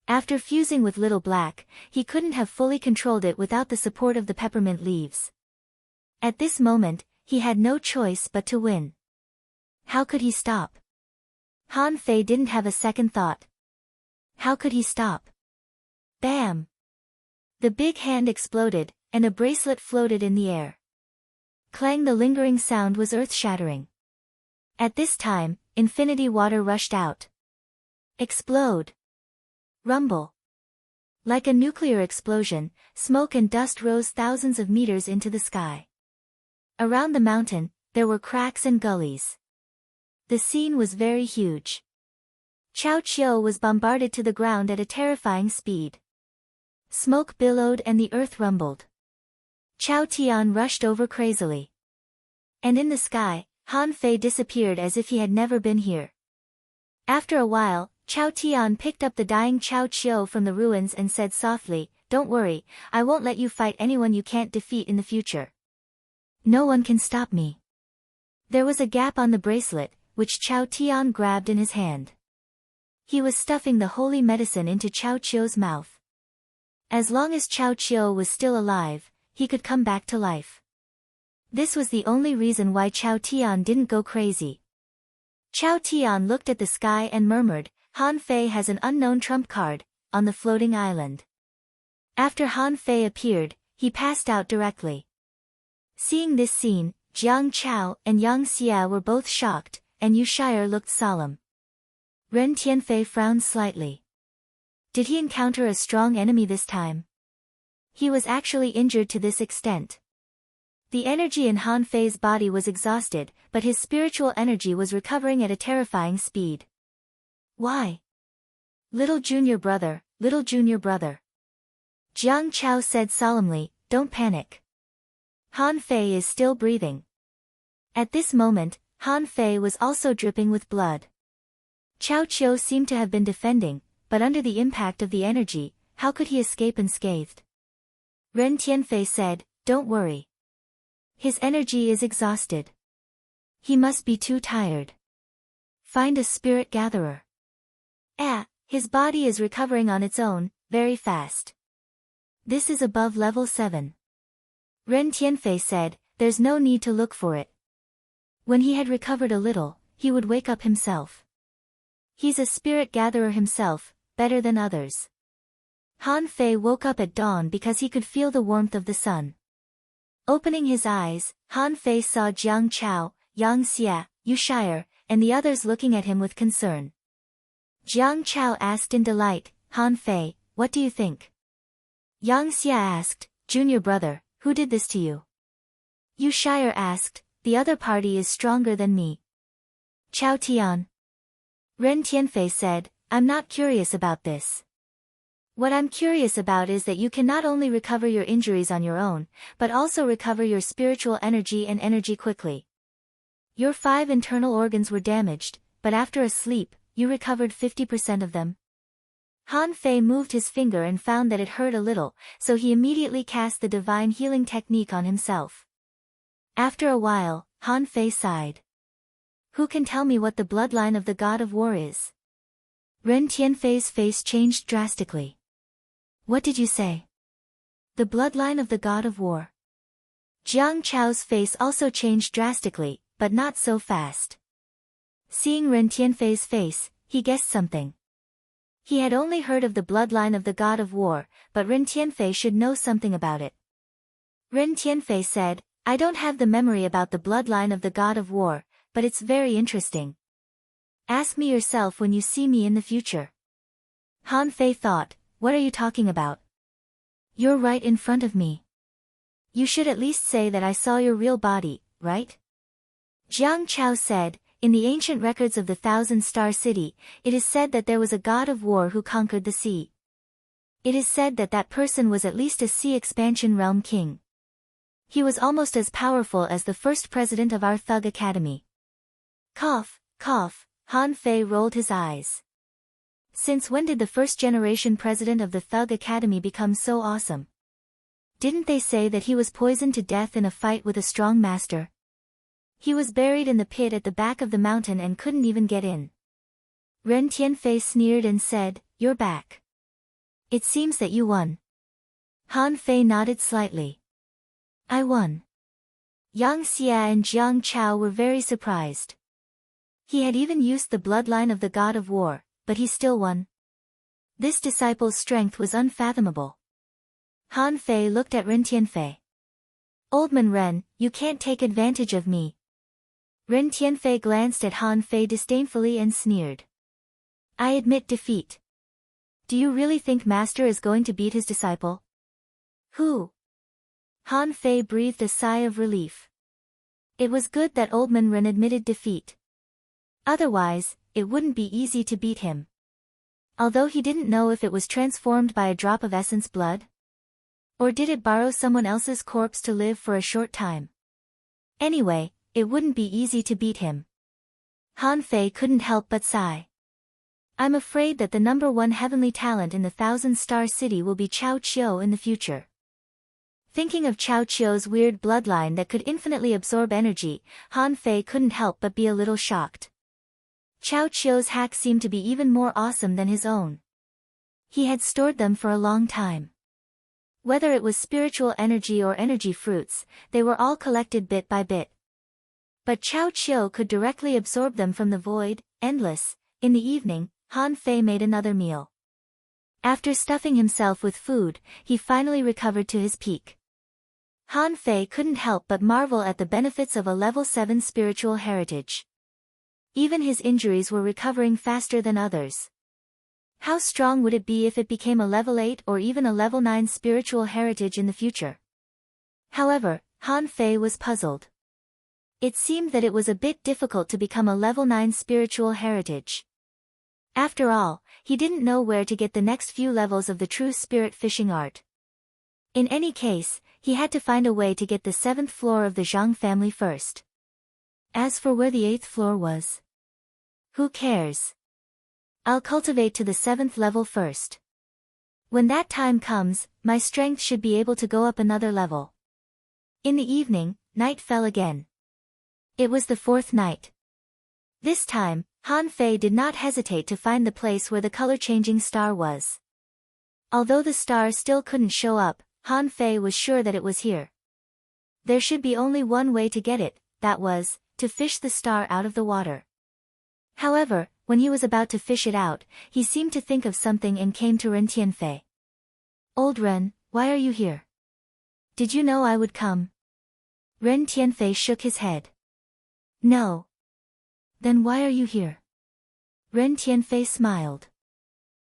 After fusing with Little Black, he couldn't have fully controlled it without the support of the peppermint leaves. At this moment, he had no choice but to win. How could he stop? Han Fei didn't have a second thought. How could he stop? Bam! The big hand exploded, and a bracelet floated in the air. Clang! The lingering sound was earth-shattering. At this time, infinity water rushed out. Explode! Rumble. Like a nuclear explosion, smoke and dust rose thousands of meters into the sky. Around the mountain, there were cracks and gullies. The scene was very huge. Chao Qiu was bombarded to the ground at a terrifying speed. Smoke billowed and the earth rumbled. Chao Tian rushed over crazily. And in the sky, Han Fei disappeared as if he had never been here. After a while, Chao Tian picked up the dying Chao Qiu from the ruins and said softly, don't worry, I won't let you fight anyone you can't defeat in the future. No one can stop me. There was a gap on the bracelet, which Chao Tian grabbed in his hand. He was stuffing the holy medicine into Chao Qiu's mouth. As long as Chao Qiu was still alive, he could come back to life. This was the only reason why Chao Tian didn't go crazy. Chao Tian looked at the sky and murmured, Han Fei has an unknown trump card, on the floating island. After Han Fei appeared, he passed out directly. Seeing this scene, Jiang Chao and Yang Xia were both shocked, and Yu Shire looked solemn. Ren Tianfei frowned slightly. Did he encounter a strong enemy this time? He was actually injured to this extent. The energy in Han Fei's body was exhausted, but his spiritual energy was recovering at a terrifying speed. Why? Little junior brother, little junior brother. Jiang Chao said solemnly, don't panic. Han Fei is still breathing. At this moment, Han Fei was also dripping with blood. Chao Qiu seemed to have been defending, but under the impact of the energy, how could he escape unscathed? Ren Tianfei said, don't worry. His energy is exhausted. He must be too tired. Find a spirit gatherer. His body is recovering on its own, very fast. This is above level 7. Ren Tianfei said, there's no need to look for it. When he had recovered a little, he would wake up himself. He's a spirit gatherer himself, better than others. Han Fei woke up at dawn because he could feel the warmth of the sun. Opening his eyes, Han Fei saw Jiang Chao, Yang Xia, Yu Shire, and the others looking at him with concern. Jiang Chao asked in delight, Han Fei, what do you think? Yang Xia asked, junior brother, who did this to you? Yu Shire asked, the other party is stronger than me. Chao Tian. Ren Tianfei said, I'm not curious about this. What I'm curious about is that you can not only recover your injuries on your own, but also recover your spiritual energy and energy quickly. Your 5 internal organs were damaged, but after a sleep, you recovered 50% of them. Han Fei moved his finger and found that it hurt a little, so he immediately cast the divine healing technique on himself. After a while, Han Fei sighed. Who can tell me what the bloodline of the god of war is? Ren Tianfei's face changed drastically. What did you say? The bloodline of the god of war. Jiang Chao's face also changed drastically, but not so fast. Seeing Ren Tianfei's face, he guessed something. He had only heard of the bloodline of the god of war, but Ren Tianfei should know something about it. Ren Tianfei said, I don't have the memory about the bloodline of the god of war, but it's very interesting. Ask me yourself when you see me in the future. Han Fei thought, what are you talking about? You're right in front of me. You should at least say that I saw your real body, right? Jiang Chao said, in the ancient records of the Thousand-Star City, it is said that there was a god of war who conquered the sea. It is said that that person was at least a sea expansion realm king. He was almost as powerful as the first president of our Thug Academy. Cough, cough, Han Fei rolled his eyes. Since when did the first-generation president of the Thug Academy become so awesome? Didn't they say that he was poisoned to death in a fight with a strong master? He was buried in the pit at the back of the mountain and couldn't even get in. Ren Tianfei sneered and said, you're back. It seems that you won. Han Fei nodded slightly. I won. Yang Xia and Jiang Chao were very surprised. He had even used the bloodline of the god of war, but he still won. This disciple's strength was unfathomable. Han Fei looked at Ren Tianfei. Old man Ren, you can't take advantage of me. Ren Tianfei glanced at Han Fei disdainfully and sneered. I admit defeat. Do you really think Master is going to beat his disciple? Who? Han Fei breathed a sigh of relief. It was good that Old man Ren admitted defeat. Otherwise, it wouldn't be easy to beat him. Although he didn't know if it was transformed by a drop of essence blood. Or did it borrow someone else's corpse to live for a short time? Anyway, it wouldn't be easy to beat him. Han Fei couldn't help but sigh. I'm afraid that the #1 heavenly talent in the Thousand-Star City will be Chao Qiu in the future. Thinking of Chao Qiu's weird bloodline that could infinitely absorb energy, Han Fei couldn't help but be a little shocked. Chao Qiu's hack seemed to be even more awesome than his own. He had stored them for a long time. Whether it was spiritual energy or energy fruits, they were all collected bit by bit. But Chao Qiu could directly absorb them from the void, endless. In the evening, Han Fei made another meal. After stuffing himself with food, he finally recovered to his peak. Han Fei couldn't help but marvel at the benefits of a level 7 spiritual heritage. Even his injuries were recovering faster than others. How strong would it be if it became a level 8 or even a level 9 spiritual heritage in the future? However, Han Fei was puzzled. It seemed that it was a bit difficult to become a level 9 spiritual heritage. After all, he didn't know where to get the next few levels of the true spirit fishing art. In any case, he had to find a way to get the 7th floor of the Zhang family first. As for where the 8th floor was, who cares? I'll cultivate to the 7th level first. When that time comes, my strength should be able to go up another level. In the evening, night fell again. It was the 4th night. This time, Han Fei did not hesitate to find the place where the color-changing star was. Although the star still couldn't show up, Han Fei was sure that it was here. There should be only one way to get it, that was, to fish the star out of the water. However, when he was about to fish it out, he seemed to think of something and came to Ren Tianfei. Old Ren, why are you here? Did you know I would come? Ren Tianfei shook his head. No. Then why are you here? Ren Tianfei smiled.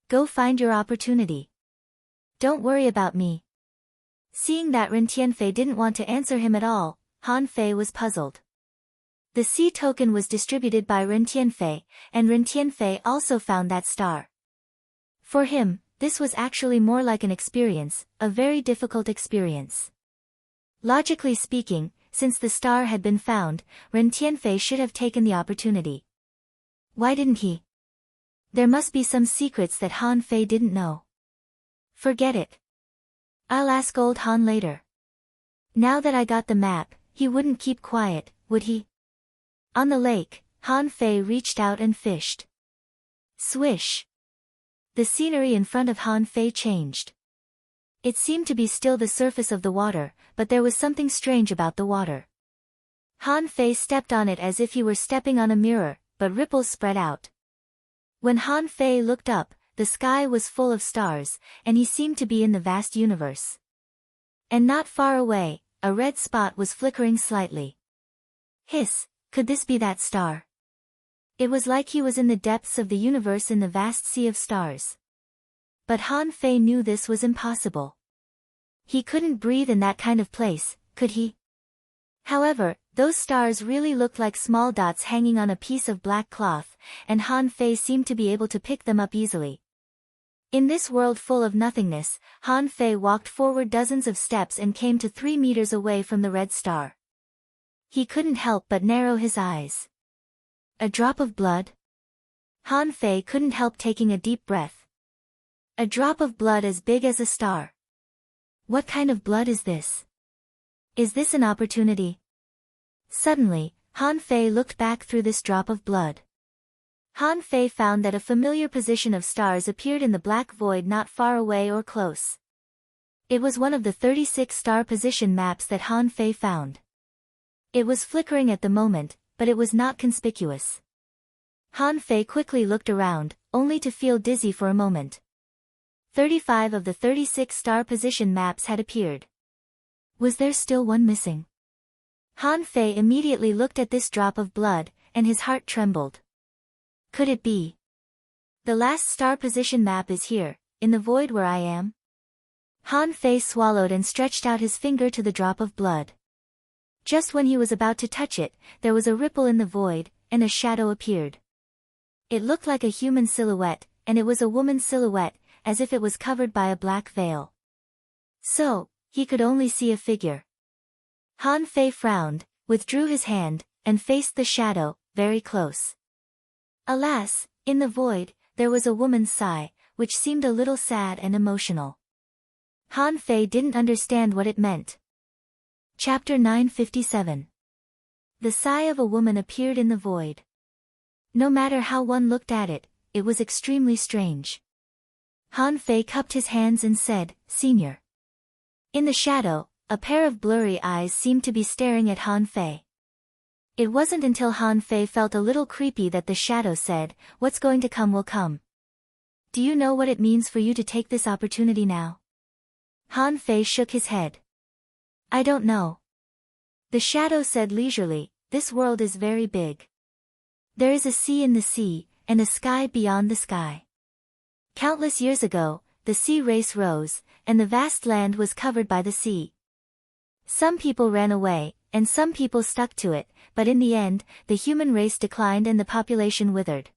Go find your opportunity. Don't worry about me. Seeing that Ren Tianfei didn't want to answer him at all, Han Fei was puzzled. The sea token was distributed by Ren Tianfei, and Ren Tianfei also found that star. For him, this was actually more like an experience, a very difficult experience. Logically speaking, since the star had been found, Ren Tianfei should have taken the opportunity. Why didn't he? There must be some secrets that Han Fei didn't know. Forget it. I'll ask old Han later. Now that I got the map, he wouldn't keep quiet, would he? On the lake, Han Fei reached out and fished. Swish! The scenery in front of Han Fei changed. It seemed to be still the surface of the water, but there was something strange about the water. Han Fei stepped on it as if he were stepping on a mirror, but ripples spread out. When Han Fei looked up, the sky was full of stars, and he seemed to be in the vast universe. And not far away, a red spot was flickering slightly. Hiss, could this be that star? It was like he was in the depths of the universe in the vast sea of stars. But Han Fei knew this was impossible. He couldn't breathe in that kind of place, could he? However, those stars really looked like small dots hanging on a piece of black cloth, and Han Fei seemed to be able to pick them up easily. In this world full of nothingness, Han Fei walked forward dozens of steps and came to 3 meters away from the red star. He couldn't help but narrow his eyes. A drop of blood? Han Fei couldn't help taking a deep breath. A drop of blood as big as a star. What kind of blood is this? Is this an opportunity? Suddenly, Han Fei looked back through this drop of blood. Han Fei found that a familiar position of stars appeared in the black void not far away or close. It was one of the 36 star position maps that Han Fei found. It was flickering at the moment, but it was not conspicuous. Han Fei quickly looked around, only to feel dizzy for a moment. 35 of the 36 star position maps had appeared. Was there still one missing? Han Fei immediately looked at this drop of blood, and his heart trembled. Could it be? The last star position map is here, in the void where I am? Han Fei swallowed and stretched out his finger to the drop of blood. Just when he was about to touch it, there was a ripple in the void, and a shadow appeared. It looked like a human silhouette, and it was a woman's silhouette, as if it was covered by a black veil. So, he could only see a figure. Han Fei frowned, withdrew his hand, and faced the shadow, very close. Alas, in the void, there was a woman's sigh, which seemed a little sad and emotional. Han Fei didn't understand what it meant. Chapter 957. The sigh of a woman appeared in the void. No matter how one looked at it, it was extremely strange. Han Fei cupped his hands and said, "Senior." In the shadow, a pair of blurry eyes seemed to be staring at Han Fei. It wasn't until Han Fei felt a little creepy that the shadow said, "What's going to come will come. Do you know what it means for you to take this opportunity now?" Han Fei shook his head. "I don't know." The shadow said leisurely, "This world is very big. There is a sea in the sea, and a sky beyond the sky. Countless years ago, the sea race rose, and the vast land was covered by the sea. Some people ran away, and some people stuck to it, but in the end, the human race declined and the population withered."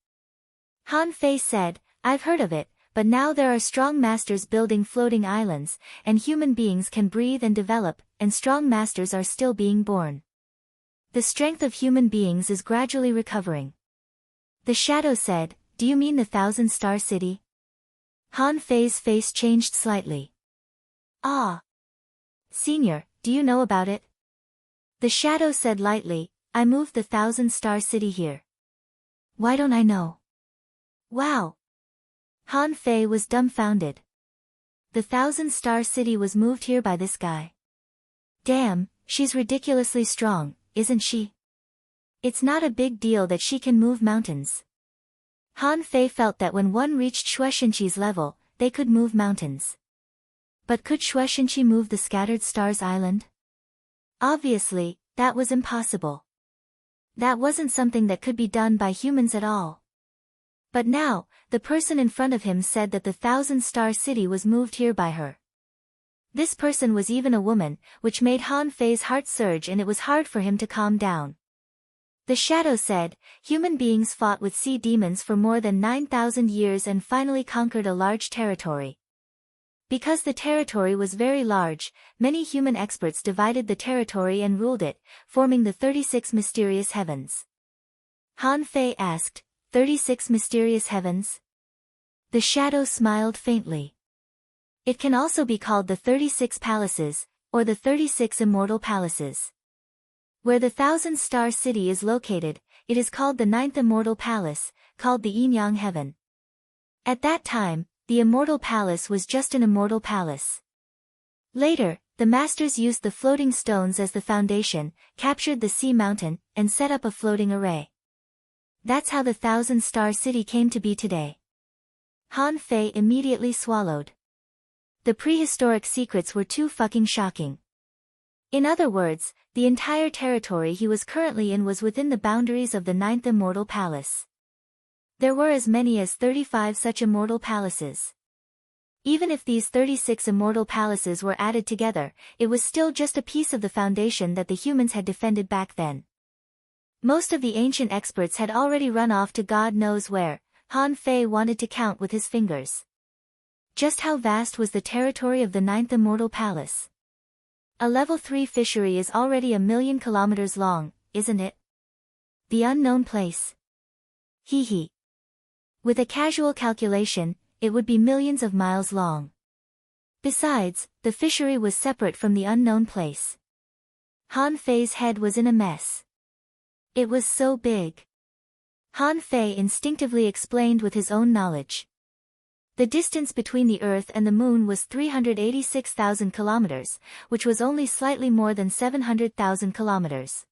Han Fei said, "I've heard of it, but now there are strong masters building floating islands, and human beings can breathe and develop, and strong masters are still being born. The strength of human beings is gradually recovering." The shadow said, "Do you mean the 1,000-star city?" Han Fei's face changed slightly. "Ah. Senior, do you know about it?" The shadow said lightly, "I moved the 1,000-star city here. Why don't I know?" "Wow." Han Fei was dumbfounded. The 1,000-star city was moved here by this guy. Damn, she's ridiculously strong, isn't she? It's not a big deal that she can move mountains. Han Fei felt that when one reached Shueishenqi's level, they could move mountains. But could Shueishenqi move the scattered stars island? Obviously, that was impossible. That wasn't something that could be done by humans at all. But now, the person in front of him said that the 1,000-star city was moved here by her. This person was even a woman, which made Han Fei's heart surge and it was hard for him to calm down. The shadow said, "Human beings fought with sea demons for more than 9,000 years and finally conquered a large territory. Because the territory was very large, many human experts divided the territory and ruled it, forming the 36 mysterious heavens." Han Fei asked, 36 mysterious heavens? The shadow smiled faintly. It can also be called the 36 palaces, or the 36 immortal palaces. Where the thousand-star city is located, it is called the ninth immortal palace, called the Yin-Yang Heaven. At that time, the immortal palace was just an immortal palace. Later, the masters used the floating stones as the foundation, captured the sea mountain, and set up a floating array. That's how the thousand-star city came to be today. Han Fei immediately swallowed. The prehistoric secrets were too fucking shocking. In other words, the entire territory he was currently in was within the boundaries of the ninth immortal palace. There were as many as 35 such immortal palaces. Even if these 36 immortal palaces were added together, it was still just a piece of the foundation that the humans had defended back then. Most of the ancient experts had already run off to God knows where. Han Fei wanted to count with his fingers. Just how vast was the territory of the ninth immortal palace? A level 3 fishery is already 1,000,000 kilometers long, isn't it? The unknown place. Hee hee. With a casual calculation, it would be millions of miles long. Besides, the fishery was separate from the unknown place. Han Fei's head was in a mess. It was so big. Han Fei instinctively explained with his own knowledge. The distance between the Earth and the Moon was 386,000 kilometers, which was only slightly more than 700,000 kilometers.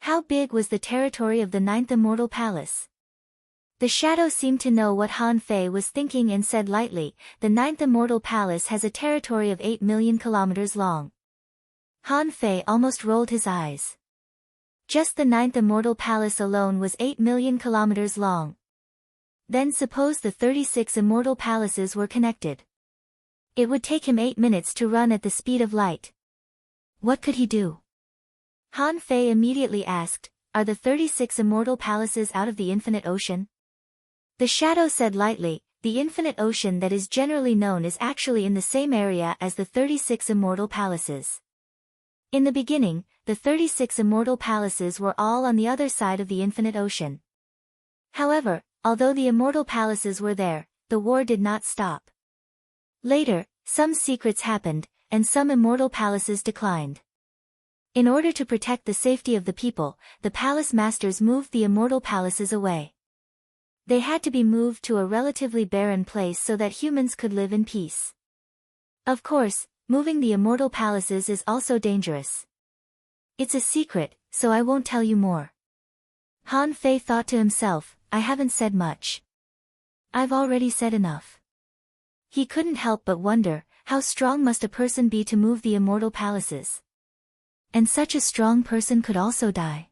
How big was the territory of the ninth immortal palace? The shadow seemed to know what Han Fei was thinking and said lightly, the ninth immortal palace has a territory of 8 million kilometers long. Han Fei almost rolled his eyes. Just the ninth immortal palace alone was 8 million kilometers long. Then suppose the 36 immortal palaces were connected. It would take him 8 minutes to run at the speed of light. What could he do? Han Fei immediately asked, are the 36 immortal palaces out of the infinite ocean? The shadow said lightly, the infinite ocean that is generally known is actually in the same area as the 36 immortal palaces. In the beginning, the 36 immortal palaces were all on the other side of the infinite ocean. However, although the immortal palaces were there, the war did not stop. Later, some secrets happened, and some immortal palaces declined. In order to protect the safety of the people, the palace masters moved the immortal palaces away. They had to be moved to a relatively barren place so that humans could live in peace. Of course, moving the immortal palaces is also dangerous. It's a secret, so I won't tell you more. Han Fei thought to himself, I haven't said much. I've already said enough. He couldn't help but wonder, how strong must a person be to move the immortal palaces? And such a strong person could also die.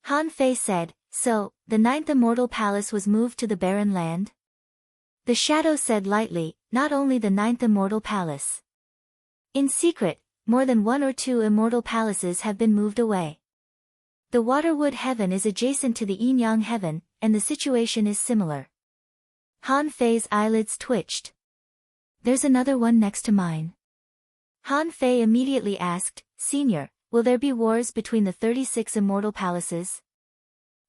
Han Fei said, so, the ninth immortal palace was moved to the barren land? The shadow said lightly, not only the ninth immortal palace. In secret, more than 1 or 2 immortal palaces have been moved away. The Waterwood Heaven is adjacent to the Yin-Yang Heaven, and the situation is similar. Han Fei's eyelids twitched. There's another one next to mine. Han Fei immediately asked, Senior, will there be wars between the 36 immortal palaces?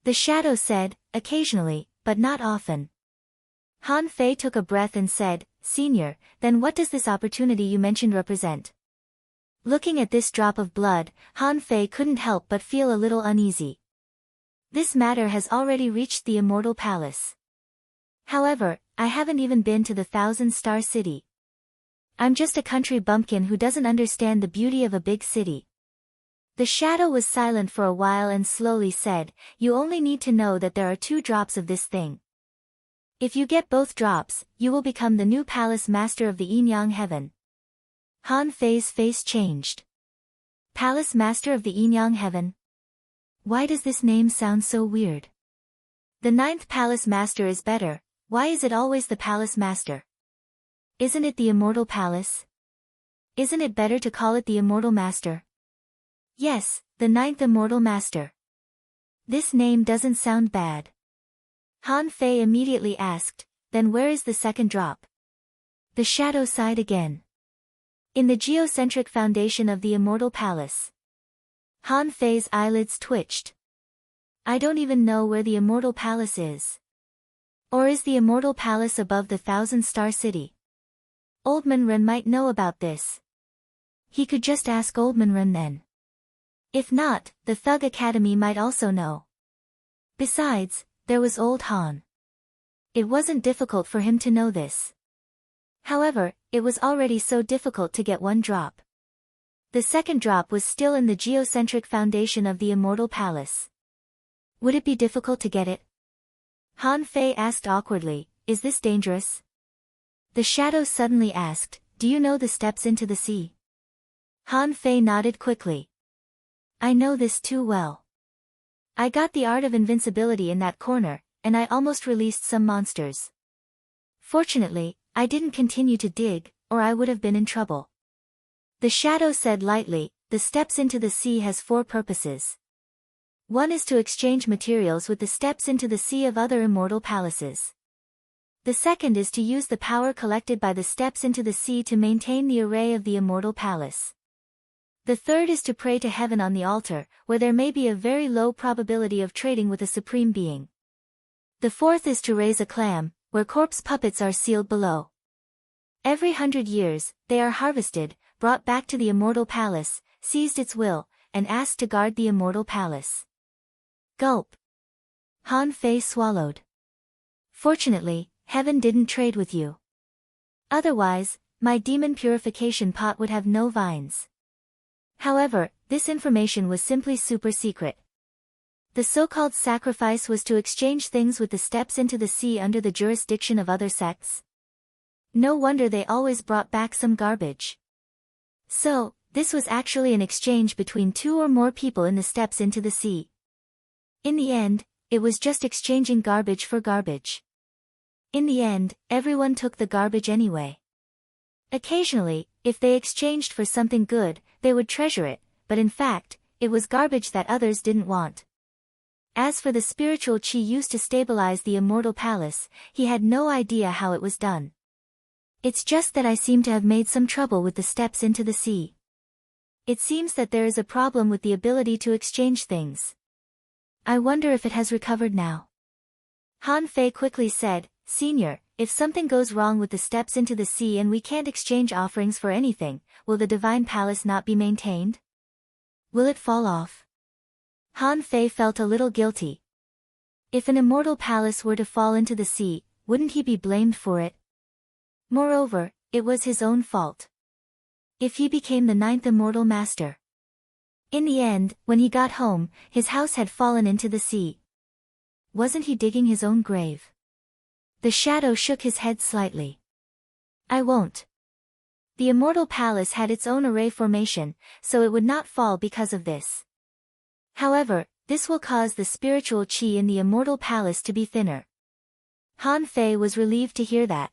The shadow said, occasionally, but not often. Han Fei took a breath and said, Senior, then what does this opportunity you mentioned represent? Looking at this drop of blood, Han Fei couldn't help but feel a little uneasy. This matter has already reached the immortal palace. However, I haven't even been to the thousand-star city. I'm just a country bumpkin who doesn't understand the beauty of a big city. The shadow was silent for a while and slowly said, you only need to know that there are 2 drops of this thing. If you get both drops, you will become the new palace master of the Yin-Yang Heaven. Han Fei's face changed. Palace master of the Yin-Yang Heaven? Why does this name sound so weird? The 9th palace master is better, why is it always the palace master? Isn't it the immortal palace? Isn't it better to call it the immortal master? Yes, the 9th immortal master. This name doesn't sound bad. Han Fei immediately asked, then where is the 2nd drop? The shadow sighed again. In the geocentric foundation of the immortal palace. Han Fei's eyelids twitched. I don't even know where the immortal palace is. Or is the immortal palace above the thousand-star city? Old Man Ren might know about this. He could just ask Old Man Ren then. If not, the Thug Academy might also know. Besides, there was old Han. It wasn't difficult for him to know this. However, it was already so difficult to get one drop. The second drop was still in the geocentric foundation of the Immortal Palace. Would it be difficult to get it? Han Fei asked awkwardly, is this dangerous? The shadow suddenly asked, do you know the steps into the sea? Han Fei nodded quickly. I know this too well. I got the art of invincibility in that corner, and I almost released some monsters. Fortunately, I didn't continue to dig, or I would have been in trouble. The shadow said lightly, the steps into the sea has 4 purposes. One is to exchange materials with the steps into the sea of other immortal palaces. The second is to use the power collected by the steps into the sea to maintain the array of the immortal palace. The third is to pray to heaven on the altar, where there may be a very low probability of trading with a supreme being. The fourth is to raise a clam, where corpse puppets are sealed below. Every 100 years, they are harvested, brought back to the immortal palace, seized its will, and asked to guard the immortal palace. Gulp. Han Fei swallowed. Fortunately, heaven didn't trade with you. Otherwise, my demon purification pot would have no vines. However, this information was simply super secret. The so-called sacrifice was to exchange things with the steps into the sea under the jurisdiction of other sects. No wonder they always brought back some garbage. So, this was actually an exchange between 2 or more people in the steps into the sea. In the end, it was just exchanging garbage for garbage. In the end, everyone took the garbage anyway. Occasionally, if they exchanged for something good, they would treasure it, but in fact, it was garbage that others didn't want. As for the spiritual chi used to stabilize the immortal palace, he had no idea how it was done. It's just that I seem to have made some trouble with the steps into the sea. It seems that there is a problem with the ability to exchange things. I wonder if it has recovered now. Han Fei quickly said, Senior, if something goes wrong with the steps into the sea and we can't exchange offerings for anything, will the divine palace not be maintained? Will it fall off? Han Fei felt a little guilty. If an immortal palace were to fall into the sea, wouldn't he be blamed for it? Moreover, it was his own fault. If he became the 9th immortal master. In the end, when he got home, his house had fallen into the sea. Wasn't he digging his own grave? The shadow shook his head slightly. I won't. The immortal palace had its own array formation, so it would not fall because of this. However, this will cause the spiritual chi in the immortal palace to be thinner. Han Fei was relieved to hear that.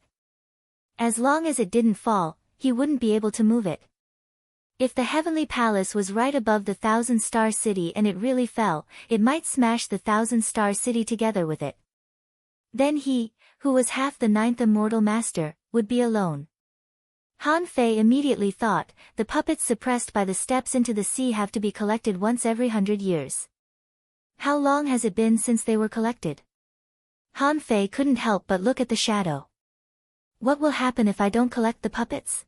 As long as it didn't fall, he wouldn't be able to move it. If the heavenly palace was right above the 1,000-star city and it really fell, it might smash the 1,000-star city together with it. Then he, who was half the 9th immortal master, would be alone. Han Fei immediately thought, the puppets suppressed by the steps into the sea have to be collected once every 100 years. How long has it been since they were collected? Han Fei couldn't help but look at the shadow. What will happen if I don't collect the puppets?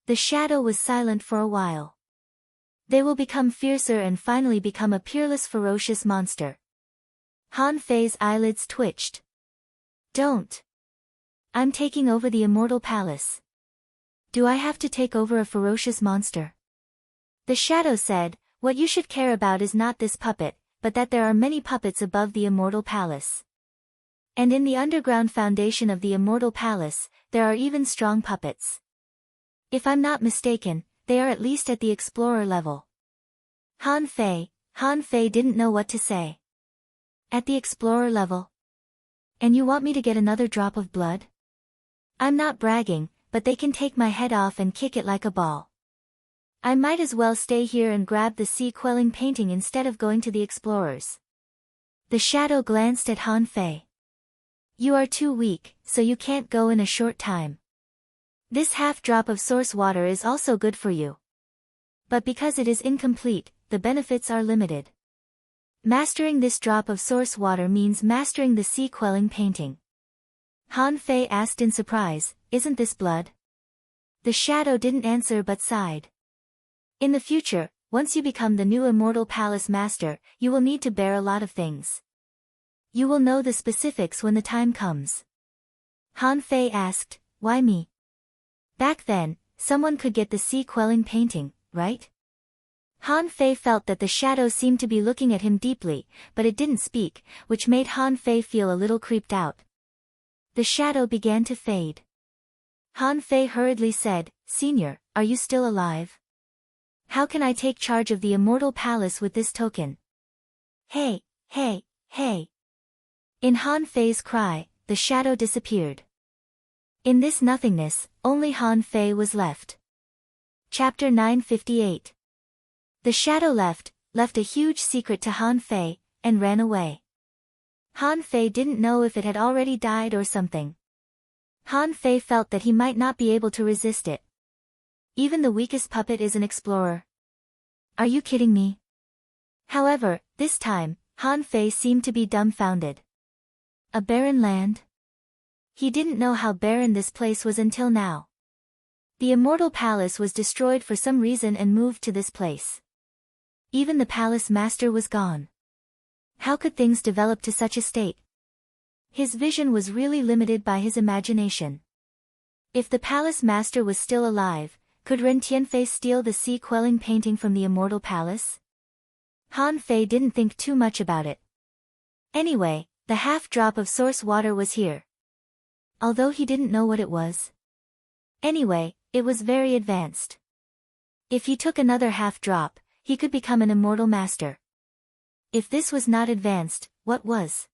The shadow was silent for a while. They will become fiercer and finally become a peerless ferocious monster. Han Fei's eyelids twitched. Don't. I'm taking over the immortal palace. Do I have to take over a ferocious monster? The shadow said, what you should care about is not this puppet, but that there are many puppets above the immortal palace. And in the underground foundation of the immortal palace, there are even strong puppets. If I'm not mistaken, they are at least at the explorer level. Han Fei didn't know what to say. At the explorer level? And you want me to get another drop of blood? I'm not bragging, but they can take my head off and kick it like a ball. I might as well stay here and grab the sea-quelling painting instead of going to the explorers. The shadow glanced at Han Fei. You are too weak, so you can't go in a short time. This half-drop of source water is also good for you. But because it is incomplete, the benefits are limited. Mastering this drop of source water means mastering the sea-quelling painting. Han Fei asked in surprise, isn't this blood? The shadow didn't answer but sighed. In the future, once you become the new Immortal Palace Master, you will need to bear a lot of things. You will know the specifics when the time comes. Han Fei asked, why me? Back then, someone could get the sea-quelling painting, right? Han Fei felt that the shadow seemed to be looking at him deeply, but it didn't speak, which made Han Fei feel a little creeped out. The shadow began to fade. Han Fei hurriedly said, Senior, are you still alive? How can I take charge of the Immortal Palace with this token? Hey, hey, hey. In Han Fei's cry, the shadow disappeared. In this nothingness, only Han Fei was left. Chapter 958. The shadow left a huge secret to Han Fei, and ran away. Han Fei didn't know if it had already died or something. Han Fei felt that he might not be able to resist it. Even the weakest puppet is an explorer. Are you kidding me? However, this time, Han Fei seemed to be dumbfounded. A barren land? He didn't know how barren this place was until now. The Immortal Palace was destroyed for some reason and moved to this place. Even the Palace Master was gone. How could things develop to such a state? His vision was really limited by his imagination. If the Palace Master was still alive, could Ren Tianfei steal the sea-quelling painting from the Immortal Palace? Han Fei didn't think too much about it. Anyway, the half-drop of source water was here. Although he didn't know what it was. Anyway, it was very advanced. If he took another half-drop, he could become an immortal master. If this was not advanced, what was?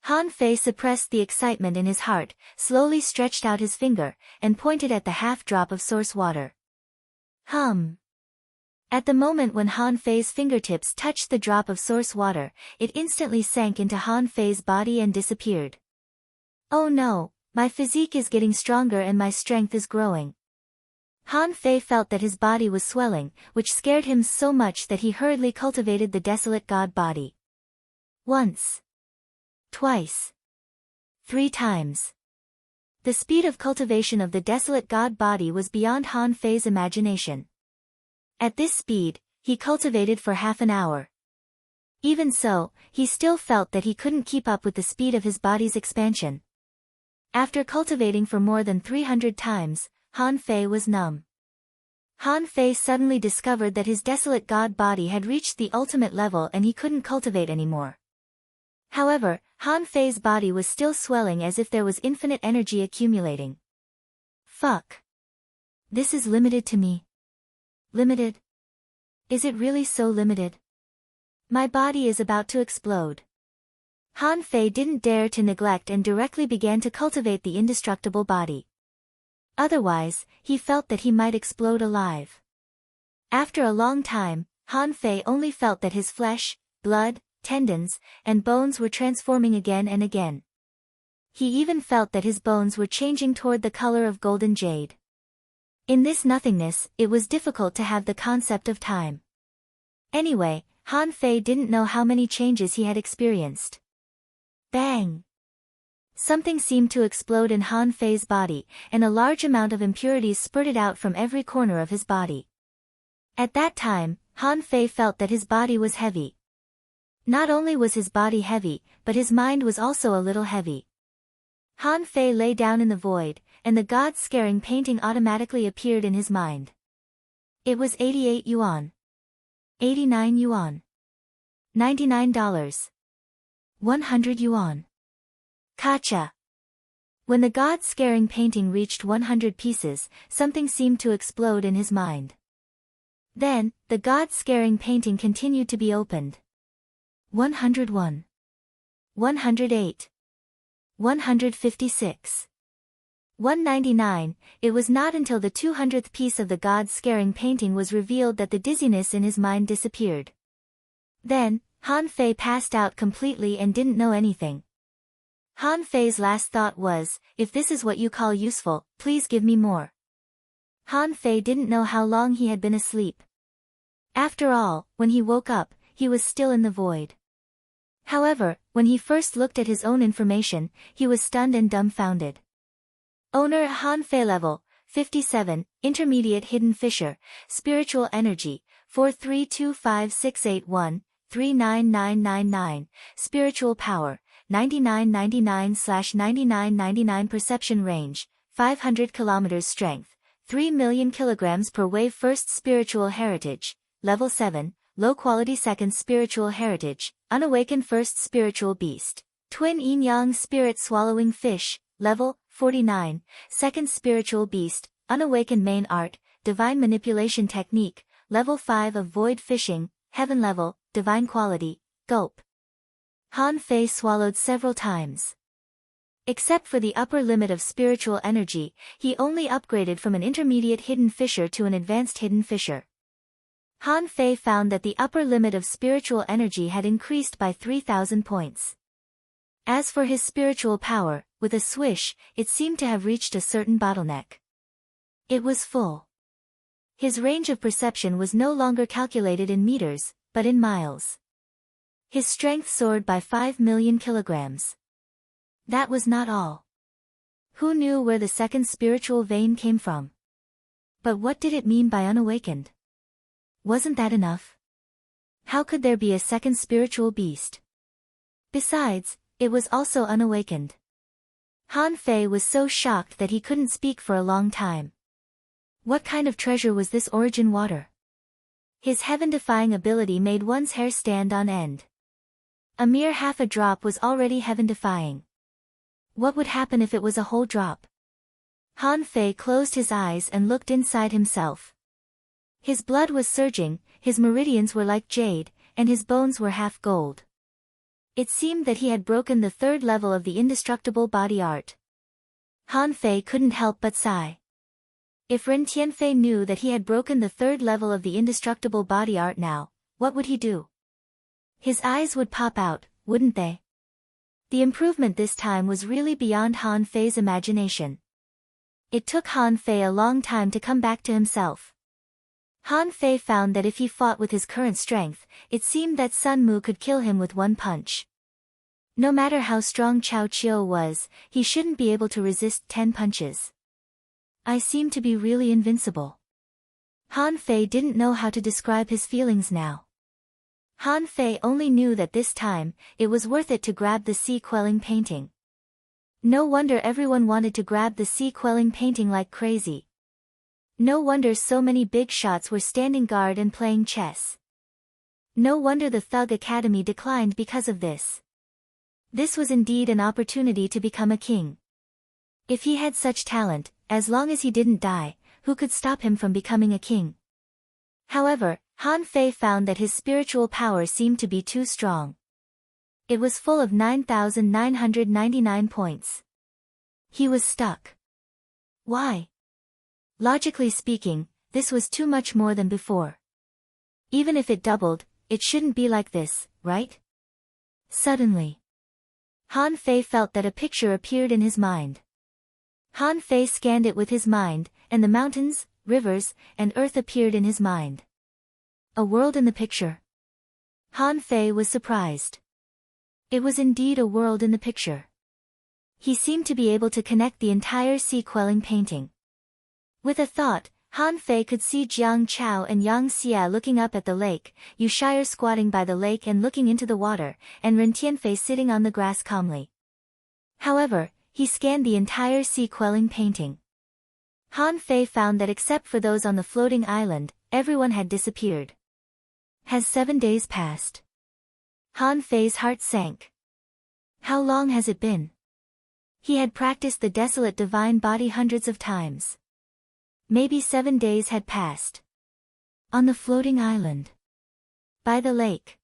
Han Fei suppressed the excitement in his heart, slowly stretched out his finger, and pointed at the half-drop of source water. At the moment when Han Fei's fingertips touched the drop of source water, it instantly sank into Han Fei's body and disappeared. Oh no, my physique is getting stronger and my strength is growing. Han Fei felt that his body was swelling, which scared him so much that he hurriedly cultivated the desolate god body. Once. Twice. 3 times. The speed of cultivation of the desolate god body was beyond Han Fei's imagination. At this speed, he cultivated for half an hour. Even so, he still felt that he couldn't keep up with the speed of his body's expansion. After cultivating for more than 300 times, Han Fei was numb. Han Fei suddenly discovered that his desolate god body had reached the ultimate level and he couldn't cultivate anymore. However, Han Fei's body was still swelling as if there was infinite energy accumulating. Fuck. This is limited to me. Limited? Is it really so limited? My body is about to explode. Han Fei didn't dare to neglect and directly began to cultivate the indestructible body. Otherwise, he felt that he might explode alive. After a long time, Han Fei only felt that his flesh, blood, tendons, and bones were transforming again and again. He even felt that his bones were changing toward the color of golden jade. In this nothingness, it was difficult to have the concept of time. Anyway, Han Fei didn't know how many changes he had experienced. Bang! Something seemed to explode in Han Fei's body, and a large amount of impurities spurted out from every corner of his body. At that time, Han Fei felt that his body was heavy. Not only was his body heavy, but his mind was also a little heavy. Han Fei lay down in the void, and the god-scaring painting automatically appeared in his mind. It was 88 yuan. 89 yuan. $99. 100 yuan. Kacha. When the god-scaring painting reached 100 pieces, something seemed to explode in his mind. Then, the god-scaring painting continued to be opened. 101. 108. 156. 199. It was not until the 200th piece of the god-scaring painting was revealed that the dizziness in his mind disappeared. Then, Han Fei passed out completely and didn't know anything. Han Fei's last thought was, if this is what you call useful, please give me more. Han Fei didn't know how long he had been asleep. After all, when he woke up, he was still in the void. However, when he first looked at his own information, he was stunned and dumbfounded. Owner Han Fei level, 57, intermediate hidden fissure, spiritual energy, 4325681-39999, spiritual power, 9999/9999 perception range, 500 kilometers strength, 3 million kilograms per wave first spiritual heritage, level 7, low quality second spiritual heritage, unawakened first spiritual beast, twin yin-yang spirit swallowing fish, level 49, second spiritual beast, unawakened main art, divine manipulation technique, level 5 of void fishing, heaven level, divine quality, gulp. Han Fei swallowed several times. Except for the upper limit of spiritual energy, he only upgraded from an intermediate hidden fisher to an advanced hidden fisher. Han Fei found that the upper limit of spiritual energy had increased by 3,000 points. As for his spiritual power, with a swish, it seemed to have reached a certain bottleneck. It was full. His range of perception was no longer calculated in meters, but in miles. His strength soared by 5 million kilograms. That was not all. Who knew where the second spiritual vein came from? But what did it mean by unawakened? Wasn't that enough? How could there be a second spiritual beast? Besides, it was also unawakened. Han Fei was so shocked that he couldn't speak for a long time. What kind of treasure was this origin water? His heaven-defying ability made one's hair stand on end. A mere half a drop was already heaven-defying. What would happen if it was a whole drop? Han Fei closed his eyes and looked inside himself. His blood was surging, his meridians were like jade, and his bones were half gold. It seemed that he had broken the third level of the indestructible body art. Han Fei couldn't help but sigh. If Ren Tianfei knew that he had broken the third level of the indestructible body art now, what would he do? His eyes would pop out, wouldn't they? The improvement this time was really beyond Han Fei's imagination. It took Han Fei a long time to come back to himself. Han Fei found that if he fought with his current strength, it seemed that Sun Mu could kill him with one punch. No matter how strong Cao Qiu was, he shouldn't be able to resist 10 punches. I seem to be really invincible. Han Fei didn't know how to describe his feelings now. Han Fei only knew that this time, it was worth it to grab the sea-quelling painting. No wonder everyone wanted to grab the sea-quelling painting like crazy. No wonder so many big shots were standing guard and playing chess. No wonder the Thug Academy declined because of this. This was indeed an opportunity to become a king. If he had such talent, as long as he didn't die, who could stop him from becoming a king? However, Han Fei found that his spiritual power seemed to be too strong. It was full of 9,999 points. He was stuck. Why? Logically speaking, this was too much more than before. Even if it doubled, it shouldn't be like this, right? Suddenly, Han Fei felt that a picture appeared in his mind. Han Fei scanned it with his mind, and the mountains, rivers, and earth appeared in his mind. A world in the picture. Han Fei was surprised. It was indeed a world in the picture. He seemed to be able to connect the entire sea-quelling painting. With a thought, Han Fei could see Jiang Chao and Yang Xia looking up at the lake, Yu Shire squatting by the lake and looking into the water, and Ren Tianfei sitting on the grass calmly. However, he scanned the entire sea-quelling painting. Han Fei found that except for those on the floating island, everyone had disappeared. Has 7 days passed? Han Fei's heart sank. How long has it been? He had practiced the desolate divine body hundreds of times. Maybe 7 days had passed. On the floating island. By the lake.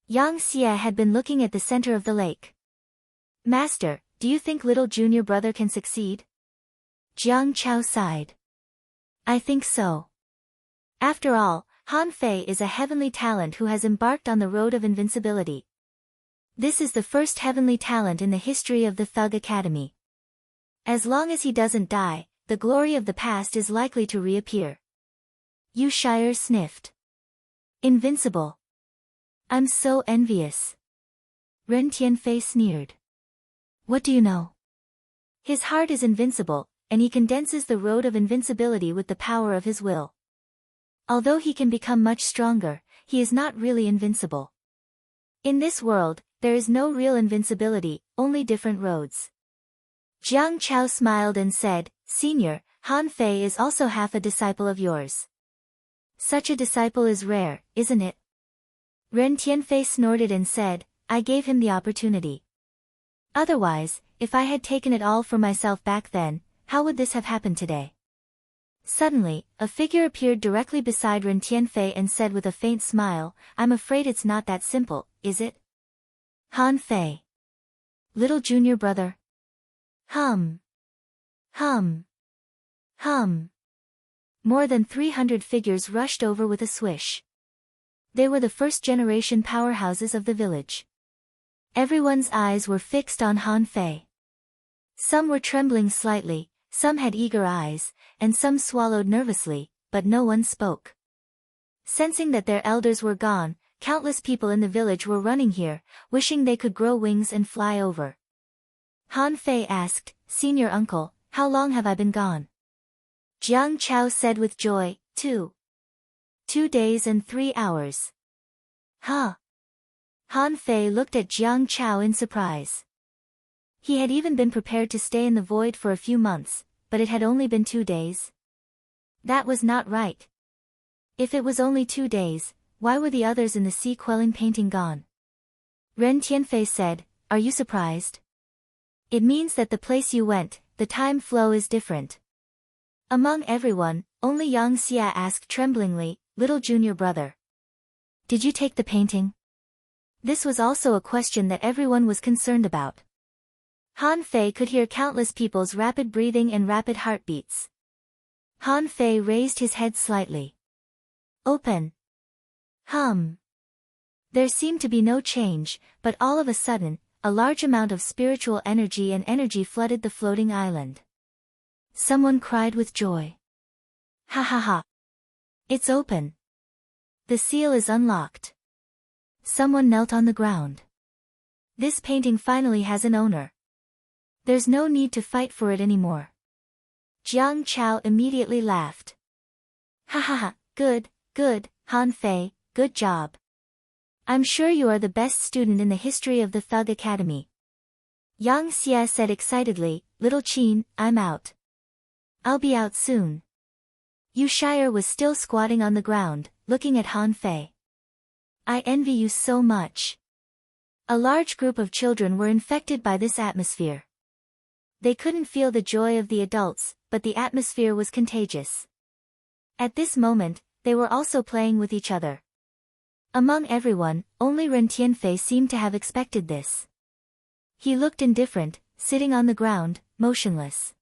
Yang Xia had been looking at the center of the lake. Master, do you think little junior brother can succeed? Jiang Chao sighed. I think so. After all, Han Fei is a heavenly talent who has embarked on the road of invincibility. This is the first heavenly talent in the history of the Thug Academy. As long as he doesn't die, the glory of the past is likely to reappear. Yu Shire sniffed. Invincible. I'm so envious. Ren Tianfei sneered. What do you know? His heart is invincible, and he condenses the road of invincibility with the power of his will. Although he can become much stronger, he is not really invincible. In this world, there is no real invincibility, only different roads. Jiang Chao smiled and said, Senior, Han Fei is also half a disciple of yours. Such a disciple is rare, isn't it? Ren Tianfei snorted and said, I gave him the opportunity. Otherwise, if I had taken it all for myself back then, how would this have happened today? Suddenly, a figure appeared directly beside Ren Tianfei and said with a faint smile, I'm afraid it's not that simple, is it? Han Fei. Little junior brother. Hum. Hum. Hum. More than 300 figures rushed over with a swish. They were the first-generation powerhouses of the village. Everyone's eyes were fixed on Han Fei. Some were trembling slightly, some had eager eyes, and some swallowed nervously, but no one spoke. Sensing that their elders were gone, countless people in the village were running here, wishing they could grow wings and fly over. Han Fei asked, Senior uncle, how long have I been gone? Jiang Chao said with joy, 2 days and 3 hours. Huh? Han Fei looked at Jiang Chao in surprise. He had even been prepared to stay in the void for a few months, but it had only been 2 days. That was not right. If it was only 2 days, why were the others in the sea-quelling painting gone? Ren Tianfei said, Are you surprised? It means that the place you went, the time flow is different. Among everyone, only Yang Xia asked tremblingly, Little junior brother. Did you take the painting? This was also a question that everyone was concerned about. Han Fei could hear countless people's rapid breathing and rapid heartbeats. Han Fei raised his head slightly. Open. Hum. There seemed to be no change, but all of a sudden, a large amount of spiritual energy and energy flooded the floating island. Someone cried with joy. Ha ha ha. It's open. The seal is unlocked. Someone knelt on the ground. This painting finally has an owner. There's no need to fight for it anymore. Jiang Chao immediately laughed. Ha ha ha, good, Han Fei, good job. I'm sure you are the best student in the history of the Thug Academy. Yang Xia said excitedly, Little Qin, I'm out. I'll be out soon. Yu Shire was still squatting on the ground, looking at Han Fei. I envy you so much. A large group of children were infected by this atmosphere. They couldn't feel the joy of the adults, but the atmosphere was contagious. At this moment, they were also playing with each other. Among everyone, only Ren Tianfei seemed to have expected this. He looked indifferent, sitting on the ground, motionless.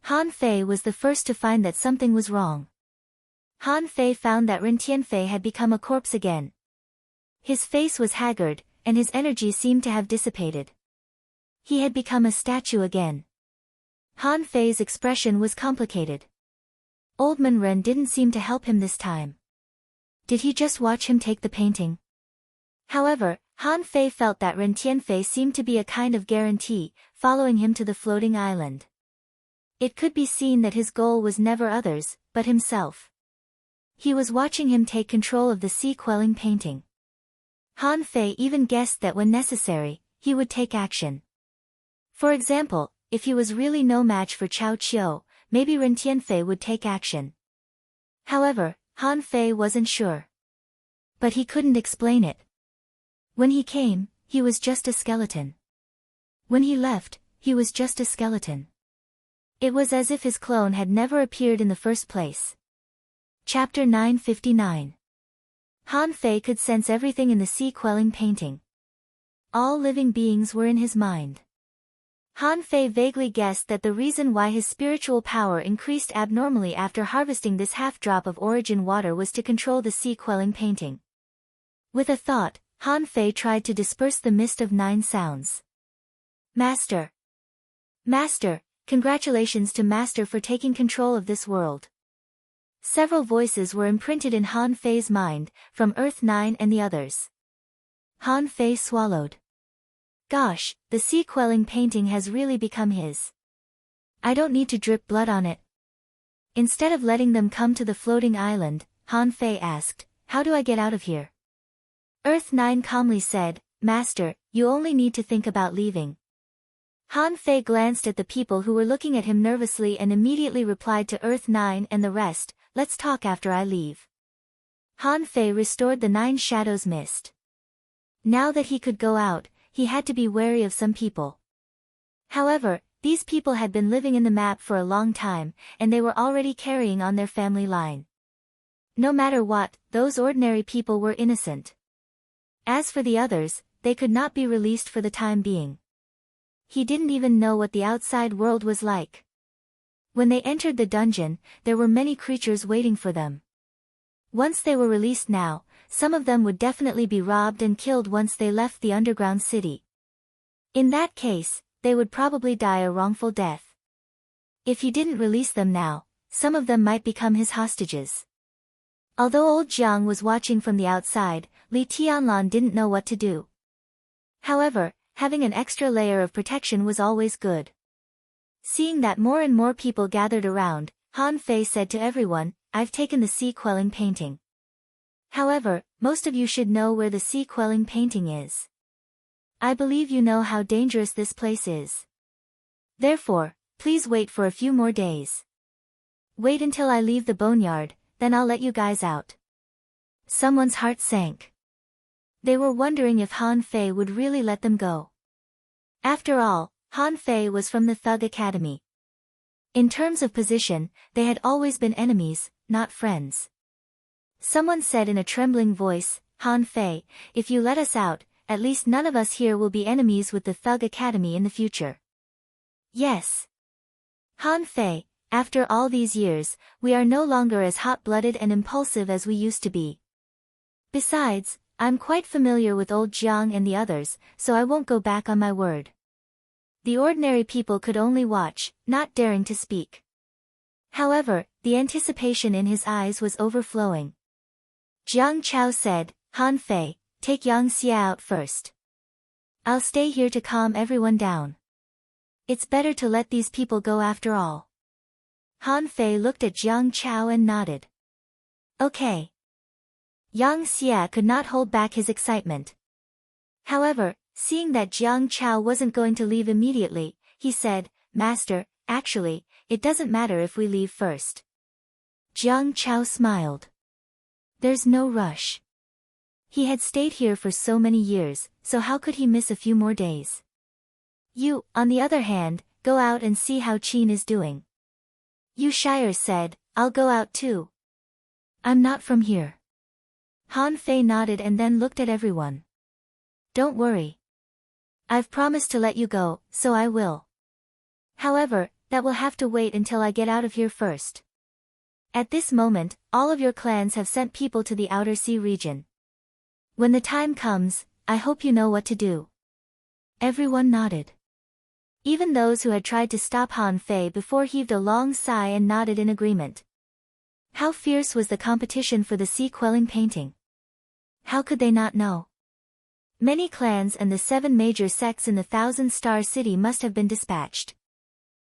Han Fei was the first to find that something was wrong. Han Fei found that Ren Tianfei had become a corpse again. His face was haggard, and his energy seemed to have dissipated. He had become a statue again. Han Fei's expression was complicated. Old Man Ren didn't seem to help him this time. Did he just watch him take the painting? However, Han Fei felt that Ren Tianfei seemed to be a kind of guarantee, following him to the floating island. It could be seen that his goal was never others, but himself. He was watching him take control of the sea-quelling painting. Han Fei even guessed that when necessary, he would take action. For example, if he was really no match for Cao Qiu, maybe Ren Tianfei would take action. However, Han Fei wasn't sure. But he couldn't explain it. When he came, he was just a skeleton. When he left, he was just a skeleton. It was as if his clone had never appeared in the first place. Chapter 959. Han Fei could sense everything in the sea-quelling painting. All living beings were in his mind. Han Fei vaguely guessed that the reason why his spiritual power increased abnormally after harvesting this half-drop of origin water was to control the sea-quelling painting. With a thought, Han Fei tried to disperse the mist of 9 sounds. Master! Master! Congratulations to Master for taking control of this world. Several voices were imprinted in Han Fei's mind, from Earth 9 and the others. Han Fei swallowed. Gosh, the sea-quelling painting has really become his. I don't need to drip blood on it. Instead of letting them come to the floating island, Han Fei asked, how do I get out of here? Earth 9 calmly said, Master, you only need to think about leaving. Han Fei glanced at the people who were looking at him nervously and immediately replied to Earth 9 and the rest, let's talk after I leave. Han Fei restored the 9 shadows mist. Now that he could go out, he had to be wary of some people. However, these people had been living in the map for a long time, and they were already carrying on their family line. No matter what, those ordinary people were innocent. As for the others, they could not be released for the time being. He didn't even know what the outside world was like. When they entered the dungeon, there were many creatures waiting for them. Once they were released now, some of them would definitely be robbed and killed once they left the underground city. In that case, they would probably die a wrongful death. If he didn't release them now, some of them might become his hostages. Although old Jiang was watching from the outside, Li Tianlan didn't know what to do. However, having an extra layer of protection was always good. Seeing that more and more people gathered around, Han Fei said to everyone, I've taken the sea-quelling painting. However, most of you should know where the sea-quelling painting is. I believe you know how dangerous this place is. Therefore, please wait for a few more days. Wait until I leave the boneyard, then I'll let you guys out. Someone's heart sank. They were wondering if Han Fei would really let them go. After all, Han Fei was from the Thug Academy. In terms of position, they had always been enemies, not friends. Someone said in a trembling voice, Han Fei, if you let us out, at least none of us here will be enemies with the Thug Academy in the future. Yes. Han Fei, after all these years, we are no longer as hot-blooded and impulsive as we used to be. Besides, I'm quite familiar with old Jiang and the others, so I won't go back on my word. The ordinary people could only watch, not daring to speak. However, the anticipation in his eyes was overflowing. Jiang Chao said, Han Fei, take Yang Xia out first. I'll stay here to calm everyone down. It's better to let these people go after all. Han Fei looked at Jiang Chao and nodded. Okay. Yang Xia could not hold back his excitement. However, seeing that Jiang Chao wasn't going to leave immediately, he said, Master, actually, it doesn't matter if we leave first. Jiang Chao smiled. There's no rush. He had stayed here for so many years, so how could he miss a few more days? You, on the other hand, go out and see how Qin is doing. Yu Shire said, I'll go out too. I'm not from here. Han Fei nodded and then looked at everyone. Don't worry. I've promised to let you go, so I will. However, that will have to wait until I get out of here first. At this moment, all of your clans have sent people to the outer sea region. When the time comes, I hope you know what to do. Everyone nodded. Even those who had tried to stop Han Fei before heaved a long sigh and nodded in agreement. How fierce was the competition for the sea-quelling painting? How could they not know? Many clans and the 7 major sects in the Thousand-Star City must have been dispatched.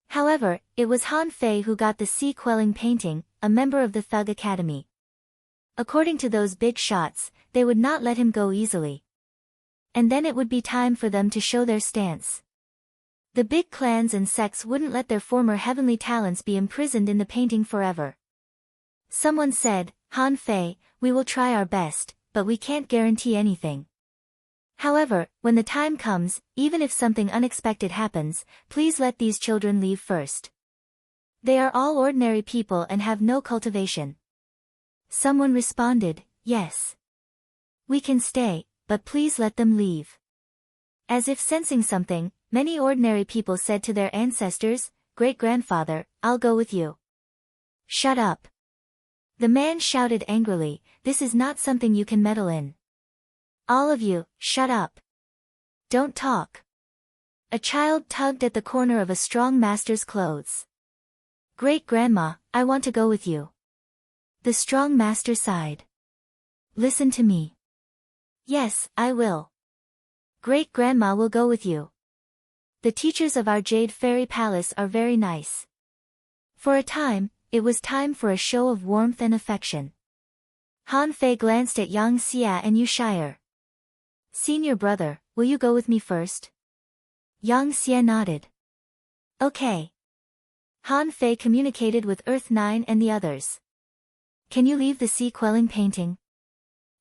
However, it was Han Fei who got the sea-quelling painting, a member of the Thug Academy. According to those big shots, they would not let him go easily. And then it would be time for them to show their stance. The big clans and sects wouldn't let their former heavenly talents be imprisoned in the painting forever. Someone said, Han Fei, we will try our best, but we can't guarantee anything. However, when the time comes, even if something unexpected happens, please let these children leave first. They are all ordinary people and have no cultivation. Someone responded, yes. We can stay, but please let them leave. As if sensing something, many ordinary people said to their ancestors, Great-grandfather, I'll go with you. Shut up. The man shouted angrily, this is not something you can meddle in. All of you, shut up. Don't talk. A child tugged at the corner of a strong master's clothes. Great-grandma, I want to go with you. The strong master sighed. Listen to me. Yes, I will. Great-grandma will go with you. The teachers of our Jade Fairy Palace are very nice. For a time, it was time for a show of warmth and affection. Han Fei glanced at Yang Xia and Yu Shire. Senior brother, will you go with me first? Yang Xia nodded. Okay. Han Fei communicated with Earth 9 and the others. Can you leave the sea quelling painting?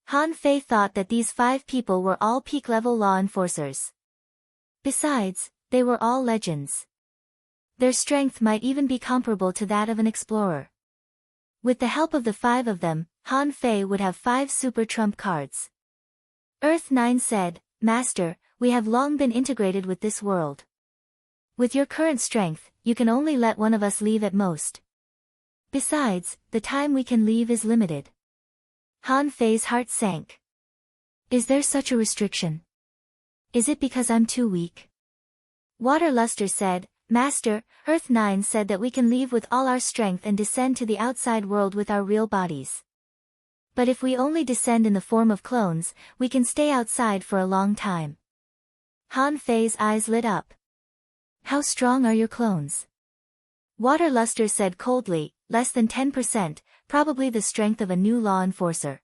Han Fei thought that these 5 people were all peak-level law enforcers. Besides, they were all legends. Their strength might even be comparable to that of an explorer. With the help of the 5 of them, Han Fei would have 5 super trump cards. Earth 9 said, Master, we have long been integrated with this world. With your current strength, you can only let one of us leave at most. Besides, the time we can leave is limited. Han Fei's heart sank. Is there such a restriction? Is it because I'm too weak? Water Luster said, Master, Earth 9 said that we can leave with all our strength and descend to the outside world with our real bodies. But if we only descend in the form of clones, we can stay outside for a long time. Han Fei's eyes lit up. How strong are your clones? Water Luster said coldly, less than 10%, probably the strength of a new law enforcer.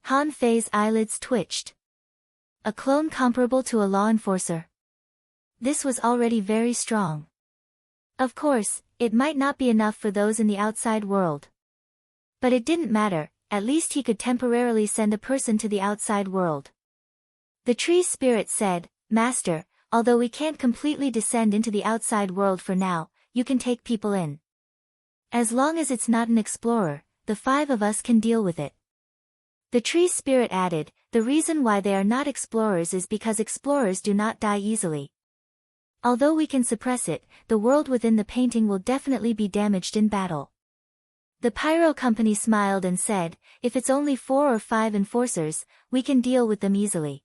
Han Fei's eyelids twitched. A clone comparable to a law enforcer. This was already very strong. Of course, it might not be enough for those in the outside world. But it didn't matter, at least he could temporarily send a person to the outside world. The tree spirit said, Master, although we can't completely descend into the outside world for now, you can take people in. As long as it's not an explorer, the 5 of us can deal with it. The tree spirit added, the reason why they are not explorers is because explorers do not die easily. Although we can suppress it, the world within the painting will definitely be damaged in battle. The Pyro Company smiled and said, if it's only 4 or 5 enforcers, we can deal with them easily.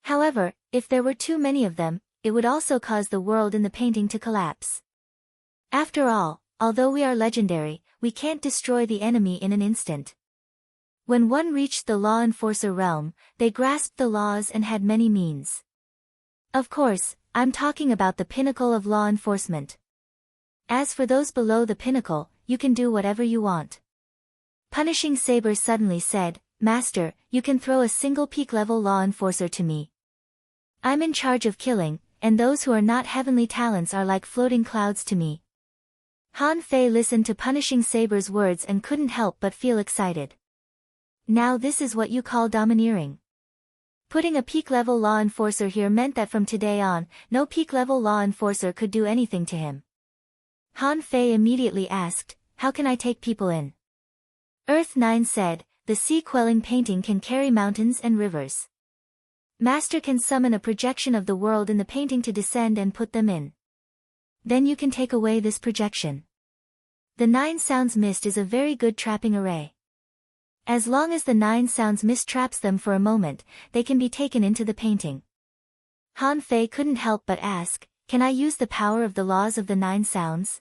However, if there were too many of them, it would also cause the world in the painting to collapse. After all, although we are legendary, we can't destroy the enemy in an instant. When one reached the law enforcer realm, they grasped the laws and had many means. Of course, I'm talking about the pinnacle of law enforcement. As for those below the pinnacle, you can do whatever you want. Punishing Saber suddenly said, Master, you can throw a single peak-level law enforcer to me. I'm in charge of killing, and those who are not heavenly talents are like floating clouds to me. Han Fei listened to Punishing Saber's words and couldn't help but feel excited. Now this is what you call domineering. Putting a peak-level law enforcer here meant that from today on, no peak-level law enforcer could do anything to him. Han Fei immediately asked, how can I take people in? Earth 9 said, the sea quelling painting can carry mountains and rivers. Master can summon a projection of the world in the painting to descend and put them in. Then you can take away this projection. The 9 sounds mist is a very good trapping array. As long as the 9 sounds mist traps them for a moment, they can be taken into the painting. Han Fei couldn't help but ask, can I use the power of the laws of the 9 sounds?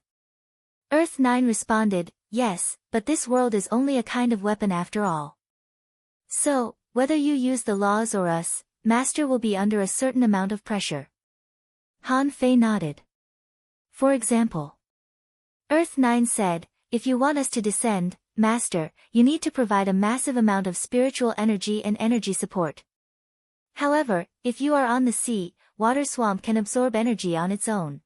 Earth 9 responded, yes, but this world is only a kind of weapon after all. So, whether you use the laws or us, Master will be under a certain amount of pressure. Han Fei nodded. For example, Earth 9 said, if you want us to descend, Master, you need to provide a massive amount of spiritual energy and energy support. However, if you are on the sea, Water Swamp can absorb energy on its own.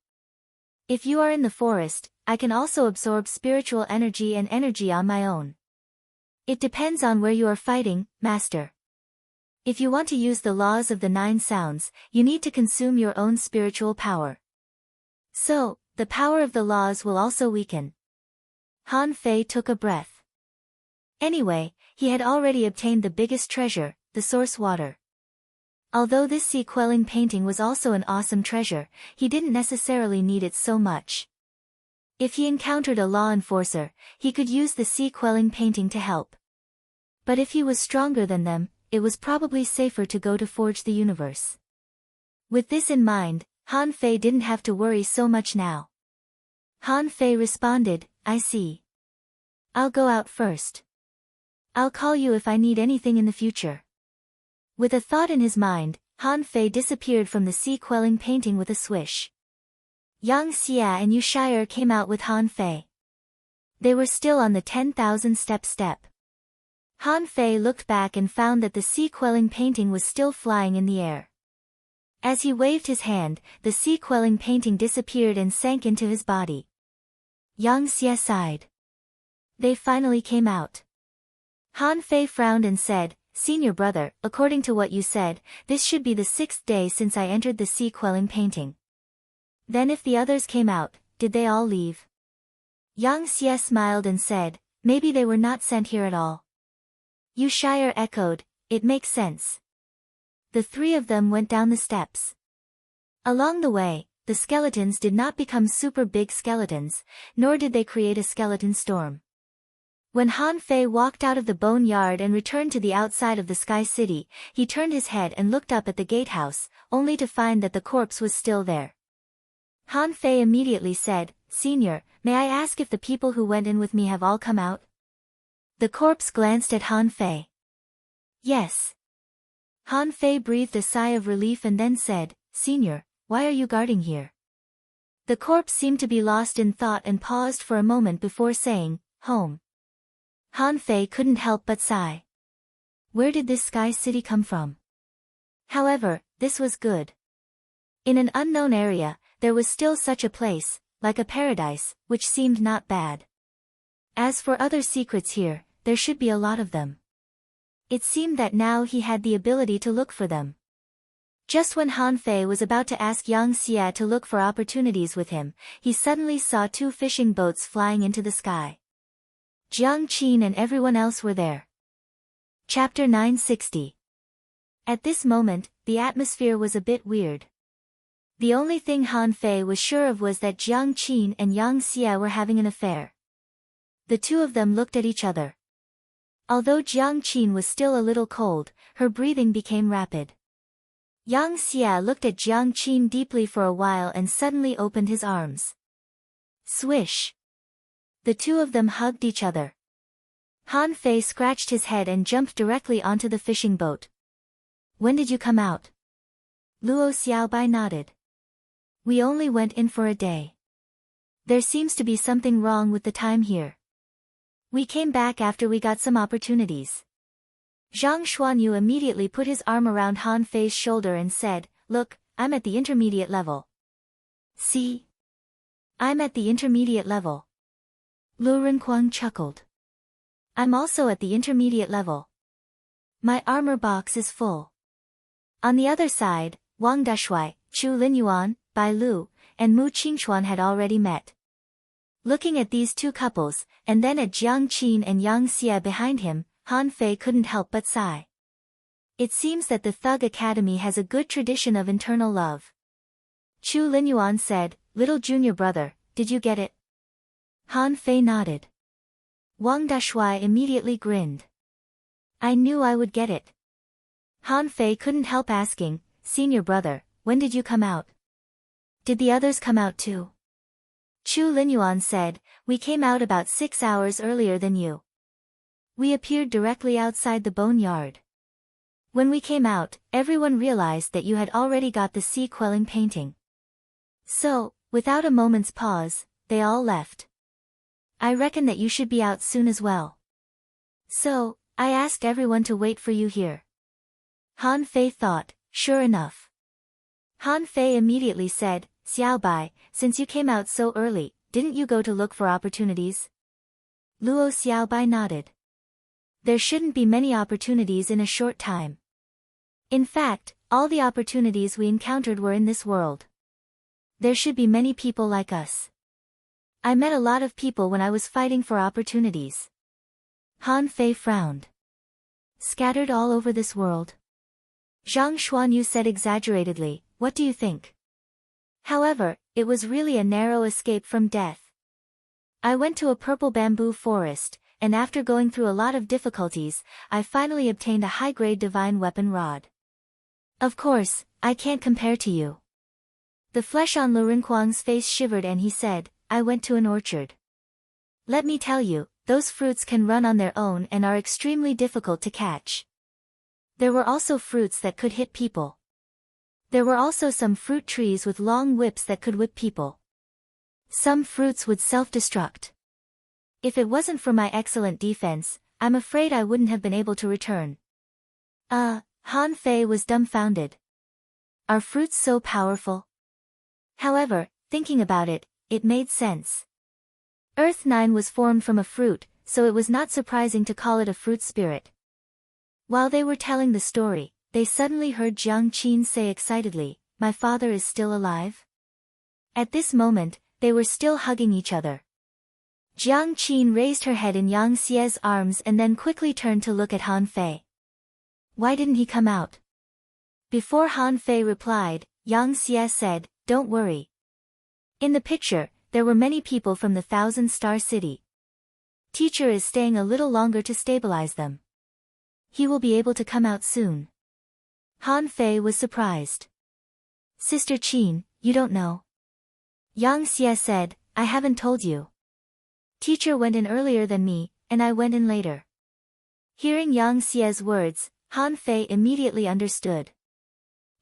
If you are in the forest, I can also absorb spiritual energy and energy on my own. It depends on where you are fighting, Master. If you want to use the laws of the 9 sounds, you need to consume your own spiritual power. So, the power of the laws will also weaken. Han Fei took a breath. Anyway, he had already obtained the biggest treasure, the source water. Although this sea quelling painting was also an awesome treasure, he didn't necessarily need it so much. If he encountered a law enforcer, he could use the sea quelling painting to help. But if he was stronger than them, it was probably safer to go to forge the universe. With this in mind, Han Fei didn't have to worry so much now. Han Fei responded, I see. I'll go out first. I'll call you if I need anything in the future. With a thought in his mind, Han Fei disappeared from the sea quelling painting with a swish. Yang Xia and Yu Shire came out with Han Fei. They were still on the 10,000 step. Han Fei looked back and found that the sea-quelling painting was still flying in the air. As he waved his hand, the sea-quelling painting disappeared and sank into his body. Yang Xie sighed. They finally came out. Han Fei frowned and said, "Senior brother, according to what you said, this should be the 6th day since I entered the sea-quelling painting. Then if the others came out, did they all leave?" Yang Xie smiled and said, "Maybe they were not sent here at all." Yu Shire echoed, "It makes sense." The three of them went down the steps. Along the way, the skeletons did not become super big skeletons, nor did they create a skeleton storm. When Han Fei walked out of the bone yard and returned to the outside of the Sky City, he turned his head and looked up at the gatehouse, only to find that the corpse was still there. Han Fei immediately said, "Senior, may I ask if the people who went in with me have all come out?" The corpse glanced at Han Fei. "Yes." Han Fei breathed a sigh of relief and then said, "Senior, why are you guarding here?" The corpse seemed to be lost in thought and paused for a moment before saying, "Home." Han Fei couldn't help but sigh. Where did this Sky City come from? However, this was good. In an unknown area, there was still such a place, like a paradise, which seemed not bad. As for other secrets here, there should be a lot of them. It seemed that now he had the ability to look for them. Just when Han Fei was about to ask Yang Xie to look for opportunities with him, he suddenly saw 2 fishing boats flying into the sky. Jiang Qin and everyone else were there. Chapter 960. At this moment, the atmosphere was a bit weird. The only thing Han Fei was sure of was that Jiang Qin and Yang Xie were having an affair. The two of them looked at each other. Although Jiang Qin was still a little cold, her breathing became rapid. Yang Xie looked at Jiang Qin deeply for a while and suddenly opened his arms. Swish! The two of them hugged each other. Han Fei scratched his head and jumped directly onto the fishing boat. "When did you come out?" Luo Xiaobai nodded. "We only went in for a day. There seems to be something wrong with the time here. We came back after we got some opportunities." Zhang Xuanyu immediately put his arm around Han Fei's shoulder and said, "Look, I'm at the intermediate level." "See? I'm at the intermediate level." Lu Renquang chuckled. "I'm also at the intermediate level. My armor box is full." On the other side, Wang Dashui, Chu Linyuan, Bai Lu, and Mu Qingchuan had already met. Looking at these two couples, and then at Jiang Qin and Yang Xie behind him, Han Fei couldn't help but sigh. It seems that the Thug Academy has a good tradition of internal love. Chu Linyuan said, "Little junior brother, did you get it?" Han Fei nodded. Wang Dashui immediately grinned. "I knew I would get it." Han Fei couldn't help asking, "Senior brother, when did you come out? Did the others come out too?" Chu Linyuan said, "We came out about 6 hours earlier than you. We appeared directly outside the bone yard. When we came out, everyone realized that you had already got the sea-quelling painting. So, without a moment's pause, they all left. I reckon that you should be out soon as well. So, I asked everyone to wait for you here." Han Fei thought, sure enough. Han Fei immediately said, "Xiaobai, since you came out so early, didn't you go to look for opportunities?" Luo Xiaobai nodded. There shouldn't be many opportunities in a short time. In fact, all the opportunities we encountered were in this world. There should be many people like us. I met a lot of people when I was fighting for opportunities. Han Fei frowned. Scattered all over this world? Zhang Xuanyu said exaggeratedly, "What do you think?" However, it was really a narrow escape from death. I went to a purple bamboo forest, and after going through a lot of difficulties, I finally obtained a high-grade divine weapon rod. Of course, I can't compare to you. The flesh on Lu Renquang's face shivered and he said, "I went to an orchard. Let me tell you, those fruits can run on their own and are extremely difficult to catch. There were also fruits that could hit people. There were also some fruit trees with long whips that could whip people. Some fruits would self-destruct. If it wasn't for my excellent defense, I'm afraid I wouldn't have been able to return. Han Fei was dumbfounded. Are fruits so powerful? However, thinking about it, it made sense. Earth 9 was formed from a fruit, so it was not surprising to call it a fruit spirit. While they were telling the story, they suddenly heard Jiang Qin say excitedly, "My father is still alive?" At this moment, they were still hugging each other. Jiang Qin raised her head in Yang Xie's arms and then quickly turned to look at Han Fei. Why didn't he come out? Before Han Fei replied, Yang Xie said, "Don't worry." In the picture, there were many people from the Thousand-Star City. Teacher is staying a little longer to stabilize them. He will be able to come out soon. Han Fei was surprised. Sister Qin, you don't know? Yang Xie said, I haven't told you. Teacher went in earlier than me, and I went in later. Hearing Yang Xie's words, Han Fei immediately understood.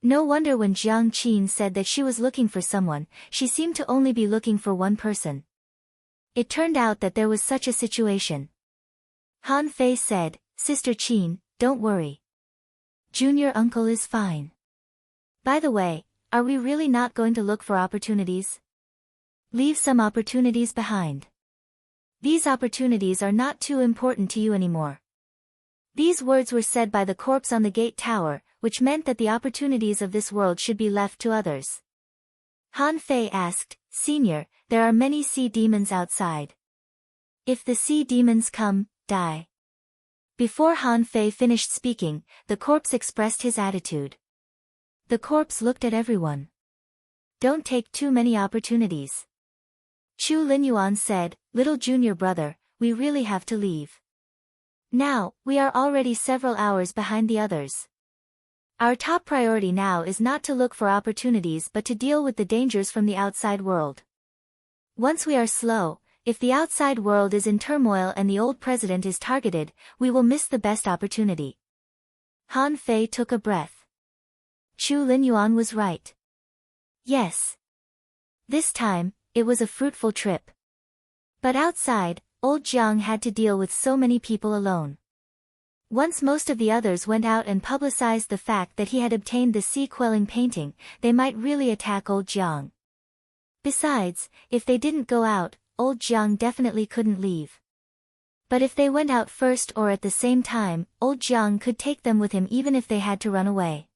No wonder when Jiang Qin said that she was looking for someone, she seemed to only be looking for one person. It turned out that there was such a situation. Han Fei said, Sister Qin, don't worry. Junior uncle is fine. By the way, are we really not going to look for opportunities? Leave some opportunities behind. These opportunities are not too important to you anymore. These words were said by the corpse on the gate tower, which meant that the opportunities of this world should be left to others. Han Fei asked, Senior, there are many sea demons outside. If the sea demons come, die. Before Han Fei finished speaking, the corpse expressed his attitude. The corpse looked at everyone. Don't take too many opportunities. Chu Linyuan said, Little junior brother, we really have to leave. Now, we are already several hours behind the others. Our top priority now is not to look for opportunities but to deal with the dangers from the outside world. Once we are slow, if the outside world is in turmoil and the old president is targeted, we will miss the best opportunity. Han Fei took a breath. Chu Linyuan was right. Yes. This time, it was a fruitful trip. But outside, old Jiang had to deal with so many people alone. Once most of the others went out and publicized the fact that he had obtained the sea-quelling painting, they might really attack old Jiang. Besides, if they didn't go out, old Jiang definitely couldn't leave. But if they went out first or at the same time, old Jiang could take them with him even if they had to run away.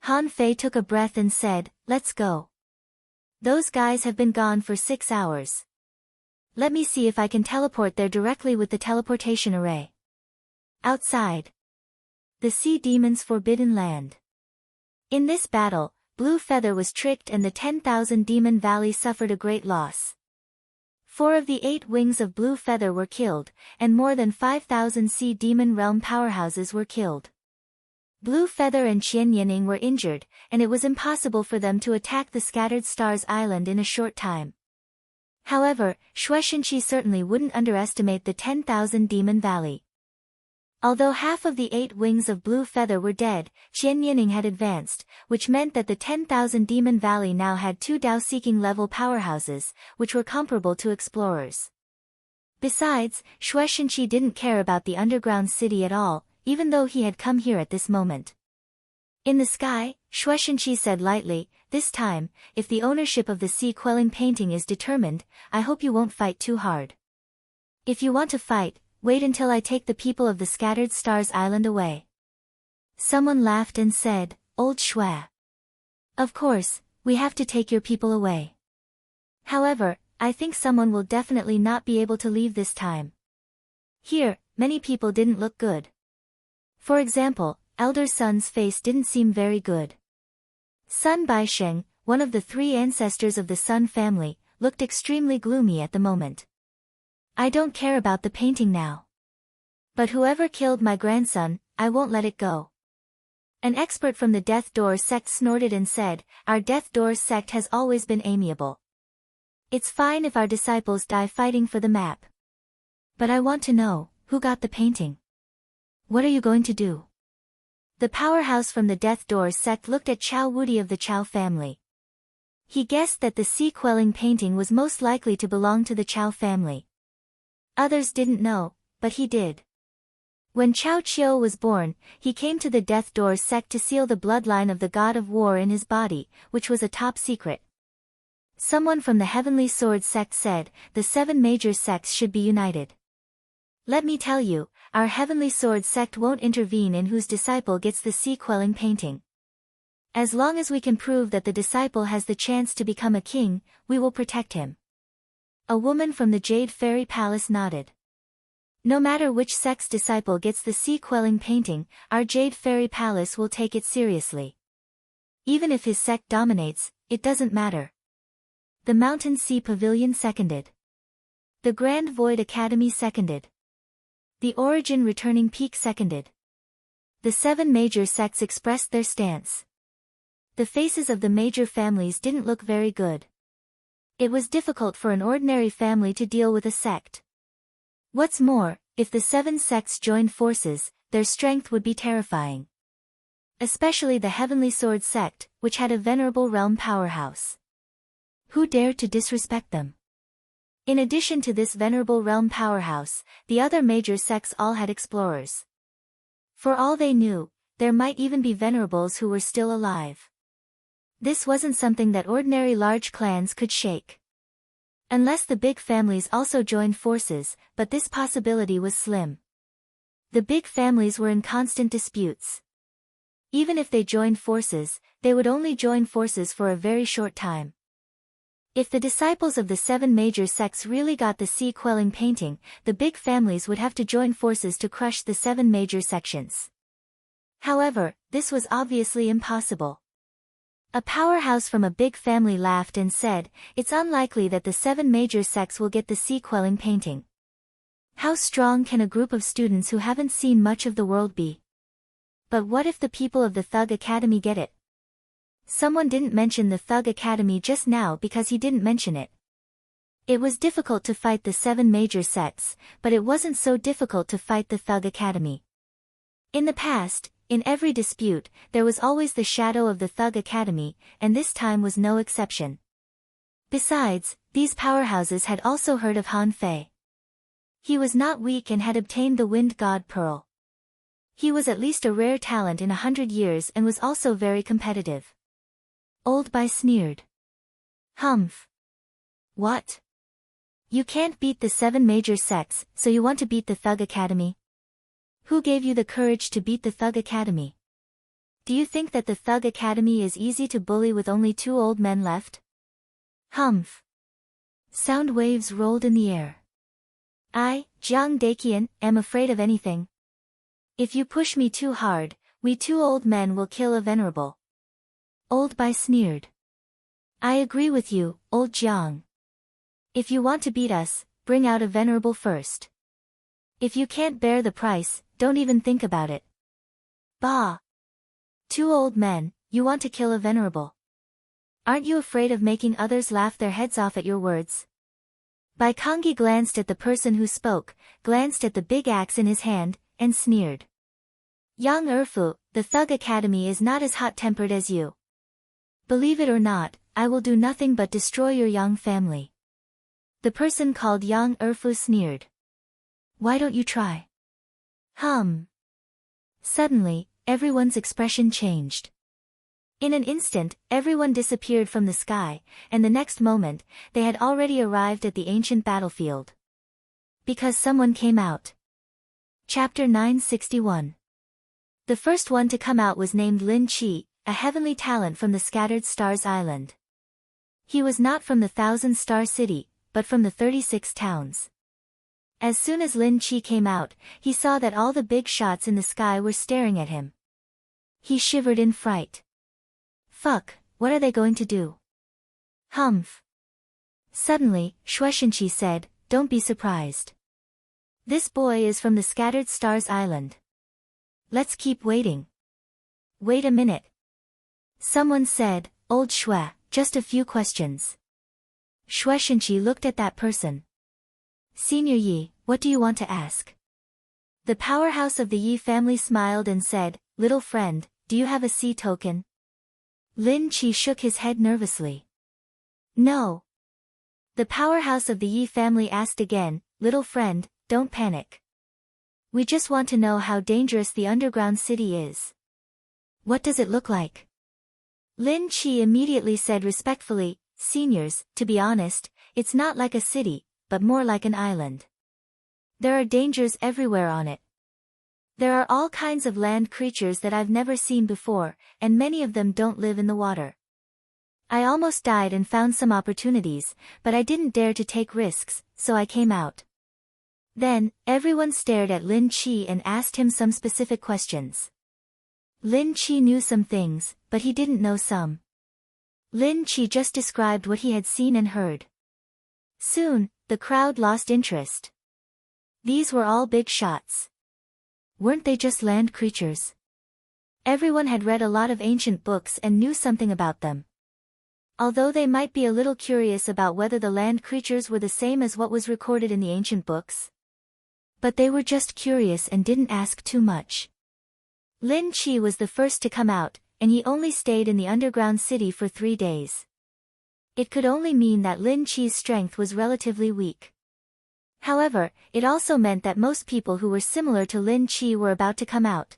Han Fei took a breath and said, Let's go. Those guys have been gone for 6 hours. Let me see if I can teleport there directly with the teleportation array. Outside. The Sea Demon's Forbidden Land. In this battle, Blue Feather was tricked and the 10,000 Demon Valley suffered a great loss. 4 of the 8 wings of Blue Feather were killed, and more than 5,000 Sea Demon Realm powerhouses were killed. Blue Feather and Qian Yining were injured, and it was impossible for them to attack the Scattered Stars Island in a short time. However, Shueishenqi certainly wouldn't underestimate the 10,000 Demon Valley. Although half of the 8 wings of Blue Feather were dead, Qian Yining had advanced, which meant that the 10,000 Demon Valley now had 2 Dao-seeking level powerhouses, which were comparable to explorers. Besides, Shueishenqi didn't care about the underground city at all, even though he had come here at this moment. In the sky, Shueishenqi said lightly, This time, if the ownership of the sea-quelling painting is determined, I hope you won't fight too hard. If you want to fight, wait until I take the people of the Scattered Stars Island away. Someone laughed and said, Old Shui. Of course, we have to take your people away. However, I think someone will definitely not be able to leave this time. Here, many people didn't look good. For example, Elder Sun's face didn't seem very good. Sun Baisheng, one of the 3 ancestors of the Sun family, looked extremely gloomy at the moment. I don't care about the painting now. But whoever killed my grandson, I won't let it go. An expert from the Death Door sect snorted and said, Our Death Door sect has always been amiable. It's fine if our disciples die fighting for the map. But I want to know, who got the painting? What are you going to do? The powerhouse from the Death Door sect looked at Chao Wudi of the Chao family. He guessed that the sea-quelling painting was most likely to belong to the Chao family. Others didn't know, but he did. When Chao Chiu was born, he came to the Death Door sect to seal the bloodline of the god of war in his body, which was a top secret. Someone from the Heavenly Sword sect said, the 7 major sects should be united. Let me tell you, our Heavenly Sword sect won't intervene in whose disciple gets the sea-quelling painting. As long as we can prove that the disciple has the chance to become a king, we will protect him. A woman from the Jade Fairy Palace nodded. No matter which sect's disciple gets the sea-quelling painting, our Jade Fairy Palace will take it seriously. Even if his sect dominates, it doesn't matter. The Mountain Sea Pavilion seconded. The Grand Void Academy seconded. The Origin Returning Peak seconded. The 7 major sects expressed their stance. The faces of the major families didn't look very good. It was difficult for an ordinary family to deal with a sect. What's more, if the 7 sects joined forces, their strength would be terrifying. Especially the Heavenly Sword sect, which had a venerable realm powerhouse. Who dared to disrespect them? In addition to this venerable realm powerhouse, the other major sects all had explorers. For all they knew, there might even be venerables who were still alive. This wasn't something that ordinary large clans could shake. Unless the big families also joined forces, but this possibility was slim. The big families were in constant disputes. Even if they joined forces, they would only join forces for a very short time. If the disciples of the 7 major sects really got the sea-quelling painting, the big families would have to join forces to crush the 7 major sections. However, this was obviously impossible. A powerhouse from a big family laughed and said, it's unlikely that the 7 major sects will get the sea-quelling painting. How strong can a group of students who haven't seen much of the world be? But what if the people of the Thug Academy get it? Someone didn't mention the Thug Academy just now because he didn't mention it. It was difficult to fight the 7 major sects, but it wasn't so difficult to fight the Thug Academy. In the past, in every dispute, there was always the shadow of the Thug Academy, and this time was no exception. Besides, these powerhouses had also heard of Han Fei. He was not weak and had obtained the Wind God Pearl. He was at least a rare talent in 100 years and was also very competitive. Old Bai sneered. Humph. What? You can't beat the 7 major sects, so you want to beat the Thug Academy? Who gave you the courage to beat the Thug Academy? Do you think that the Thug Academy is easy to bully with only 2 old men left? Humph. Sound waves rolled in the air. I, Jiang Daqian, am afraid of anything. If you push me too hard, we 2 old men will kill a venerable. Old Bai sneered. I agree with you, old Jiang. If you want to beat us, bring out a venerable first. If you can't bear the price, don't even think about it. Bah! 2 old men, you want to kill a venerable. Aren't you afraid of making others laugh their heads off at your words? Bai Kongyi glanced at the person who spoke, glanced at the big axe in his hand, and sneered. Yang Erfu, the Thug Academy is not as hot-tempered as you. Believe it or not, I will do nothing but destroy your Yang family. The person called Yang Erfu sneered. Why don't you try? Suddenly, everyone's expression changed. In an instant, everyone disappeared from the sky, and the next moment, they had already arrived at the ancient battlefield. Because someone came out. Chapter 961. The first one to come out was named Lin Qi, a heavenly talent from the Scattered Stars Island. He was not from the 1,000-star city, but from the 36 towns. As soon as Lin Qi came out, he saw that all the big shots in the sky were staring at him. He shivered in fright. Fuck, what are they going to do? Humph. Suddenly, Shueishenqi said, don't be surprised. This boy is from the Scattered Stars Island. Let's keep waiting. Wait a minute. Someone said, Old Shui, just a few questions. Shueishenqi looked at that person. Senior Yi, what do you want to ask? The powerhouse of the Yi family smiled and said, Little friend, do you have a sea token? Lin Qi shook his head nervously. No. The powerhouse of the Yi family asked again, Little friend, don't panic. We just want to know how dangerous the underground city is. What does it look like? Lin Chi immediately said respectfully, Seniors, to be honest, it's not like a city, but more like an island. There are dangers everywhere on it. There are all kinds of land creatures that I've never seen before, and many of them don't live in the water. I almost died and found some opportunities, but I didn't dare to take risks, so I came out. Then, everyone stared at Lin Chi and asked him some specific questions. Lin Chi knew some things, but he didn't know some. Lin Chi just described what he had seen and heard. Soon, the crowd lost interest. These were all big shots. Weren't they just land creatures? Everyone had read a lot of ancient books and knew something about them. Although they might be a little curious about whether the land creatures were the same as what was recorded in the ancient books. But they were just curious and didn't ask too much. Lin Chi was the first to come out, and he only stayed in the underground city for 3 days. It could only mean that Lin Chi's strength was relatively weak. However, it also meant that most people who were similar to Lin Chi were about to come out.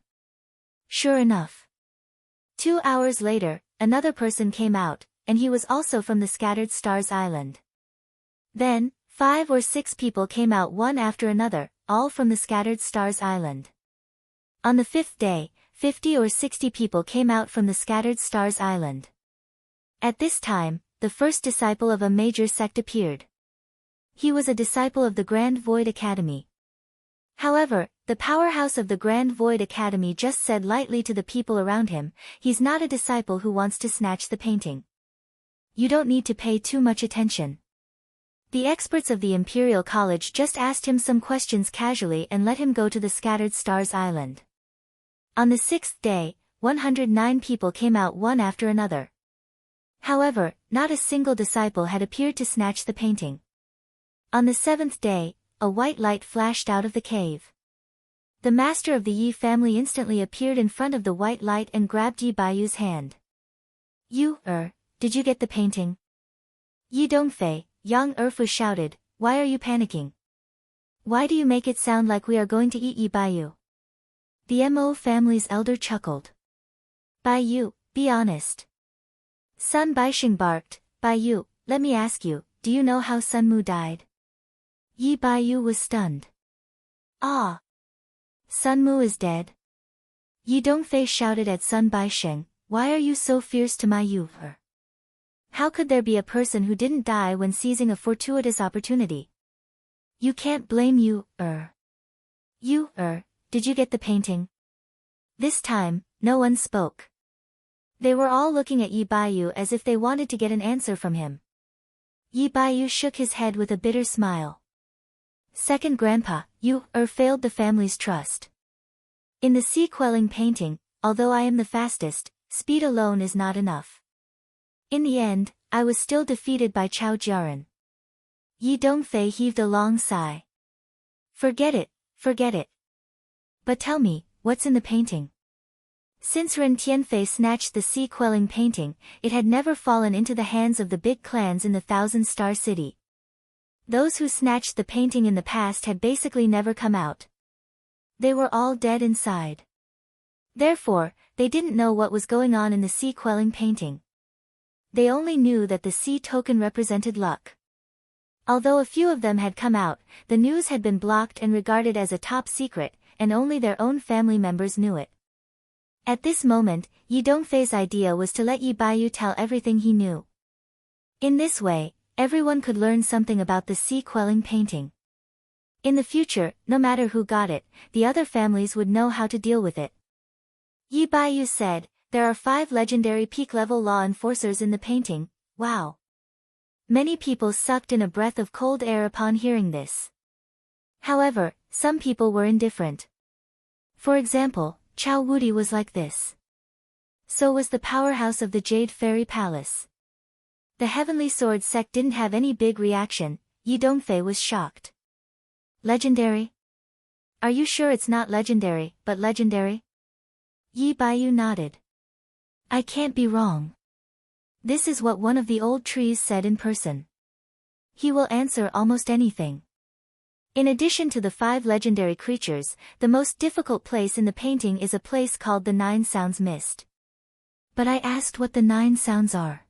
Sure enough. 2 hours later, another person came out, and he was also from the Scattered Stars Island. Then, 5 or 6 people came out one after another, all from the Scattered Stars Island. On the 5th day, 50 or 60 people came out from the Scattered Stars Island. At this time, the first disciple of a major sect appeared. He was a disciple of the Grand Void Academy. However, the powerhouse of the Grand Void Academy just said lightly to the people around him, he's not a disciple who wants to snatch the painting. You don't need to pay too much attention. The experts of the Imperial College just asked him some questions casually and let him go to the Scattered Stars Island. On the 6th day, 109 people came out one after another. However, not a single disciple had appeared to snatch the painting. On the 7th day, a white light flashed out of the cave. The master of the Yi family instantly appeared in front of the white light and grabbed Yi Baiyu's hand. Did you get the painting? Yi Dongfei, Yang Erfu shouted, why are you panicking? Why do you make it sound like we are going to eat Yi Baiyu? The Mo family's elder chuckled. Baiyu, be honest. Sun Baixing barked, Baiyu, let me ask you, do you know how Sun Mu died? Yi Baiyu was stunned. Ah! Sun Mu is dead? Yi Dongfei shouted at Sun Baixing, why are you so fierce to my Yu? How could there be a person who didn't die when seizing a fortuitous opportunity? You can't blame Yu. Did you get the painting? This time, no one spoke. They were all looking at Yi Baiyu as if they wanted to get an answer from him. Yi Baiyu shook his head with a bitter smile. Second grandpa, you failed the family's trust. In the sea-quelling painting, although I am the fastest, speed alone is not enough. In the end, I was still defeated by Chao Jiaran. Yi Dongfei heaved a long sigh. Forget it. But tell me, what's in the painting? Since Ren Tianfei snatched the sea-quelling painting, it had never fallen into the hands of the big clans in the Thousand-Star City. Those who snatched the painting in the past had basically never come out. They were all dead inside. Therefore, they didn't know what was going on in the sea-quelling painting. They only knew that the sea token represented luck. Although a few of them had come out, the news had been blocked and regarded as a top secret, and only their own family members knew it. At this moment, Yi Dongfei's idea was to let Yi Baiyu tell everything he knew. In this way, everyone could learn something about the sea-quelling painting. In the future, no matter who got it, the other families would know how to deal with it. Yi Baiyu said, there are 5 legendary peak-level law enforcers in the painting. Wow! Many people sucked in a breath of cold air upon hearing this. However, some people were indifferent. For example, Chao Wudi was like this. So was the powerhouse of the Jade Fairy Palace. The Heavenly Sword sect didn't have any big reaction. Yi Dongfei was shocked. Legendary? Are you sure it's not legendary, but legendary? Yi Baiyu nodded. I can't be wrong. This is what one of the old trees said in person. He will answer almost anything. In addition to the 5 legendary creatures, the most difficult place in the painting is a place called the 9 Sounds Mist. But I asked what the 9 sounds are.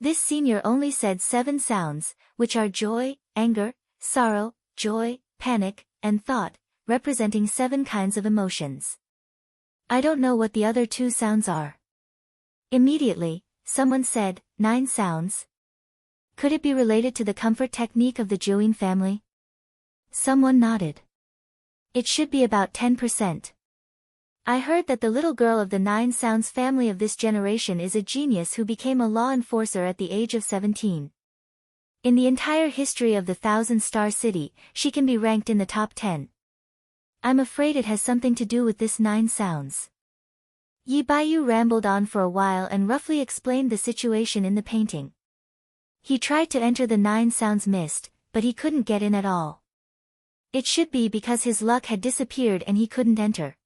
This senior only said 7 sounds, which are joy, anger, sorrow, joy, panic, and thought, representing 7 kinds of emotions. I don't know what the other 2 sounds are. Immediately, someone said, 9 sounds? Could it be related to the comfort technique of the Join family? Someone nodded. It should be about 10%. I heard that the little girl of the 9 Sounds family of this generation is a genius who became a law enforcer at the age of 17. In the entire history of the 1,000-star city, she can be ranked in the top 10. I'm afraid it has something to do with this 9 sounds. Yi Baiyu rambled on for a while and roughly explained the situation in the painting. He tried to enter the 9 Sounds Mist, but he couldn't get in at all. It should be because his luck had disappeared and he couldn't enter.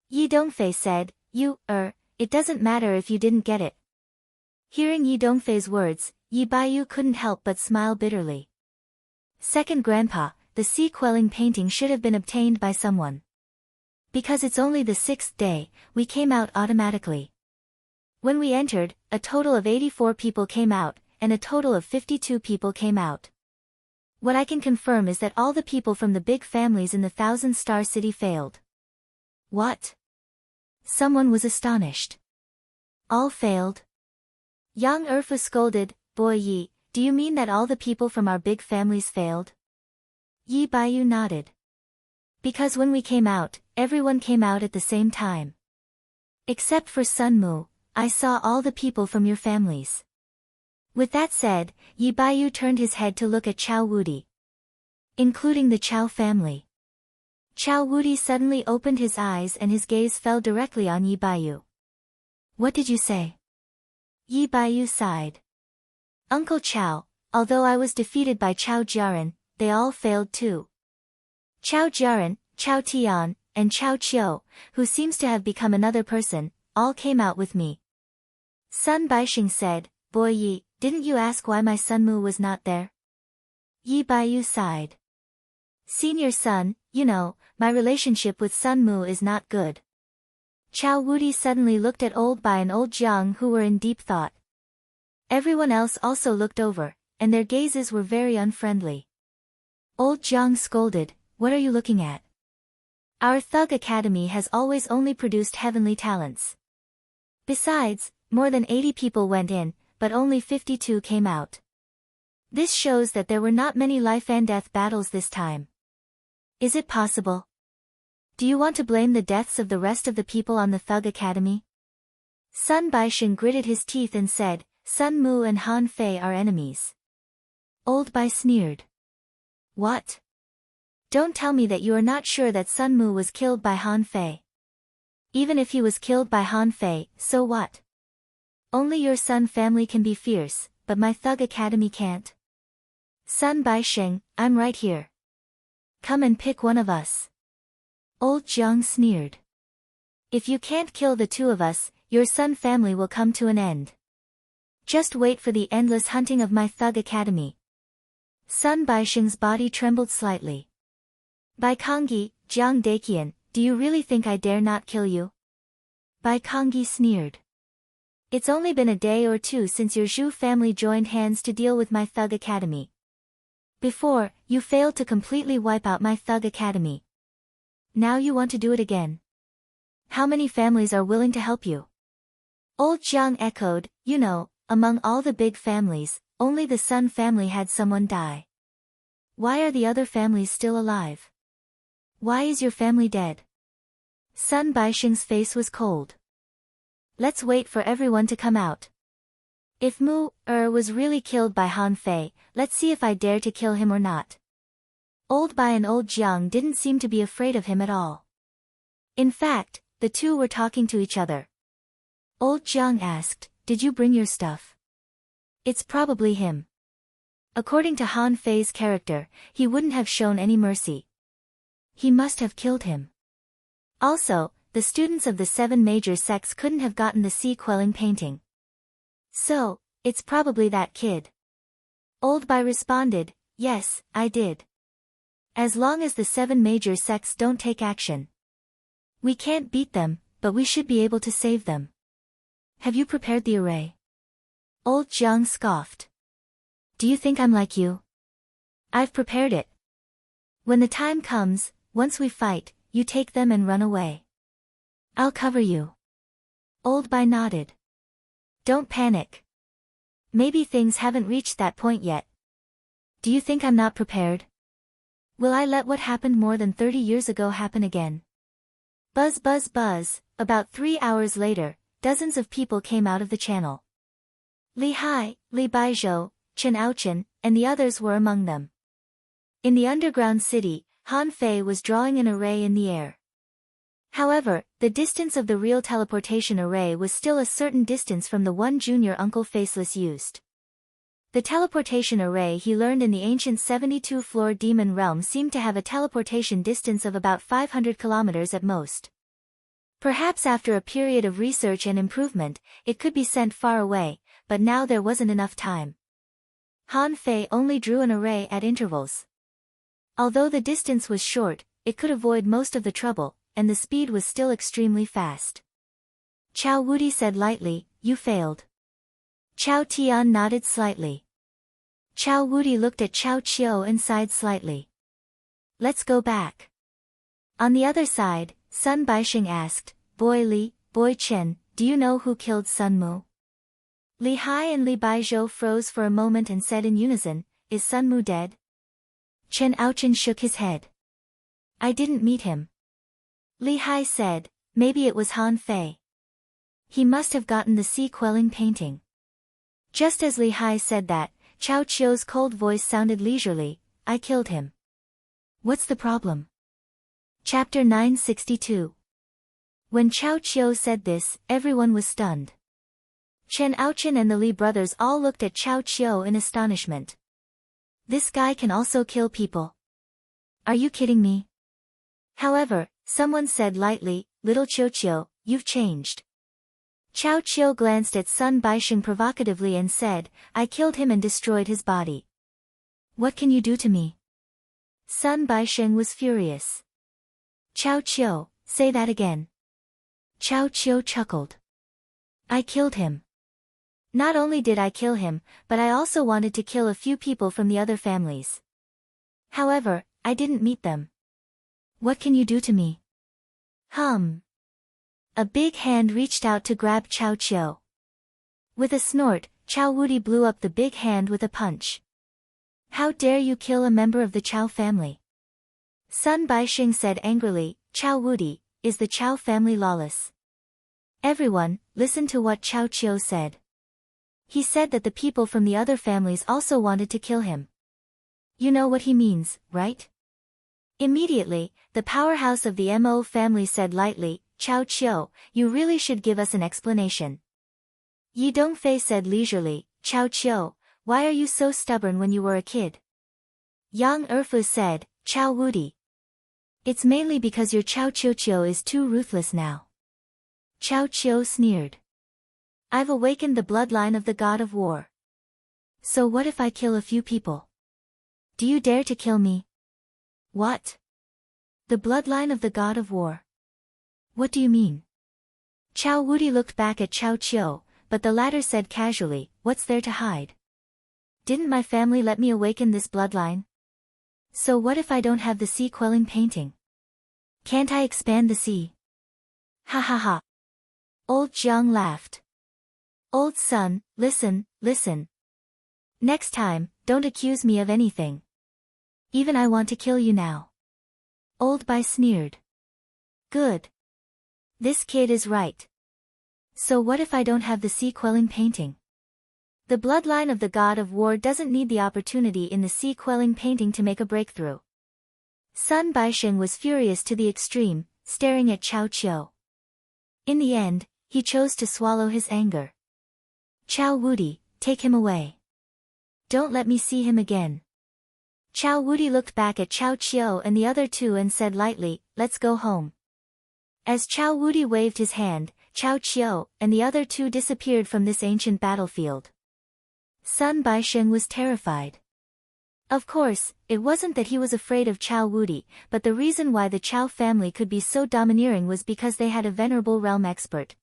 Yi Dongfei said, it doesn't matter if you didn't get it. Hearing Yi Dongfei's words, Yi Baiyu couldn't help but smile bitterly. Second Grandpa, the sea-quelling painting should have been obtained by someone. Because it's only the 6th day, we came out automatically. When we entered, a total of 84 people came out, and a total of 52 people came out. What I can confirm is that all the people from the big families in the 1,000-star city failed. What? Someone was astonished. All failed? Yang Erfa scolded, Boy Yi, do you mean that all the people from our big families failed? Yi Baiyu nodded. Because when we came out, everyone came out at the same time. Except for Sun Mu, I saw all the people from your families. With that said, Yi Baiyu turned his head to look at Chao Wudi. Including the Chao family. Chao Wudi suddenly opened his eyes and his gaze fell directly on Yi Baiyu. What did you say? Yi Baiyu sighed. Uncle Chao, although I was defeated by Chao Jiaran, they all failed too. Chao Jiaran, Chao Tian, and Chao Qiu, who seems to have become another person, all came out with me. Sun Baixing said, Boy Yi, didn't you ask why my Sun Mu was not there? Yi Baiyu sighed. Senior son, my relationship with Sun Mu is not good. Chao Wudi suddenly looked at Old Bai and Old Jiang who were in deep thought. Everyone else also looked over, and their gazes were very unfriendly. Old Jiang scolded, What are you looking at? Our Thug Academy has always only produced heavenly talents. Besides, more than 80 people went in, but only 52 came out. This shows that there were not many life and death battles this time. Is it possible? Do you want to blame the deaths of the rest of the people on the Thug Academy? Sun Baixing gritted his teeth and said, Sun Mu and Han Fei are enemies. Old Bai sneered. What? Don't tell me that you are not sure that Sun Mu was killed by Han Fei. Even if he was killed by Han Fei, so what? Only your Sun family can be fierce, but my Thug Academy can't. Sun Baixing, I'm right here. Come and pick one of us. Old Jiang sneered. If you can't kill the 2 of us, your Sun family will come to an end. Just wait for the endless hunting of my Thug Academy. Sun Baixing's body trembled slightly. Bai Kongyi, Jiang Daqian, do you really think I dare not kill you? Bai Kongyi sneered. It's only been a day or 2 since your Zhu family joined hands to deal with my Thug Academy. Before, you failed to completely wipe out my Thug Academy. Now you want to do it again. How many families are willing to help you? Old Jiang echoed, among all the big families, only the Sun family had someone die. Why are the other families still alive? Why is your family dead? Sun Baixing's face was cold. Let's wait for everyone to come out. If Mu was really killed by Han Fei, let's see if I dare to kill him or not. Old Bai and Old Jiang didn't seem to be afraid of him at all. In fact, the 2 were talking to each other. Old Jiang asked, Did you bring your stuff? It's probably him. According to Han Fei's character, he wouldn't have shown any mercy. He must have killed him. Also, the students of the 7 major sects couldn't have gotten the sea-quelling painting. So, it's probably that kid. Old Bai responded, Yes, I did. As long as the 7 major sects don't take action. We can't beat them, but we should be able to save them. Have you prepared the array? Old Jiang scoffed. Do you think I'm like you? I've prepared it. When the time comes, once we fight, you take them and run away. I'll cover you. Old Bai nodded. Don't panic. Maybe things haven't reached that point yet. Do you think I'm not prepared? Will I let what happened more than 30 years ago happen again? Buzz buzz buzz. About 3 hours later, dozens of people came out of the channel. Li Hai, Li Baizhou, Chen Aochen, and the others were among them. In the underground city, Han Fei was drawing an array in the air. However, the distance of the real teleportation array was still a certain distance from the one Junior Uncle Faceless used. The teleportation array he learned in the ancient 72-floor demon realm seemed to have a teleportation distance of about 500 kilometers at most. Perhaps after a period of research and improvement, it could be sent far away, but now there wasn't enough time. Han Fei only drew an array at intervals. Although the distance was short, it could avoid most of the trouble, and the speed was still extremely fast. Chao Wudi said lightly, "You failed." Chao Tian nodded slightly. Chao Wudi looked at Chao Qiu and sighed slightly. Let's go back. On the other side, Sun Baixing asked, Boy Li, Boy Chen, do you know who killed Sun Mu? Li Hai and Li Baizhou froze for a moment and said in unison, Is Sun Mu dead? Chen Aochen shook his head. I didn't meet him. Li Hai said, maybe it was Han Fei. He must have gotten the sea-quelling painting. Just as Li Hai said that, Chao Qiu's cold voice sounded leisurely, I killed him. What's the problem? Chapter 962. When Chao Qiu said this, everyone was stunned. Chen Aochen and the Li brothers all looked at Chao Qiu in astonishment. This guy can also kill people. Are you kidding me? However, someone said lightly, Little Qiu, you've changed. Chao Qiu glanced at Sun Baixing provocatively and said, I killed him and destroyed his body. What can you do to me? Sun Baixing was furious. Chao Qiu, say that again. Chao Qiu chuckled. I killed him. Not only did I kill him, but I also wanted to kill a few people from the other families. However, I didn't meet them. What can you do to me? A big hand reached out to grab Chao Qiu. With a snort, Chao Wudi blew up the big hand with a punch. How dare you kill a member of the Chao family? Sun Baixing said angrily, Chao Wudi, is the Chao family lawless? Everyone, listen to what Chao Qiu said. He said that the people from the other families also wanted to kill him. You know what he means, right? Immediately, the powerhouse of the Mo family said lightly, Chao Qiu, you really should give us an explanation. Yi Dongfei said leisurely, Chao Qiu, why are you so stubborn when you were a kid? Yang Erfu said, Chao Wudi. It's mainly because your Chao Qiu is too ruthless now. Chao Qiu sneered. I've awakened the bloodline of the god of war. So what if I kill a few people? Do you dare to kill me? What? The bloodline of the god of war. What do you mean? Chao Wudi looked back at Chao Qiu, but the latter said casually, what's there to hide? Didn't my family let me awaken this bloodline? So what if I don't have the sea-quelling painting? Can't I expand the sea? Ha ha ha. Old Jiang laughed. Old son, listen. Next time, don't accuse me of anything. Even I want to kill you now. Old Bai sneered. Good. This kid is right. So what if I don't have the sea-quelling painting? The bloodline of the god of war doesn't need the opportunity in the sea-quelling painting to make a breakthrough. Sun Baixing was furious to the extreme, staring at Chao Qiu. In the end, he chose to swallow his anger. Chao Wudi, take him away. Don't let me see him again. Chao Wudi looked back at Chao Qiu and the other two and said lightly, let's go home. As Chao Wudi waved his hand, Chao Qiu and the other two disappeared from this ancient battlefield. Sun Baixing was terrified. Of course, it wasn't that he was afraid of Chow Wudi, but the reason why the Chow family could be so domineering was because they had a venerable realm expert.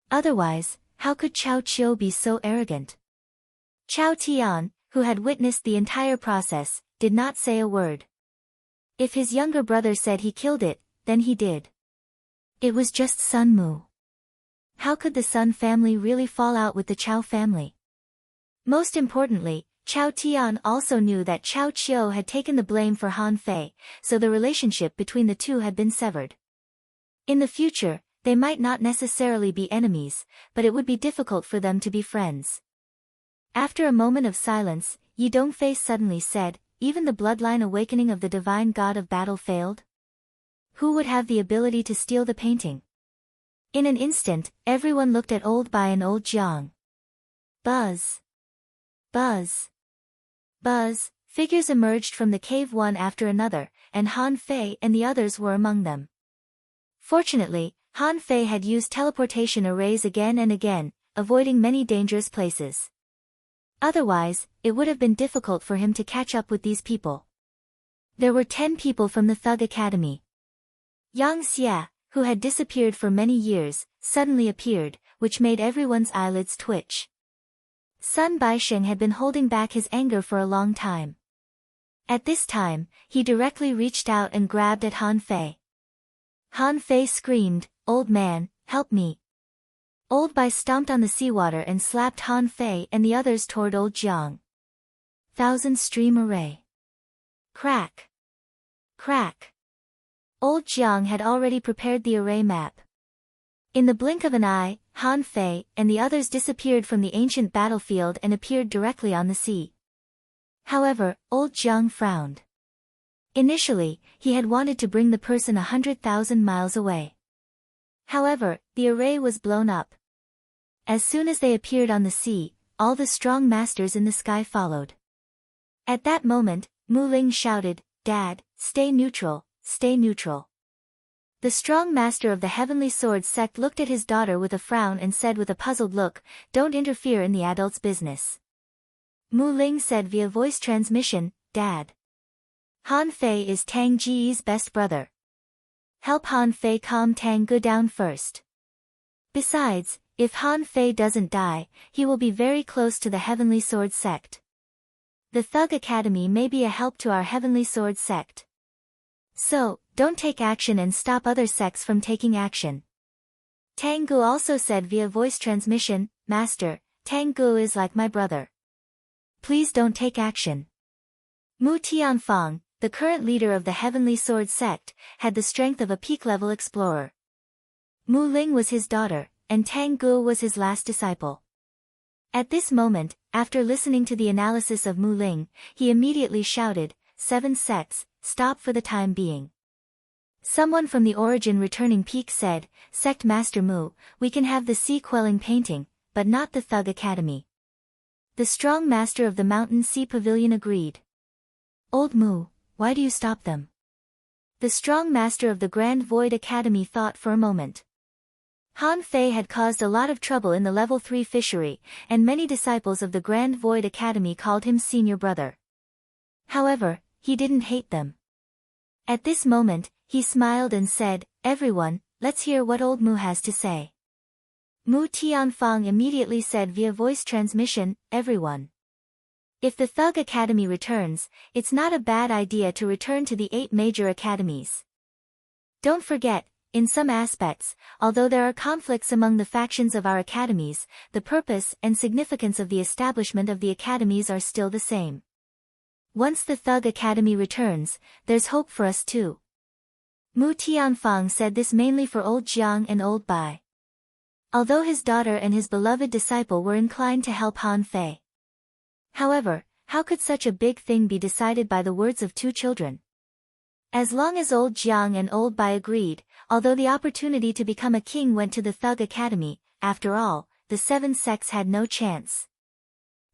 Otherwise, how could Chow Chiu be so arrogant? Chow Tian, who had witnessed the entire process, did not say a word. If his younger brother said he killed it, then he did. It was just Sun Mu. How could the Sun family really fall out with the Chow family? Most importantly, Chow Tian also knew that Chow Chiu had taken the blame for Han Fei, so the relationship between the two had been severed. In the future, they might not necessarily be enemies, but it would be difficult for them to be friends. After a moment of silence, Yi Dongfei suddenly said, "Even the bloodline awakening of the divine god of battle failed? Who would have the ability to steal the painting?" In an instant, everyone looked at Old Bai and Old Jiang. Buzz. Buzz. Buzz, figures emerged from the cave one after another, and Han Fei and the others were among them. Fortunately, Han Fei had used teleportation arrays again and again, avoiding many dangerous places. Otherwise, it would have been difficult for him to catch up with these people. There were 10 people from the Thug Academy. Yang Xia, who had disappeared for many years, suddenly appeared, which made everyone's eyelids twitch. Sun Baisheng had been holding back his anger for a long time. At this time, he directly reached out and grabbed at Han Fei. Han Fei screamed, "Old man, help me." Old Bai stomped on the seawater and slapped Han Fei and the others toward Old Jiang. Thousand Stream Array. Crack. Crack. Old Jiang had already prepared the array map. In the blink of an eye, Han Fei and the others disappeared from the ancient battlefield and appeared directly on the sea. However, Old Jiang frowned. Initially, he had wanted to bring the person 100,000 miles away. However, the array was blown up. As soon as they appeared on the sea, all the strong masters in the sky followed. At that moment, Mu Ling shouted, "Dad, stay neutral, stay neutral." The strong master of the Heavenly Sword sect looked at his daughter with a frown and said with a puzzled look, "Don't interfere in the adult's business." Mu Ling said via voice transmission, "Dad. Han Fei is Tang Ji's best brother. Help Han Fei calm Tang Ge down first. Besides, if Han Fei doesn't die, he will be very close to the Heavenly Sword sect. The Thug Academy may be a help to our Heavenly Sword sect. So, don't take action and stop other sects from taking action." Tang Ge also said via voice transmission, "Master, Tang Ge is like my brother. Please don't take action." Mu Tianfang, the current leader of the Heavenly Sword sect, had the strength of a peak-level explorer. Mu Ling was his daughter, and Tang Ge was his last disciple. At this moment, after listening to the analysis of Mu Ling, he immediately shouted, "7 sects, stop for the time being." Someone from the Origin Returning Peak said, "Sect Master Mu, we can have the sea-quelling painting, but not the Thug Academy." The strong master of the Mountain Sea Pavilion agreed. "Old Mu, why do you stop them?" The strong master of the Grand Void Academy thought for a moment. Han Fei had caused a lot of trouble in the Level 3 fishery, and many disciples of the Grand Void Academy called him senior brother. However, he didn't hate them. At this moment, he smiled and said, "Everyone, let's hear what old Mu has to say." Mu Tianfang immediately said via voice transmission, "Everyone. If the Thug Academy returns, it's not a bad idea to return to the 8 major academies. Don't forget, in some aspects, although there are conflicts among the factions of our academies, the purpose and significance of the establishment of the academies are still the same. Once the Thug Academy returns, there's hope for us too." Mu Tianfang said this mainly for Old Jiang and Old Bai. Although his daughter and his beloved disciple were inclined to help Han Fei. However, how could such a big thing be decided by the words of 2 children? As long as Old Jiang and Old Bai agreed, although the opportunity to become a king went to the Thug Academy, after all, the 7 sects had no chance.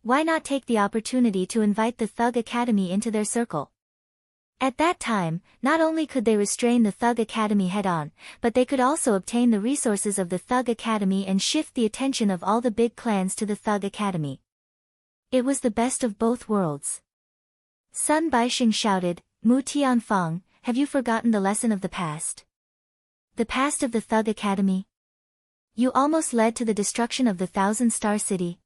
Why not take the opportunity to invite the Thug Academy into their circle? At that time, not only could they restrain the Thug Academy head-on, but they could also obtain the resources of the Thug Academy and shift the attention of all the big clans to the Thug Academy. It was the best of both worlds. Sun Baixing shouted, Mu Tianfang, have you forgotten the lesson of the past? The past of the Thug Academy? You almost led to the destruction of the Thousand-Star City.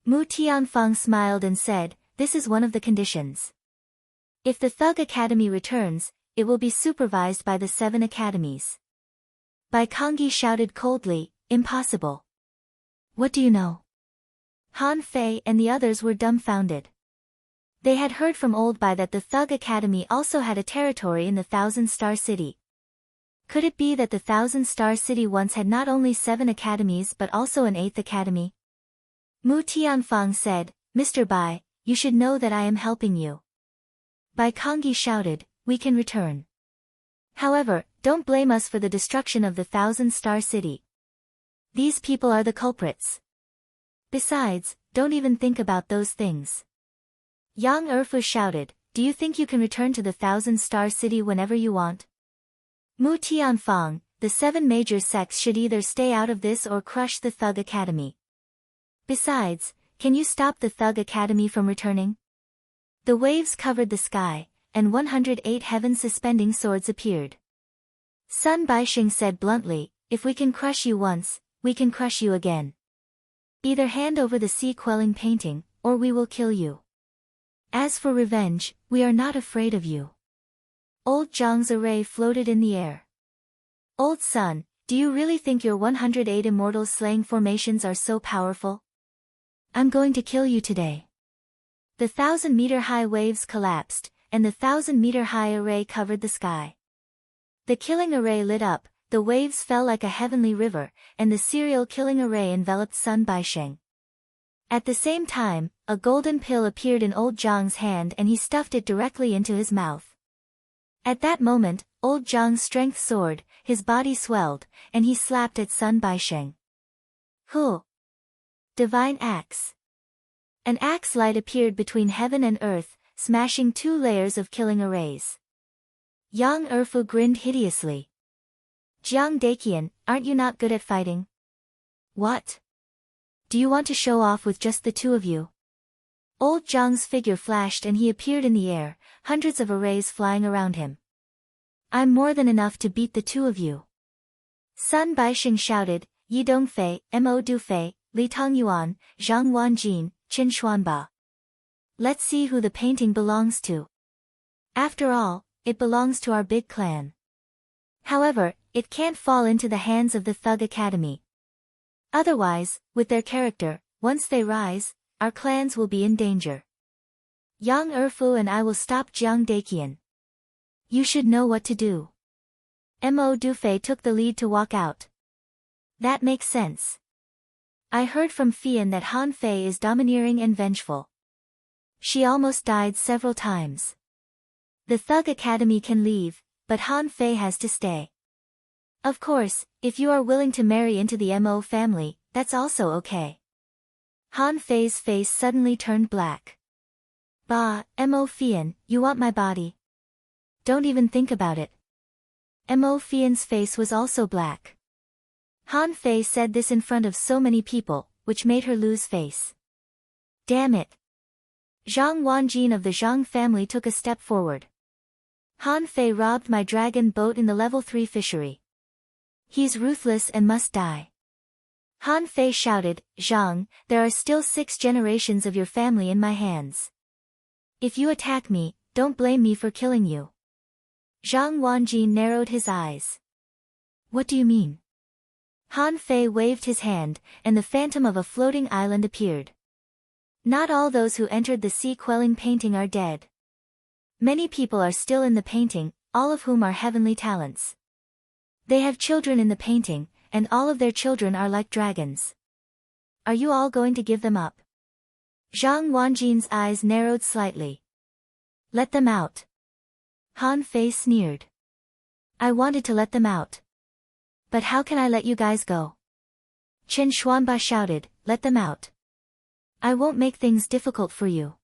Mu Tianfang smiled and said, this is one of the conditions. If the Thug Academy returns, it will be supervised by the 7 academies. Bai Kongyi shouted coldly, impossible. What do you know? Han Fei and the others were dumbfounded. They had heard from Old Bai that the Thug Academy also had a territory in the Thousand-Star City. Could it be that the Thousand-Star City once had not only 7 academies but also an 8th academy? Mu Tianfang said, Mr. Bai, you should know that I am helping you. Bai Kongyi shouted, we can return. However, don't blame us for the destruction of the Thousand-Star City. These people are the culprits. Besides, don't even think about those things. Yang Erfu shouted, do you think you can return to the Thousand-Star City whenever you want? Mu Tianfang, the 7 major sects should either stay out of this or crush the Thug Academy. Besides, can you stop the Thug Academy from returning? The waves covered the sky, and 108 heaven-suspending swords appeared. Sun Baixing said bluntly, if we can crush you once, we can crush you again. Either hand over the sea-quelling painting, or we will kill you. As for revenge, we are not afraid of you. Old Zhang's array floated in the air. Old Sun, do you really think your 108 immortal slaying formations are so powerful? I'm going to kill you today. The 1,000-meter-high waves collapsed, and the 1,000-meter-high array covered the sky. The killing array lit up, the waves fell like a heavenly river, and the serial killing array enveloped Sun Baixing. At the same time, a golden pill appeared in Old Zhang's hand and he stuffed it directly into his mouth. At that moment, Old Zhang's strength soared, his body swelled, and he slapped at Sun Baixing. Hu! Divine Axe. An axe light appeared between heaven and earth, smashing 2 layers of killing arrays. Yang Erfu grinned hideously. Jiang Daqian, aren't you not good at fighting? What? Do you want to show off with just the 2 of you? Old Zhang's figure flashed and he appeared in the air, hundreds of arrays flying around him. I'm more than enough to beat the 2 of you. Sun Baixing shouted, Yi Dongfei, Mo Dufei, Li Tongyuan, Zhang Wanjin, Qin Xuanba. Let's see who the painting belongs to. After all, it belongs to our big clan. However, it can't fall into the hands of the Thug Academy. Otherwise, with their character, once they rise, our clans will be in danger. Yang Erfu and I will stop Jiang Daqian. You should know what to do. Mo Dufei took the lead to walk out. That makes sense. I heard from Fian that Han Fei is domineering and vengeful. She almost died several times. The Thug Academy can leave, but Han Fei has to stay. Of course, if you are willing to marry into the Mo family, that's also okay. Han Fei's face suddenly turned black. Bah, Mo Fian, you want my body? Don't even think about it. Mo Fian's face was also black. Han Fei said this in front of so many people, which made her lose face. Damn it. Zhang Wanjin of the Zhang family took a step forward. Han Fei robbed my dragon boat in the level 3 fishery. He's ruthless and must die. Han Fei shouted, Zhang, there are still 6 generations of your family in my hands. If you attack me, don't blame me for killing you. Zhang Wanjin narrowed his eyes. What do you mean? Han Fei waved his hand, and the phantom of a floating island appeared. Not all those who entered the sea-quelling painting are dead. Many people are still in the painting, all of whom are heavenly talents. They have children in the painting, and all of their children are like dragons. Are you all going to give them up? Zhang Wanjin's eyes narrowed slightly. Let them out. Han Fei sneered. I wanted to let them out. But how can I let you guys go? Qin Xuanba shouted, let them out. I won't make things difficult for you.